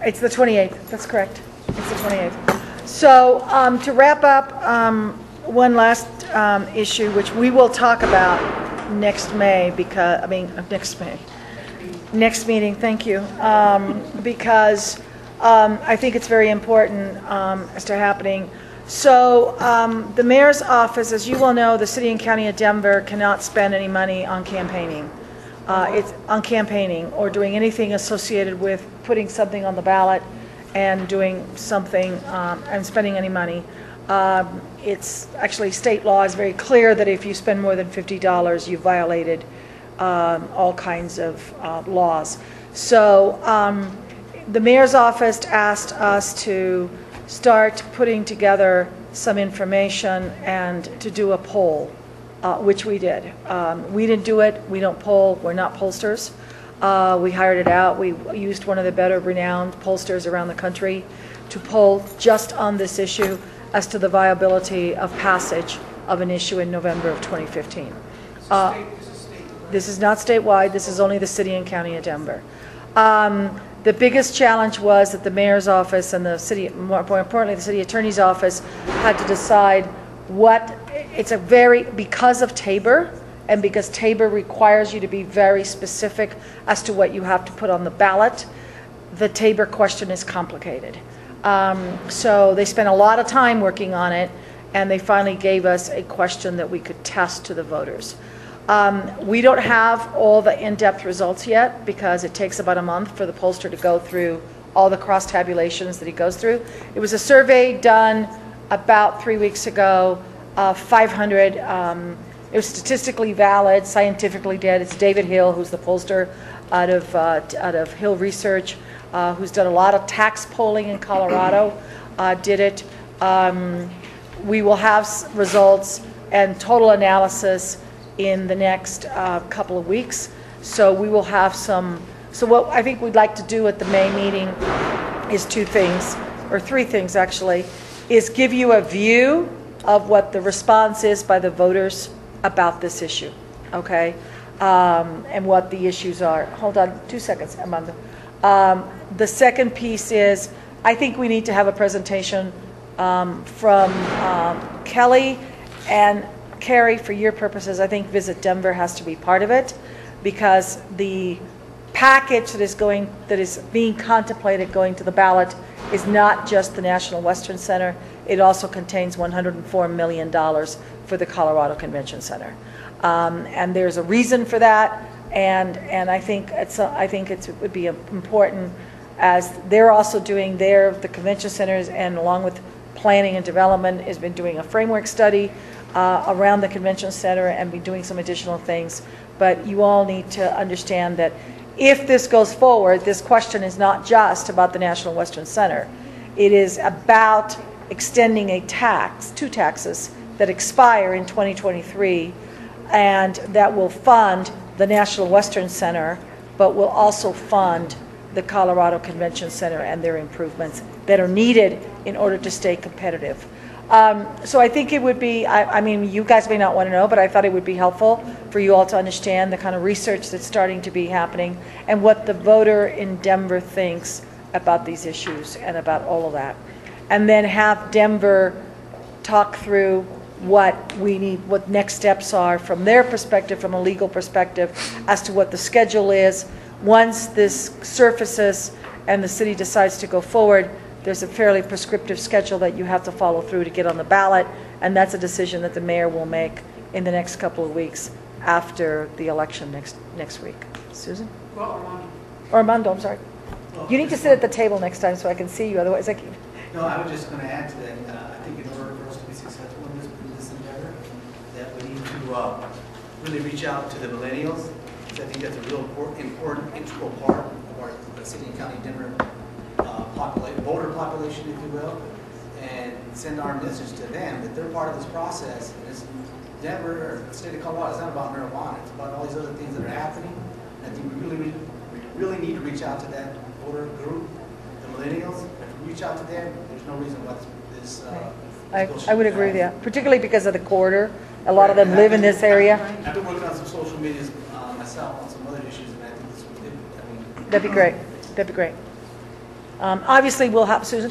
It's the 28th. That's correct. It's the 28th. So to wrap up, one last issue, which we will talk about next May, next meeting, thank you, because I think it's very important as to happening. So the mayor's office, as you well know, the city and county of Denver cannot spend any money on campaigning. It's on campaigning or doing anything associated with putting something on the ballot and doing something and spending any money. It's actually, state law is very clear that if you spend more than $50, you've violated all kinds of laws. So the mayor's office asked us to start putting together some information and to do a poll, which we did. We didn't do it. We don't poll. We're not pollsters. We hired it out. We used one of the better renowned pollsters around the country to poll just on this issue as to the viability of passage of an issue in November of 2015. This is not statewide. This is only the city and county of Denver. The biggest challenge was that the mayor's office and the city, more importantly, the city attorney's office had to decide what, because of Tabor, and because Tabor requires you to be very specific as to what you have to put on the ballot, the Tabor question is complicated. So they spent a lot of time working on it, and they finally gave us a question that we could test to the voters. We don't have all the in-depth results yet because it takes about a month for the pollster to go through all the cross tabulations that he goes through. It was a survey done about 3 weeks ago, 500. It was statistically valid, scientifically dead. It's David Hill, who's the pollster out of Hill Research, who's done a lot of tax polling in Colorado, did it. We will have results and total analysis in the next couple of weeks. So we will have some, so what I think we'd like to do at the May meeting is 2 things, or 3 things actually, is give you a view of what the response is by the voters about this issue, okay? And what the issues are. Hold on 2 seconds, Amanda. The second piece is, I think we need to have a presentation from Kelly and Carrie. For your purposes, I think Visit Denver has to be part of it, because the package that is being contemplated going to the ballot is not just the National Western Center. It also contains $104 million for the Colorado Convention Center, and there's a reason for that. And I think it would be important, as they're also doing the convention centers, and along with planning and development, has been doing a framework study around the convention center and be doing some additional things. But you all need to understand that if this goes forward, this question is not just about the National Western Center. It is about extending two taxes that expire in 2023, and that will fund the National Western Center, but will also fund the Colorado Convention Center and their improvements that are needed in order to stay competitive. So I think it would be, I mean, you guys may not want to know, but I thought it would be helpful for you all to understand the kind of research that's starting to be happening and what the voter in Denver thinks about these issues and about all of that. And then have Denver talk through what we need, what next steps are from their perspective, from a legal perspective, as to what the schedule is. Once this surfaces and the city decides to go forward, there's a fairly prescriptive schedule that you have to follow through to get on the ballot, and that's a decision that the mayor will make in the next couple of weeks after the election next week. Susan? Well, Armando, I'm sorry. You need to sit at the table next time so I can see you, otherwise I can't. No, I was just going to add to that. I think in order for us to be successful in this endeavor, that we need to really reach out to the millennials. So I think that's a real important integral part of our city and county Denver voter population, if you will, and send our message to them that they're part of this process. And it's Denver, or the state of Colorado, it's not about marijuana. It's about all these other things that are happening. And I think we really need to reach out to that voter group, the millennials. If we reach out to them, there's no reason why this I would agree with that, particularly because of the corridor. A lot of them live in this area. I've been working on some social medias myself on some other issues, and I think this would be, That'd be great. That'd be great. Obviously, we'll have Susan.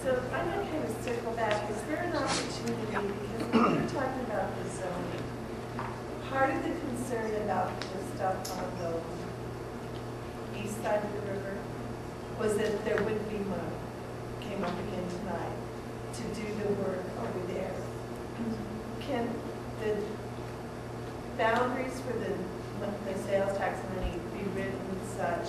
So I'm going to kind of circle back. Is there an opportunity, because when we were talking about the zoning, part of the concern about the stuff on the east side of the river was that there wouldn't be money, came up again tonight, to do the work over there. Can the boundaries for the sales tax money be written such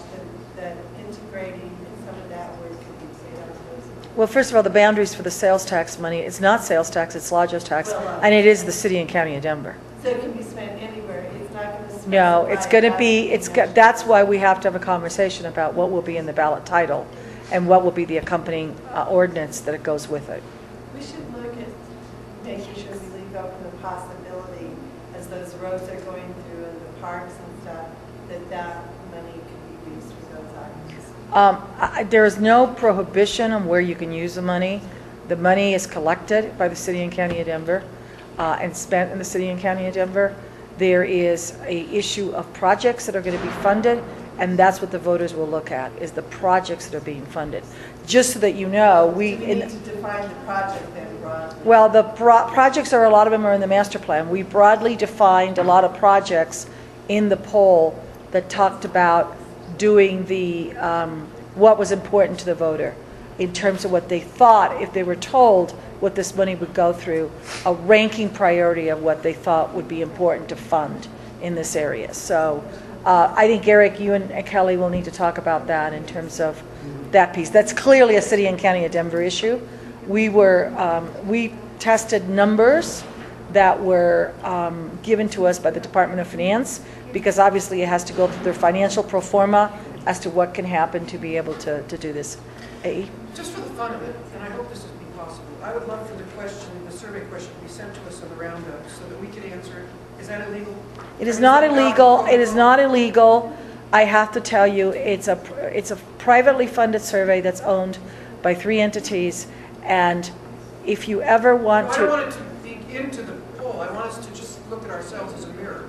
that integrating some of that work could be paid out of those? Well, first of all, the boundaries for the sales tax money, it's not sales tax, it's lodgers tax, and it is the city and county of Denver. So it can be spent anywhere, it's not going to specify. No, it's going to be, that's why we have to have a conversation about what will be in the ballot title and what will be the accompanying ordinance that it goes with it. We should look at making sure we leave open the possibility, as those roads are going through and the parks and stuff, that money could be used for those items. There is no prohibition on where you can use the money. The money is collected by the city and county of Denver and spent in the city and county of Denver. There is a issue of projects that are going to be funded, and that's what the voters will look at, is the projects that are being funded. Just so that you know, we need to define the project then broadly. Well, the projects a lot of them are in the master plan. We broadly defined a lot of projects in the poll that talked about doing the what was important to the voter in terms of what they thought, if they were told what this money would go through, a ranking priority of what they thought would be important to fund in this area. So I think, Eric, you and Kelly will need to talk about that in terms of that piece. That's clearly a city and county of Denver issue. We tested numbers that were given to us by the Department of Finance, because obviously it has to go through their financial pro forma as to what can happen to be able to do this. A. Just for the fun of it, and I hope this is possible, I would love for the survey question to be sent to us on the roundup so that we can answer it. Is that illegal? It is not illegal. It is not illegal. I have to tell you, it's a privately funded survey that's owned by 3 entities, and if you ever want to... I don't want it to be into the poll. I want us to just look at ourselves as a mirror.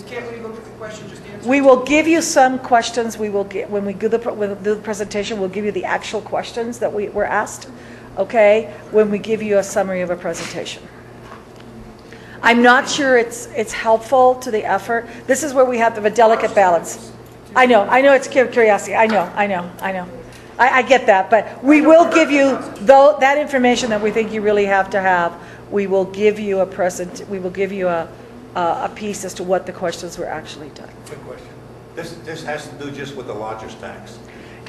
Can't we look at the question, just answer? We will give you some questions. We will get, when we do the presentation, we'll give you the actual questions that we were asked, okay, when we give you a summary of a presentation. I'm not sure it's helpful to the effort. This is where we have the delicate balance. I know it's curiosity. I know. I get that, but we will give you that information that we think you really have to have. We will give you a piece as to what the questions were actually done. Good question. This has to do just with the lodger's tax.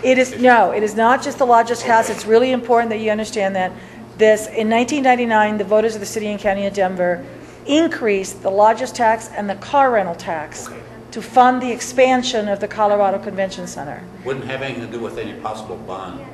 It is not just the lodger's tax. It's really important that you understand that in 1999, the voters of the city and county of Denver increased the lodger's tax and the car rental tax to fund the expansion of the Colorado Convention Center. Wouldn't have anything to do with any possible bond.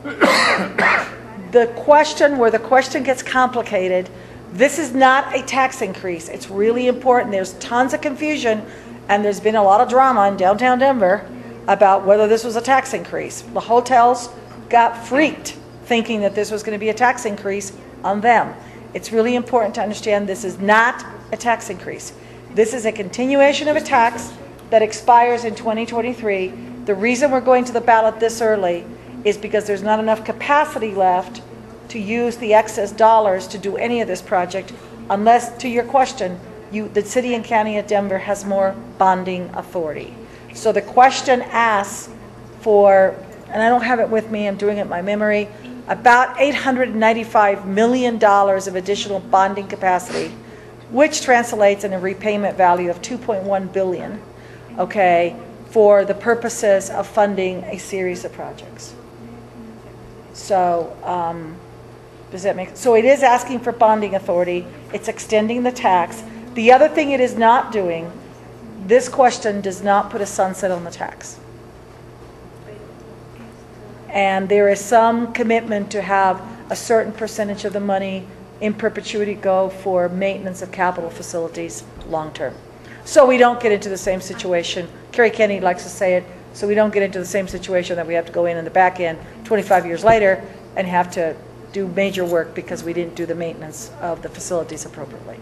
The question gets complicated. This is not a tax increase. It's really important. There's tons of confusion, and there's been a lot of drama in downtown Denver about whether this was a tax increase. The hotels got freaked thinking that this was going to be a tax increase on them. It's really important to understand this is not a tax increase. This is a continuation of a tax that expires in 2023. The reason we're going to the ballot this early is because there's not enough capacity left to use the excess dollars to do any of this project, unless, to your question, the city and county of Denver has more bonding authority. So the question asks for, and I don't have it with me, I'm doing it by memory, about $895 million of additional bonding capacity, which translates in a repayment value of $2.1 billion, okay, for the purposes of funding a series of projects. So, does that make sense? So it is asking for bonding authority. It's extending the tax. The other thing it is not doing, this question does not put a sunset on the tax. And there is some commitment to have a certain percentage of the money in perpetuity go for maintenance of capital facilities long term. So we don't get into the same situation. Kerry Kennedy likes to say it, so we don't get into the same situation that we have to go in the back end 25 years later and have to do major work because we didn't do the maintenance of the facilities appropriately.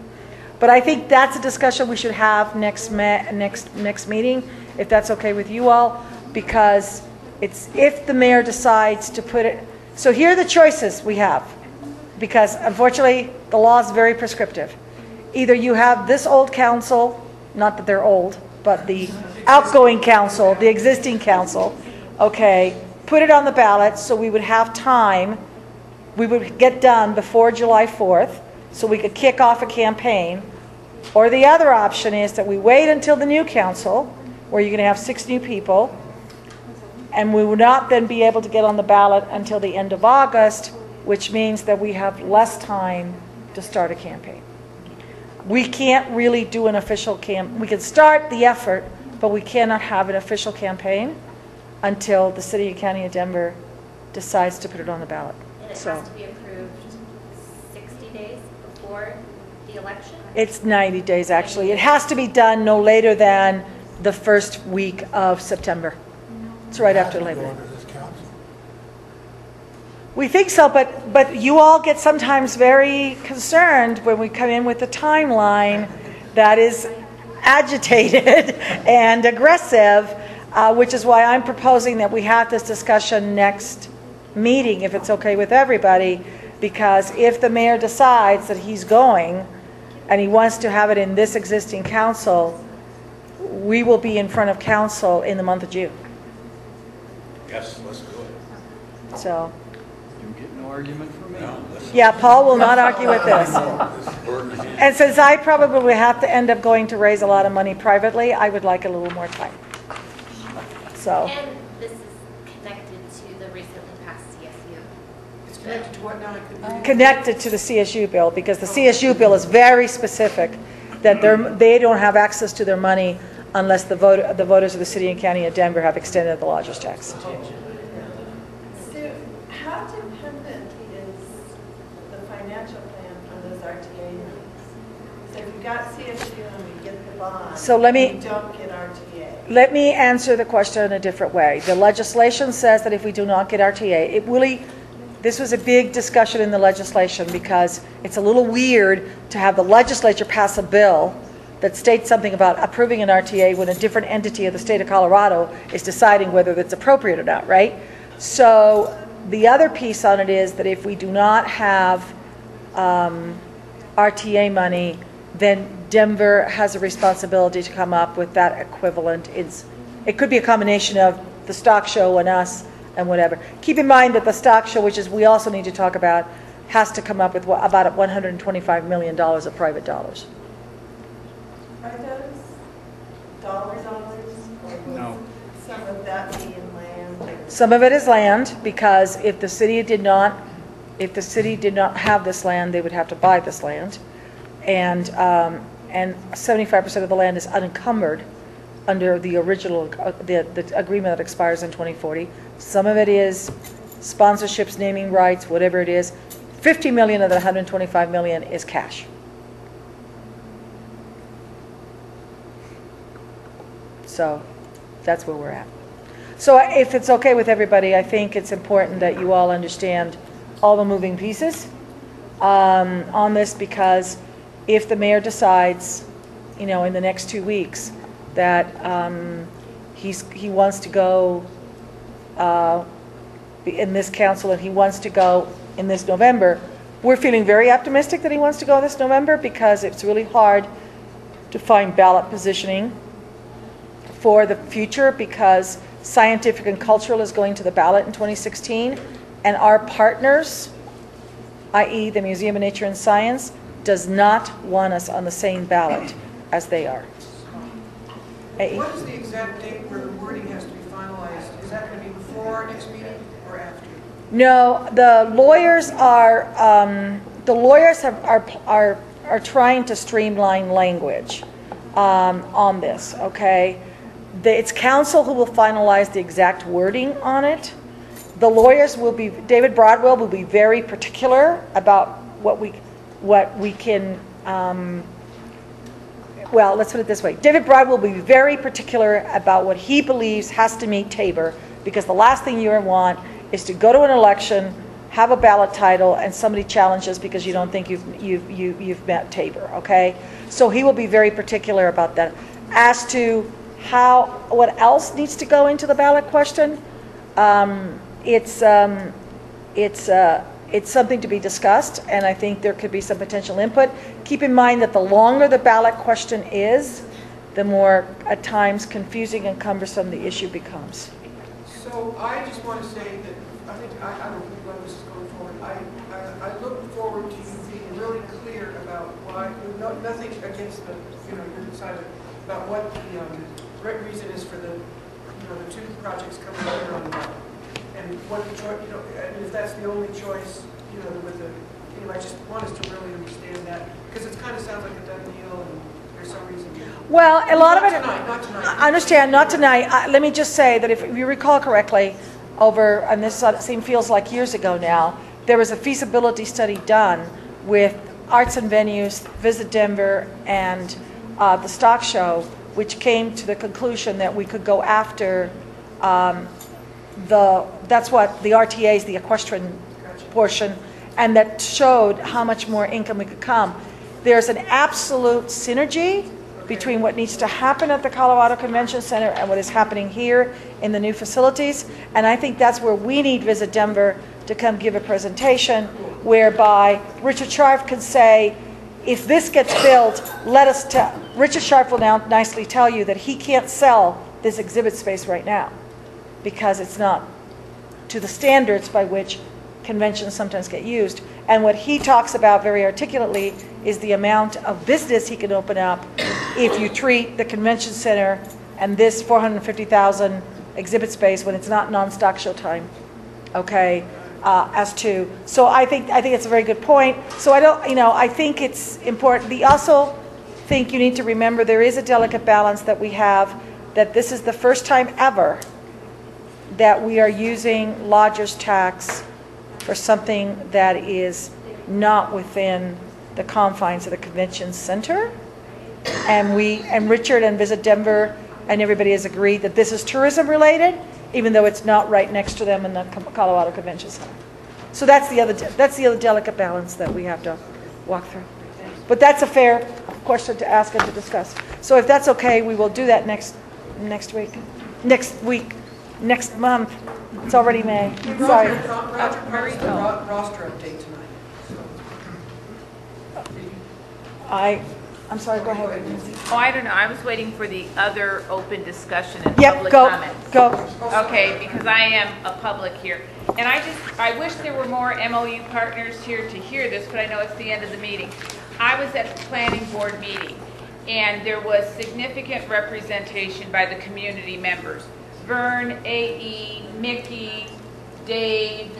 But I think that's a discussion we should have next meeting, if that's okay with you all, because it's if the mayor decides to put it. So here are the choices we have, because unfortunately the law is very prescriptive. Either you have this old council, not that they're old, but the outgoing council, the existing council, okay, put it on the ballot so we would have time. We would get done before July 4th so we could kick off a campaign. Or the other option is that we wait until the new council, where you're going to have 6 new people, and we would not then be able to get on the ballot until the end of August, which means that we have less time to start a campaign. We can't really do an official campaign. We can start the effort, but we cannot have an official campaign until the city and county of Denver decides to put it on the ballot. And it has to be approved 60 days before the election? It's 90 days, actually. It has to be done no later than the first week of September. It's right after Labor Day. We think so, but you all get sometimes very concerned when we come in with a timeline that is agitated and aggressive, which is why I'm proposing that we have this discussion next meeting, if it's okay with everybody, because if the mayor decides that he's going and he wants to have it in this existing council, we will be in front of council in the month of June. Yes, let's do it. So. You get no argument from me. No, Yeah, Paul will not argue with this. And since I probably have to end up going to raise a lot of money privately, I would like a little more time. So. And this is connected to the recently passed CSU. It's connected to what now? Connected to the CSU bill, because the CSU bill is very specific that they don't have access to their money unless the voters of the city and county of Denver have extended the lodger's tax. So how dependent is the financial plan on those RTA monies? So if we got CSU and we get the bond, So we don't get RTA. Let me answer the question in a different way. The legislation says that if we do not get RTA, this was a big discussion in the legislation because it's a little weird to have the legislature pass a bill that states something about approving an RTA when a different entity of the state of Colorado is deciding whether it's appropriate or not, right? So the other piece on it is that if we do not have RTA money, then Denver has a responsibility to come up with that equivalent. It could be a combination of the stock show and us and whatever. Keep in mind that the stock show, which is we also need to talk about, has to come up with about $125 million of private dollars. Are those dollars, or No. some of that being land? Some of it is land, because if the city did not have this land, they would have to buy this land. And 75% of the land is unencumbered under the original, the agreement that expires in 2040. Some of it is sponsorships, naming rights, whatever it is. 50 million of the 125 million is cash. So that's where we're at. So if it's okay with everybody, I think it's important that you all understand all the moving pieces on this, because if the mayor decides, in the next 2 weeks that he wants to go in this council and he wants to go in this November, we're feeling very optimistic that he wants to go this November, because it's really hard to find ballot positioning for the future, because scientific and cultural is going to the ballot in 2016, and our partners, i.e. the Museum of Nature and Science, does not want us on the same ballot as they are. What is the exact date where the wording has to be finalized? Is that going to be before our next meeting or after? No, the lawyers are trying to streamline language on this. Okay, it's council who will finalize the exact wording on it. The lawyers will be, David Broadwell will be very particular about what we can. Well, let's put it this way. David Broadwell will be very particular about what he believes has to meet Tabor, because the last thing you want is to go to an election, have a ballot title, and somebody challenges because you don't think you've met Tabor. Okay, so he will be very particular about that. As to what else needs to go into the ballot question, it's something to be discussed, and I think there could be some potential input. Keep in mind that the longer the ballot question is, the more at times confusing and cumbersome the issue becomes. So I just want to say that I think I don't think where this is going forward. I look forward to you being really clear about why. Nothing against the your side about what the right reason is for the the two projects coming here on the ballot, and what the choice and if that's the only choice with the I just want us to really understand that, because it kind of sounds like a done deal and there's some reason. Well, a lot of it. Not tonight. I understand, not tonight. Let me just say that if you recall correctly, and this feels like years ago now, there was a feasibility study done with Arts and Venues, Visit Denver, and the Stock Show, which came to the conclusion that we could go after that's what the RTAs, the equestrian portion, and that showed how much more income we could come. There's an absolute synergy between what needs to happen at the Colorado Convention Center and what is happening here in the new facilities, and I think that's where we need Visit Denver to come give a presentation, whereby Richard Sharp can say, if this gets built, Richard Sharp will now nicely tell you that he can't sell this exhibit space right now because it's not to the standards by which conventions sometimes get used. And what he talks about very articulately is the amount of business he can open up if you treat the convention center and this 450,000 exhibit space when it's not non-stock show time. Okay. So I think it's a very good point. So I think it's important. We also think you need to remember there is a delicate balance that we have, that this is the first time ever that we are using lodger's tax for something that is not within the confines of the convention center. And Richard and Visit Denver and everybody has agreed that this is tourism related, even though it's not right next to them in the Colorado Convention Center. So that's the other delicate balance that we have to walk through. But that's a fair question to ask and to discuss. So if that's okay, we will do that next week, next month. It's already May. Sorry. Roger promised the roster update tonight. I'm sorry, go ahead. Oh, I don't know, I was waiting for the other open discussion and Yep, public go, comments. go. Okay, because I am a public here. And I wish there were more MOU partners here to hear this, but I know it's the end of the meeting. I was at the planning board meeting, and there was significant representation by the community members. Vern, AE, Mickey, Dave,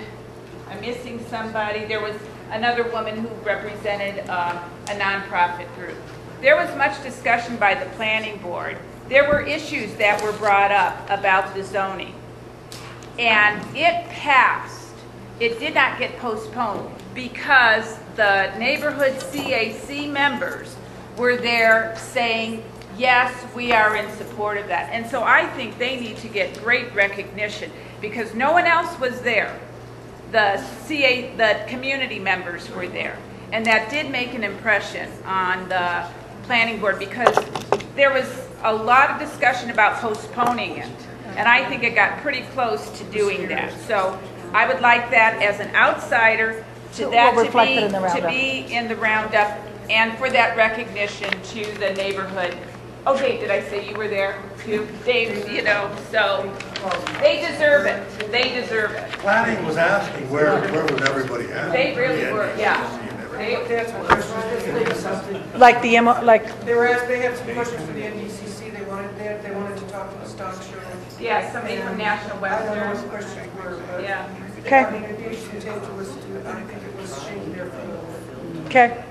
I'm missing somebody. There was another woman who represented a nonprofit group. There was much discussion by the planning board. There were issues that were brought up about the zoning. And it passed. It did not get postponed because the neighborhood CAC members were there saying, yes, we are in support of that. And so I think they need to get great recognition because no one else was there. The community members were there. And that did make an impression on the planning board because there was a lot of discussion about postponing it. And I think it got pretty close to doing that. So I would like that as an outsider to be in the roundup and for that recognition to the neighborhood. Oh, Dave, did I say you were there too? Dave, so they deserve it. They deserve it. Planning was asking where was everybody at? They really were, yeah. Like they had some questions for the NWCAC. They wanted to talk to the stock show. Yeah, somebody from National Western. I don't know what the questions were, but yeah. Okay. I think it was shaking their feet. Okay,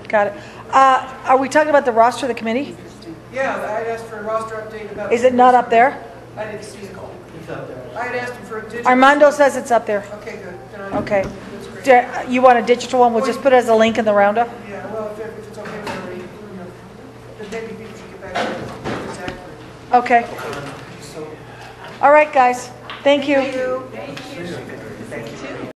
got it. Are we talking about the roster of the committee? Yeah, I'd asked for a roster update about. Is it not up there? I didn't see it. It's up there. I had asked him for a digital. Armando says it's up there. Okay, good. Okay. You want a digital one? We'll just put it as a link in the roundup? Yeah, well, if it's okay with everybody, then maybe people should get back to it if it's accurate. Okay. All right, guys. Thank you. Thank you.